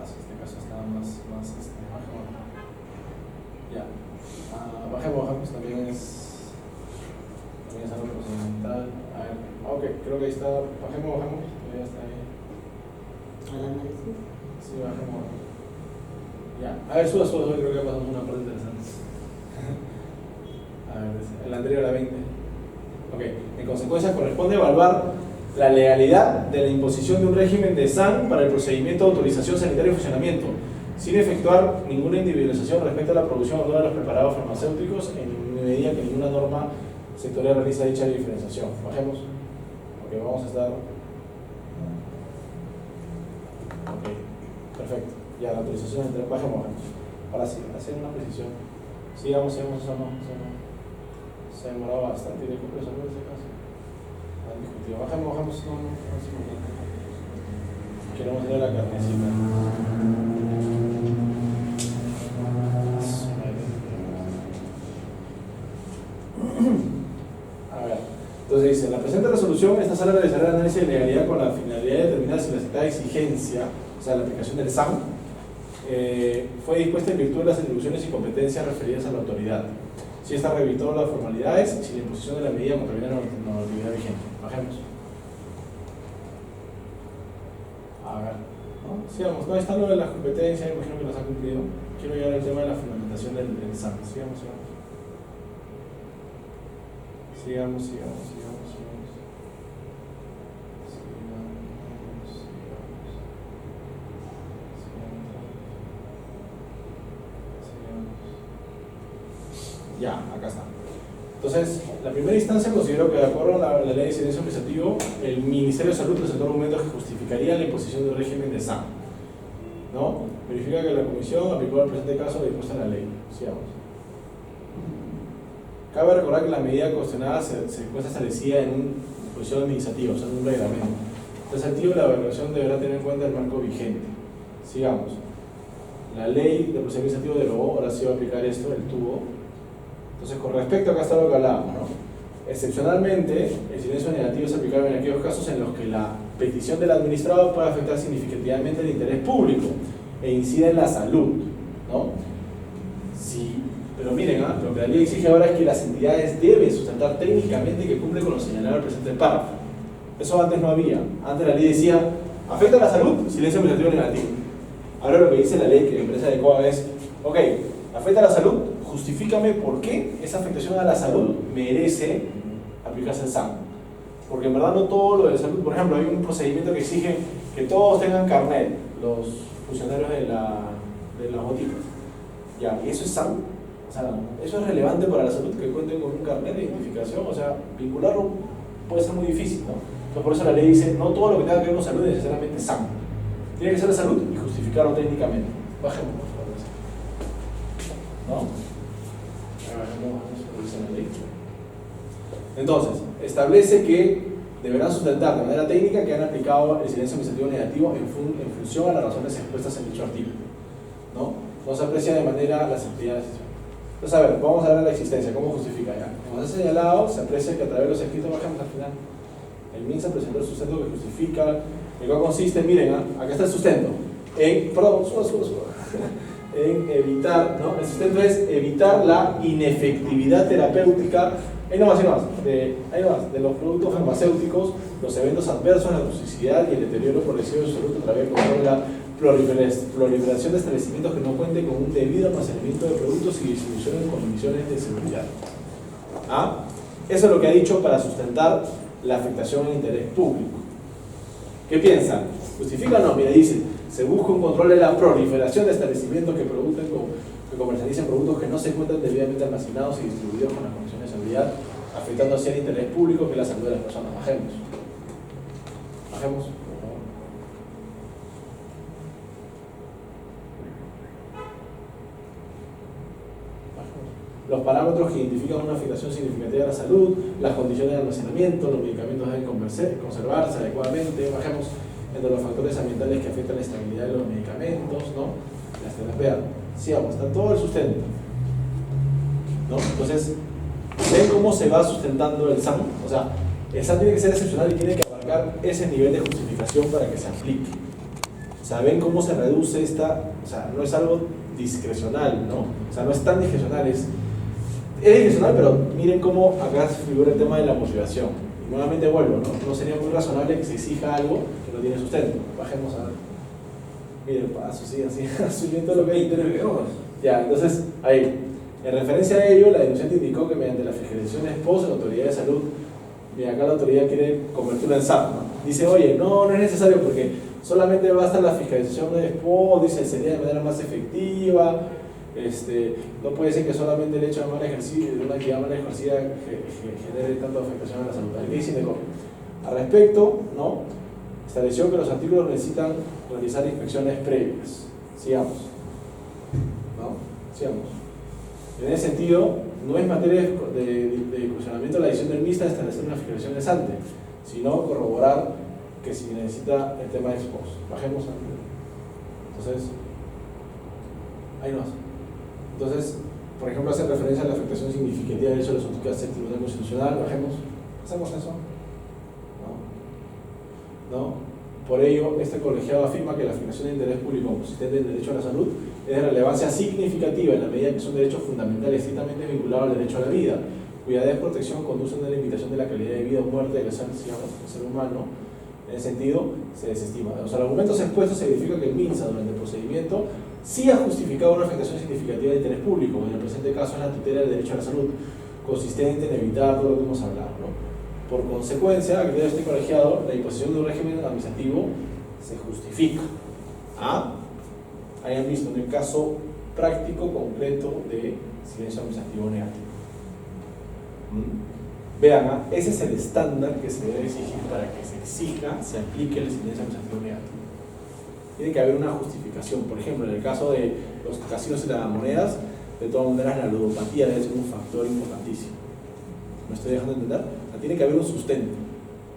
Este caso está más bajemos. Ya. Bajemos, también es algo procedimental. A ver, ok, creo que ahí está. Bajemos, ya está ahí. ¿Al análisis? Sí, bajemos. Ya. A ver, suba, creo que pasamos una parte interesante. A ver, el anterior a 20. Ok, en consecuencia corresponde evaluar la legalidad de la imposición de un régimen de SAN para el procedimiento de autorización sanitaria y funcionamiento, sin efectuar ninguna individualización respecto a la producción o no de los preparados farmacéuticos en medida que ninguna norma sectorial realiza dicha diferenciación. Bajemos, porque vamos a estar. Ok, perfecto. Ya la autorización entre. Bajemos. Ahora sí, hacer una precisión. Sigamos, eso no. Se ha demorado bastante y de resolver ese caso. Han discutido. Bajemos, no. Queremos ir a la carnecita. A ver, entonces dice, la presente resolución, esta sala realizará el análisis de legalidad con la finalidad de determinar si la citada exigencia, o sea, la aplicación del SAM, fue dispuesta en virtud de las atribuciones y competencias referidas a la autoridad. Si esta revitó las formalidades, si la imposición de la medida contraviene la normatividad vigente. Bajemos. A ver, ¿no? Sigamos, no está lo de las competencias, imagino que las ha cumplido. Quiero llegar al tema de la fundamentación del SAM. Sigamos. Sigamos. Ya, acá está. Entonces, la primera instancia consideró que de acuerdo a la ley de silencio administrativo, el Ministerio de Salud presentó argumentos que justificarían la imposición del régimen de SAM, ¿no? Verifica que la comisión aplicó al presente caso la dispuesta en la ley. Sigamos. Cabe recordar que la medida cuestionada se encuentra establecida en una disposición administrativa, o sea, en un reglamento. Entonces, activo, la evaluación deberá tener en cuenta el marco vigente. Sigamos. La ley de procedimiento administrativo derogó, ahora sí va a aplicar esto, el tubo. Entonces, con respecto a acá está lo que hablábamos, ¿no? Excepcionalmente, el silencio negativo es aplicable en aquellos casos en los que la petición del administrado puede afectar significativamente el interés público e incide en la salud, ¿no? Sí, pero miren, lo que la ley exige ahora es que las entidades deben sustentar técnicamente que cumple con lo señalado en el presente párrafo. Eso antes no había. Antes la ley decía, afecta a la salud, silencio administrativo negativo. Ahora lo que dice la ley que la empresa adecuada es, ok, afecta a la salud, justifícame por qué esa afectación a la salud merece aplicarse el SAM. Porque en verdad no todo lo de salud, por ejemplo, hay un procedimiento que exige que todos tengan carnet, los funcionarios de las boticas. Ya, y eso es SAM. O sea, eso es relevante para la salud, que cuenten con un carnet de identificación. O sea, vincularlo puede ser muy difícil, ¿no? Entonces por eso la ley dice, no todo lo que tenga que ver con salud es necesariamente SAM. Tiene que ser de salud y justificarlo técnicamente. Bajemos, por favor. ¿No? Bajemos la ley. Entonces, establece que deberán sustentar de manera técnica que han aplicado el silencio administrativo negativo en función a las razones expuestas en dicho artículo, ¿no? No se aprecia de manera la efectividad de la decisión. Entonces, a ver, vamos a ver la existencia, ¿cómo justifica ya? Como se ha señalado, se aprecia que a través de los escritos, bajamos al final, el MINSA presentó el sustento que justifica, el cual consiste, miren, acá está el sustento, en evitar, ¿no? El sustento es evitar la inefectividad terapéutica, ahí nomás, de los productos farmacéuticos, los eventos adversos, la toxicidad y el deterioro progresivo de su salud a través de la proliferación de establecimientos que no cuenten con un debido almacenamiento de productos y distribución en condiciones de seguridad. ¿Ah? Eso es lo que ha dicho para sustentar la afectación al interés público. ¿Qué piensan? ¿Justifica o no? Mira, dice, se busca un control de la proliferación de establecimientos que comercialicen productos que no se encuentran debidamente almacenados y distribuidos con las condiciones de seguridad, afectando así el interés público que es la salud de las personas. Bajemos. Bajemos. Los parámetros que identifican una afectación significativa a la salud, las condiciones de almacenamiento, los medicamentos deben conservarse adecuadamente, bajemos entre los factores ambientales que afectan la estabilidad de los medicamentos, ¿no? Las terapias, sí, está todo el sustento, ¿no? Entonces, ¿ven cómo se va sustentando el SAM? O sea, el SAM tiene que ser excepcional y tiene que abarcar ese nivel de justificación para que se aplique. O sea, ¿ven cómo se reduce esta? O sea, no es algo discrecional, ¿no? O sea, no es tan discrecional, es discrecional, pero miren cómo acá figura el tema de la motivación. Y nuevamente vuelvo, ¿no? No sería muy razonable que se exija algo que no tiene sustento. Bajemos a ver. Miren, paso, sí, así, asumiendo lo que hay interés. Ya, entonces, ahí. En referencia a ello, la denunciante indicó que mediante las fiscalizaciones POS, la autoridad de salud, mira, acá la autoridad quiere convertirlo en SAP, ¿no? Dice, oye, no es necesario porque solamente basta la fiscalización de POS, dice, sería de manera más efectiva. No puede ser que solamente el hecho de mal ejercicio, de una actividad mal ejercida genere tanta afectación a la salud. ¿Qué dice Indecopi? Al respecto, ¿no? Estableció que los artículos necesitan realizar inspecciones previas. Sigamos. ¿No? Sigamos. En ese sentido, no es materia de funcionamiento la decisión del MISTA de establecer una fiscalización ex ante, sino corroborar que si necesita el tema de ex post. Bajemos a... Entonces, ahí no. Entonces, por ejemplo, hace referencia a la afectación significativa del derecho de los autoridades del Tribunal Constitucional. Bajemos. ¿Hacemos eso? ¿No? Por ello, este colegiado afirma que la afectación de interés público consistente en el derecho a la salud es de relevancia significativa en la medida que son derechos fundamentales estrictamente vinculados al derecho a la vida, cuya desprotección conduce a una limitación de la calidad de vida o muerte del ser humano. En ese sentido, se desestima. O sea, los argumentos expuestos se verifica que el MINSA durante el procedimiento sí ha justificado una afectación significativa de interés público, en el presente caso es la tutela del derecho a la salud, consistente en evitar todo lo que hemos hablado, ¿no? Por consecuencia, a criterio de este colegiado, la imposición de un régimen administrativo se justifica. ¿Ah? Hayan visto en el caso práctico concreto de silencio administrativo negativo. Vean, ese es el estándar que se debe exigir para que se exija, se aplique el silencio administrativo negativo. Tiene que haber una justificación. Por ejemplo, en el caso de los casinos y las monedas, de todas maneras la ludopatía debe ser un factor importantísimo. ¿Me estoy dejando entender? Tiene que haber un sustento.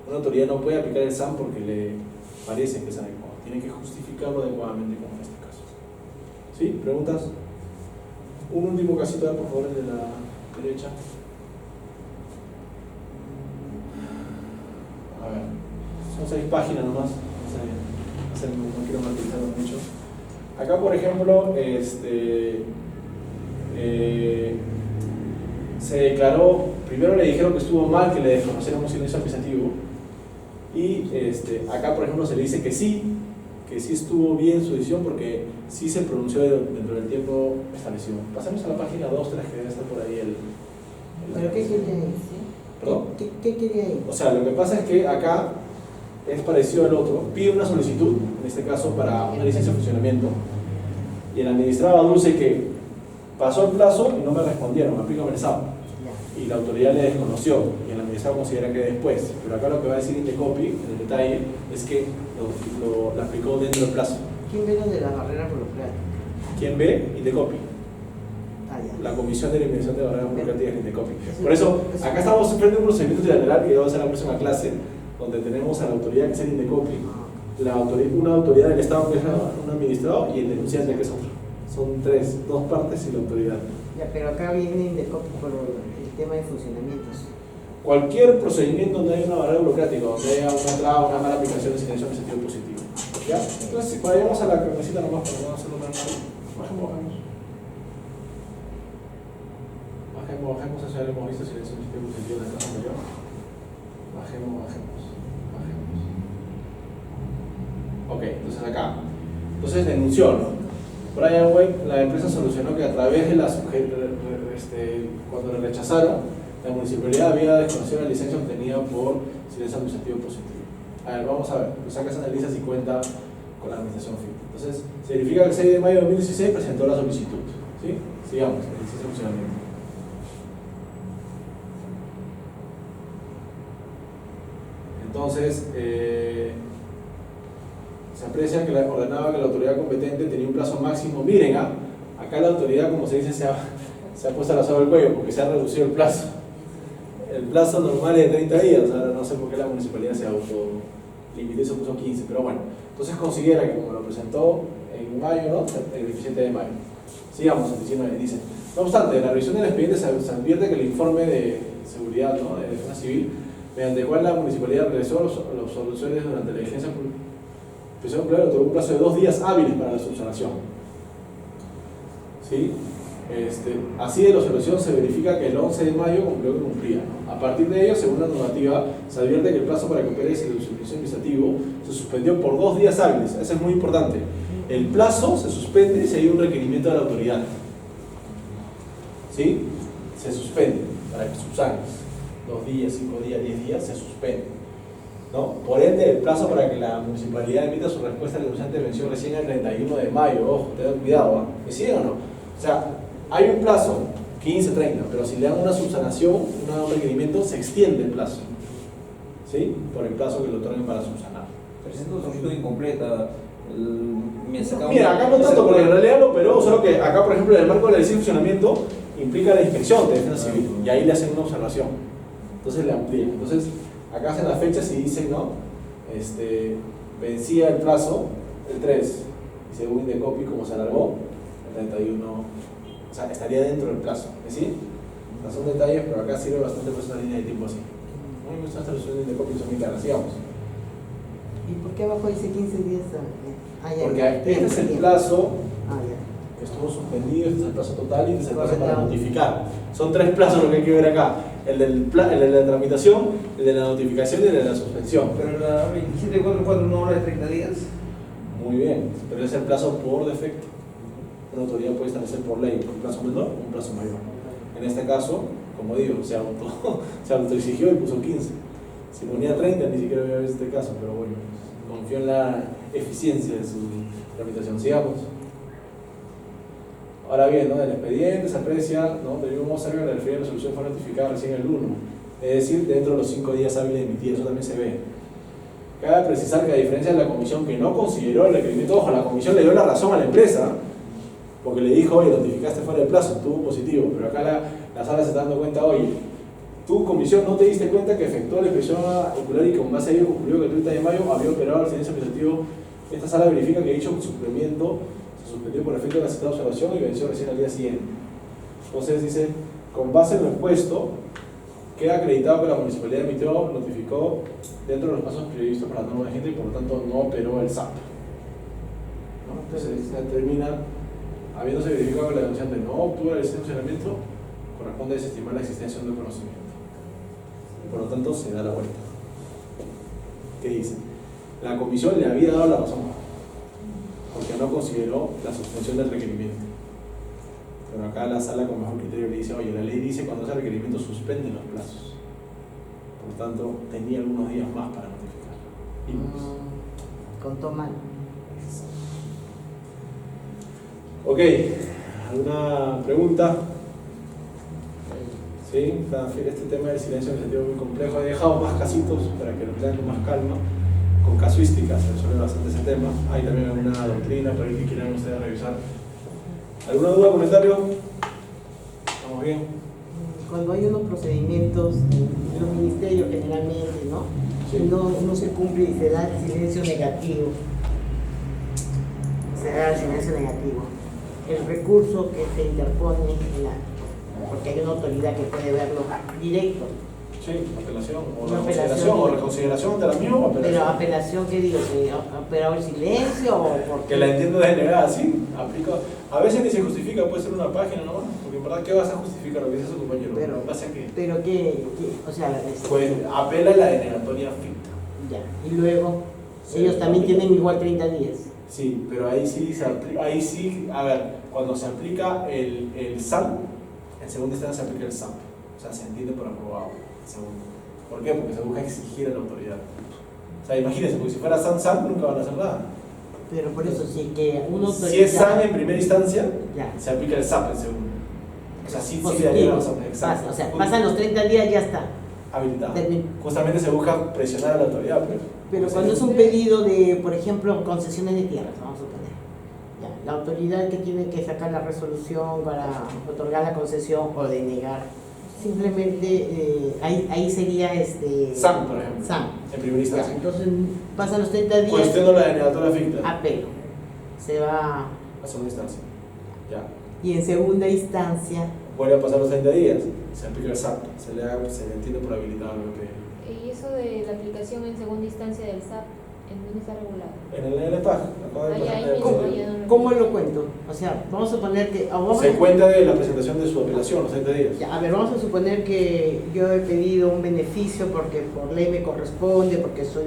Una autoridad no puede aplicar el SAM porque le parece que es adecuado. Tiene que justificarlo adecuadamente, como en este caso. ¿Sí? ¿Preguntas? Un último casito, por favor, el de la derecha. A ver, son 6 páginas nomás. No quiero martirizarlo mucho. Acá, por ejemplo, se declaró, primero le dijeron que estuvo mal que le desconocieran un silencio administrativo, y acá, por ejemplo, se le dice que sí estuvo bien su decisión porque sí se pronunció dentro del tiempo establecido. Pasamos a la página 2, 3, que debe estar por ahí ¿Pero qué quería ahí? ¿Perdón? ¿Qué quería ahí? O sea, lo que pasa es que acá es parecido al otro, pide una solicitud, en este caso para una licencia de funcionamiento, y el administrado aduce que pasó el plazo y no me respondieron, aplícame el SAP. Y la autoridad le desconoció, y el administrado considera que después. Pero acá lo que va a decir Indecopi, en el detalle, es que lo aplicó dentro del plazo. ¿Quién ve lo de la barrera burocrática? ¿Quién ve? Indecopi. la Comisión de Eliminación de Barreras Burocráticas en Indecopi. Por eso, acá estamos frente a un procedimiento trilateral que va a ser la próxima clase, donde tenemos a la autoridad que es el Indecopi, una autoridad del Estado que es un administrador y el denunciante que es otro. Son dos partes y la autoridad. Ya, pero acá viene Indecopi por el tema de funcionamientos. Cualquier procedimiento donde haya una barrera burocrática, donde haya una traba, una mala aplicación de silencio administrativo positivo. ¿Ya? Entonces, vayamos a la carnecita nomás para no hacerlo tan mal. Bajemos, eso ya lo hemos visto, silencio administrativo positivo en el caso mayor. Bajemos. Ok, entonces acá. Entonces denunció, ¿no? Brian Wayne, la empresa solucionó que a través de cuando le rechazaron, la municipalidad había desconocido la licencia obtenida por silencio administrativo positivo. A ver, vamos a ver, lo sacas, analiza si cuenta con la administración FIP. Entonces, se verifica que el 6 de mayo de 2016 presentó la solicitud. ¿Sí? Sigamos, el licencia de funcionamiento. Entonces, se aprecia que ordenaba que la autoridad competente tenía un plazo máximo. Miren, acá la autoridad, como se dice, se ha puesto la soga al cuello porque se ha reducido el plazo. El plazo normal es de 30 días, ahora no sé por qué la municipalidad se autolimitó y se puso 15, pero bueno. Entonces considera que como lo presentó en mayo, ¿no? El 17 de mayo. Sigamos, el 19, dice. No obstante, en la revisión del expediente se advierte que el informe de seguridad, ¿no? De defensa civil, mediante el cual la municipalidad realizó las soluciones durante la vigencia prisión previa, tuvo un plazo de 2 días hábiles para la subsanación. ¿Sí? Así de la solución se verifica que el 11 de mayo cumplió que cumplía, ¿no? A partir de ello, según la normativa, se advierte que el plazo para que opere el servicio administrativo se suspendió por 2 días hábiles. Eso es muy importante. El plazo se suspende si hay un requerimiento de la autoridad. ¿Sí? Se suspende para que subsanes. 2 días, 5 días, 10 días, se suspende, ¿no? Por ende, el plazo para que la municipalidad emita su respuesta al denunciante venció recién el 31 de mayo. Ojo, tengan cuidado, ¿eh? ¿Me siguen o no? O sea, hay un plazo, 15, 30, pero si le dan una subsanación, un requerimiento, se extiende el plazo, ¿sí? Por el plazo que le otorguen para subsanar. Presenta una solicitud incompleta. Mira, acá no tanto, porque en realidad lo operó, solo que acá, por ejemplo, en el marco de la licencia de funcionamiento, implica la inspección de defensa civil, y ahí le hacen una observación. Entonces le amplían. Entonces, acá hacen las fechas y dicen, ¿no? Vencía el plazo el 3, y según Indecopi, como se alargó, el 31, o sea, estaría dentro del plazo. ¿Sí? O sea, son detalles, pero acá sirve bastante por esa línea de tiempo así. Muy bien, estas resoluciones de Indecopi son muy claras. Sigamos. ¿Y por qué abajo dice 15 días? Porque este es el plazo ya. que estuvo suspendido, este es el plazo total y este es el plazo para notificar. Son 3 plazos lo que hay que ver acá. El de la tramitación, el de la notificación y el de la suspensión. Pero la 27.44 no habla de 30 días. Muy bien, pero es el plazo por defecto. Una autoridad puede establecer por ley un plazo menor o un plazo mayor. En este caso, como digo, se autoexigió y puso 15. Si ponía 30 ni siquiera había visto este caso, pero bueno, confío en la eficiencia de su tramitación. Sigamos. Ahora bien, ¿no? Del expediente se aprecia, ¿no? Debemos observar que la referida resolución fue notificada recién el 1, es decir, dentro de los 5 días hábiles emitidos. Eso también se ve. Cabe precisar que a diferencia de la comisión que no consideró el requerimiento, ojo, la comisión le dio la razón a la empresa, porque le dijo, oye, notificaste fuera del plazo, estuvo positivo, pero acá la sala se está dando cuenta, oye, tu comisión no te diste cuenta que efectuó la inspección ocular y que con base a ello concluyó que el 30 de mayo había operado el silencio administrativo. Esta sala verifica que dicho suplimiento se suspendió por efecto de la citada observación y venció recién al día siguiente. Entonces dice, con base en lo expuesto, queda acreditado que la municipalidad notificó dentro de los pasos previstos para la norma vigente y por lo tanto no operó el SAP. ¿No? Entonces se determina, habiéndose verificado que la denunciante no obtuvo la licencia de funcionamiento, corresponde desestimar la existencia de un conocimiento. Y por lo tanto se da la vuelta. ¿Qué dice? La comisión le había dado la razón, porque no consideró la suspensión del requerimiento. Pero acá la sala con mejor criterio le dice, oye, la ley dice cuando ese requerimiento suspende los plazos. Por lo tanto, tenía algunos días más para notificar. Contó mal. Ok, ¿alguna pregunta? ¿Sí? Este tema del silencio administrativo es muy complejo. He dejado más casitos para que lo lean con más calma. Con casuísticas se resuelve bastante ese tema. Hay también alguna doctrina por ahí que quieran ustedes revisar. ¿Alguna duda, comentario? ¿Vamos bien? Cuando hay unos procedimientos en los ministerios generalmente, ¿no? Sí. Y no se cumple y se da el silencio negativo. Se da el silencio negativo. El recurso que se interpone porque hay una autoridad que puede verlo directo. Sí, apelación o Una reconsideración o reconsideración de la misma o apelación. Pero apelación, ¿qué digo? ¿Se ha operado el silencio o por Que la entiendo denegada, sí, aplica. A veces ni se justifica, puede ser una página nomás, porque en verdad, ¿qué vas a justificar lo que dice su compañero? Pero- ¿En base a qué? Pero que o sea, Pues apela la denegatoria ficta. ya. Y luego, Sí, ellos también aplica. tienen igual 30 días. Sí, pero ahí sí, ahí sí, a ver, cuando se aplica el SAM, en segunda instancia se aplica el SAM. O sea, se entiende por aprobado. Segundo. ¿Por qué? Porque se busca exigir a la autoridad. O sea, imagínense, porque si fuera SAM nunca van a hacer nada. Pero por eso, sí que uno Si es SAM en primera instancia, ya. se aplica el SAP en segundo. O sea, sí Positivo. quedaría los SAP. Pasa, o sea, pasan los 30 días, ya está. habilitado. Termin- Justamente se busca presionar a la autoridad, pues. Pero cuando es un pedido de, por ejemplo, concesiones de tierras, vamos a suponer, ya, la autoridad que tiene que sacar la resolución para otorgar la concesión o denegar, simplemente ahí sería SAM, por ejemplo. SAM. En primera Ya, instancia. entonces pasan los 30 días, Cuestiono la denegatoria ficta. apelo. Se va, A segunda instancia. Ya. y en segunda instancia, Vuelve a pasar los 30 días. Se aplica el SAP. Se le entiende por habilitado al BP. Y eso de la aplicación en segunda instancia del SAP, ¿en dónde está regulado? En el EPAG. Ahí mismo, ya no ¿cómo lo cuento? O sea, vamos a suponer que... o vamos Se a- cuenta de la presentación de su apelación, los 30 días. Ya, a ver, vamos a suponer que yo he pedido un beneficio porque por ley me corresponde, porque soy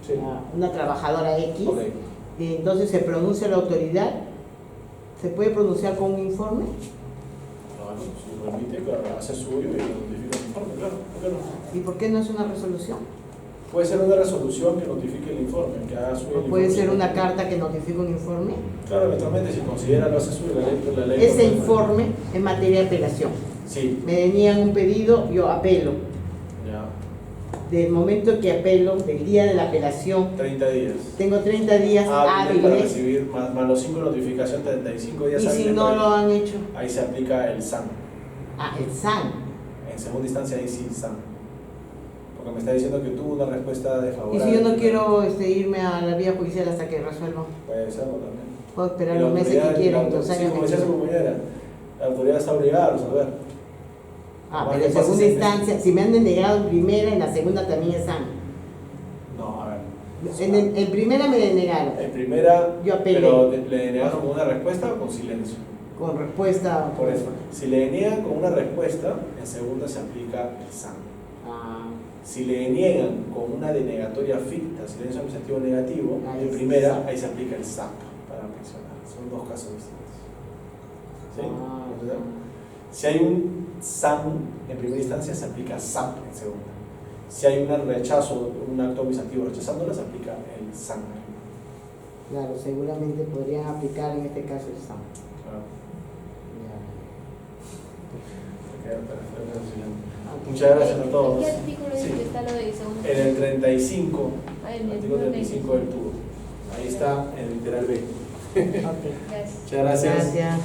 Sí. una trabajadora X. Ok. Y entonces se pronuncia la autoridad. ¿Se puede pronunciar con un informe? Claro, si lo permite, claro, hace suyo y lo notifica el informe, claro. ¿Por qué no? ¿Y por qué no es una resolución? Puede ser una resolución que notifique el informe, que haga suyo ¿O el puede informe. ser una carta que notifique un informe? Claro, eventualmente, si considera lo hace suyo, la ley. Ese lo- informe en materia de apelación. Sí, Me denían un pedido, yo apelo. ya. Del momento que apelo, del día de la apelación, 30 días. tengo 30 días Hábiles para hábiles. recibir, más los 5 de notificación, 35 días Y si hábiles no para- lo han hecho, Ahí se aplica el SAM. el SAN. En segunda instancia, ahí sí SAM. Porque me está diciendo que tuvo una respuesta Y desfavorable. si yo no quiero irme a la vía judicial hasta que resuelva, Puede serlo también. puedo Y esperar la los meses que autoridad- quiera, la- los sí, años como que decía su quiera. compañera, la autoridad está obligada a resolver. Ah, Más pero que en pasa segunda 6 meses. instancia, si me han denegado en primera, en la segunda también es SAN. No, a ver. En primera me denegaron, En primera, Yo apelé. pero le denegaron con una respuesta o con silencio. con respuesta. Por eso, si le deniegan con una respuesta, en segunda se aplica el SAM. Ah, Si le deniegan con una denegatoria ficta, silencio administrativo negativo, Ahí en es primera, SAP. ahí se aplica el SAP para presionar. Son dos casos distintos. ¿Sí? Ah. ¿Entendés? Si hay un SAM en primera instancia, se aplica SAP en segunda. Si hay un rechazo, un acto administrativo rechazándola, se aplica el SAM. claro, seguramente podrían aplicar en este caso el SAN. Claro. Ya. Te queda para hacer la siguiente. Ok. Muchas gracias a ¿En todos. qué artículo es Sí. que está lo de segunda? En el 35, Ah, en el artículo 35 del tubo. Ahí está el literal B. Ok. Gracias. Muchas gracias. Gracias.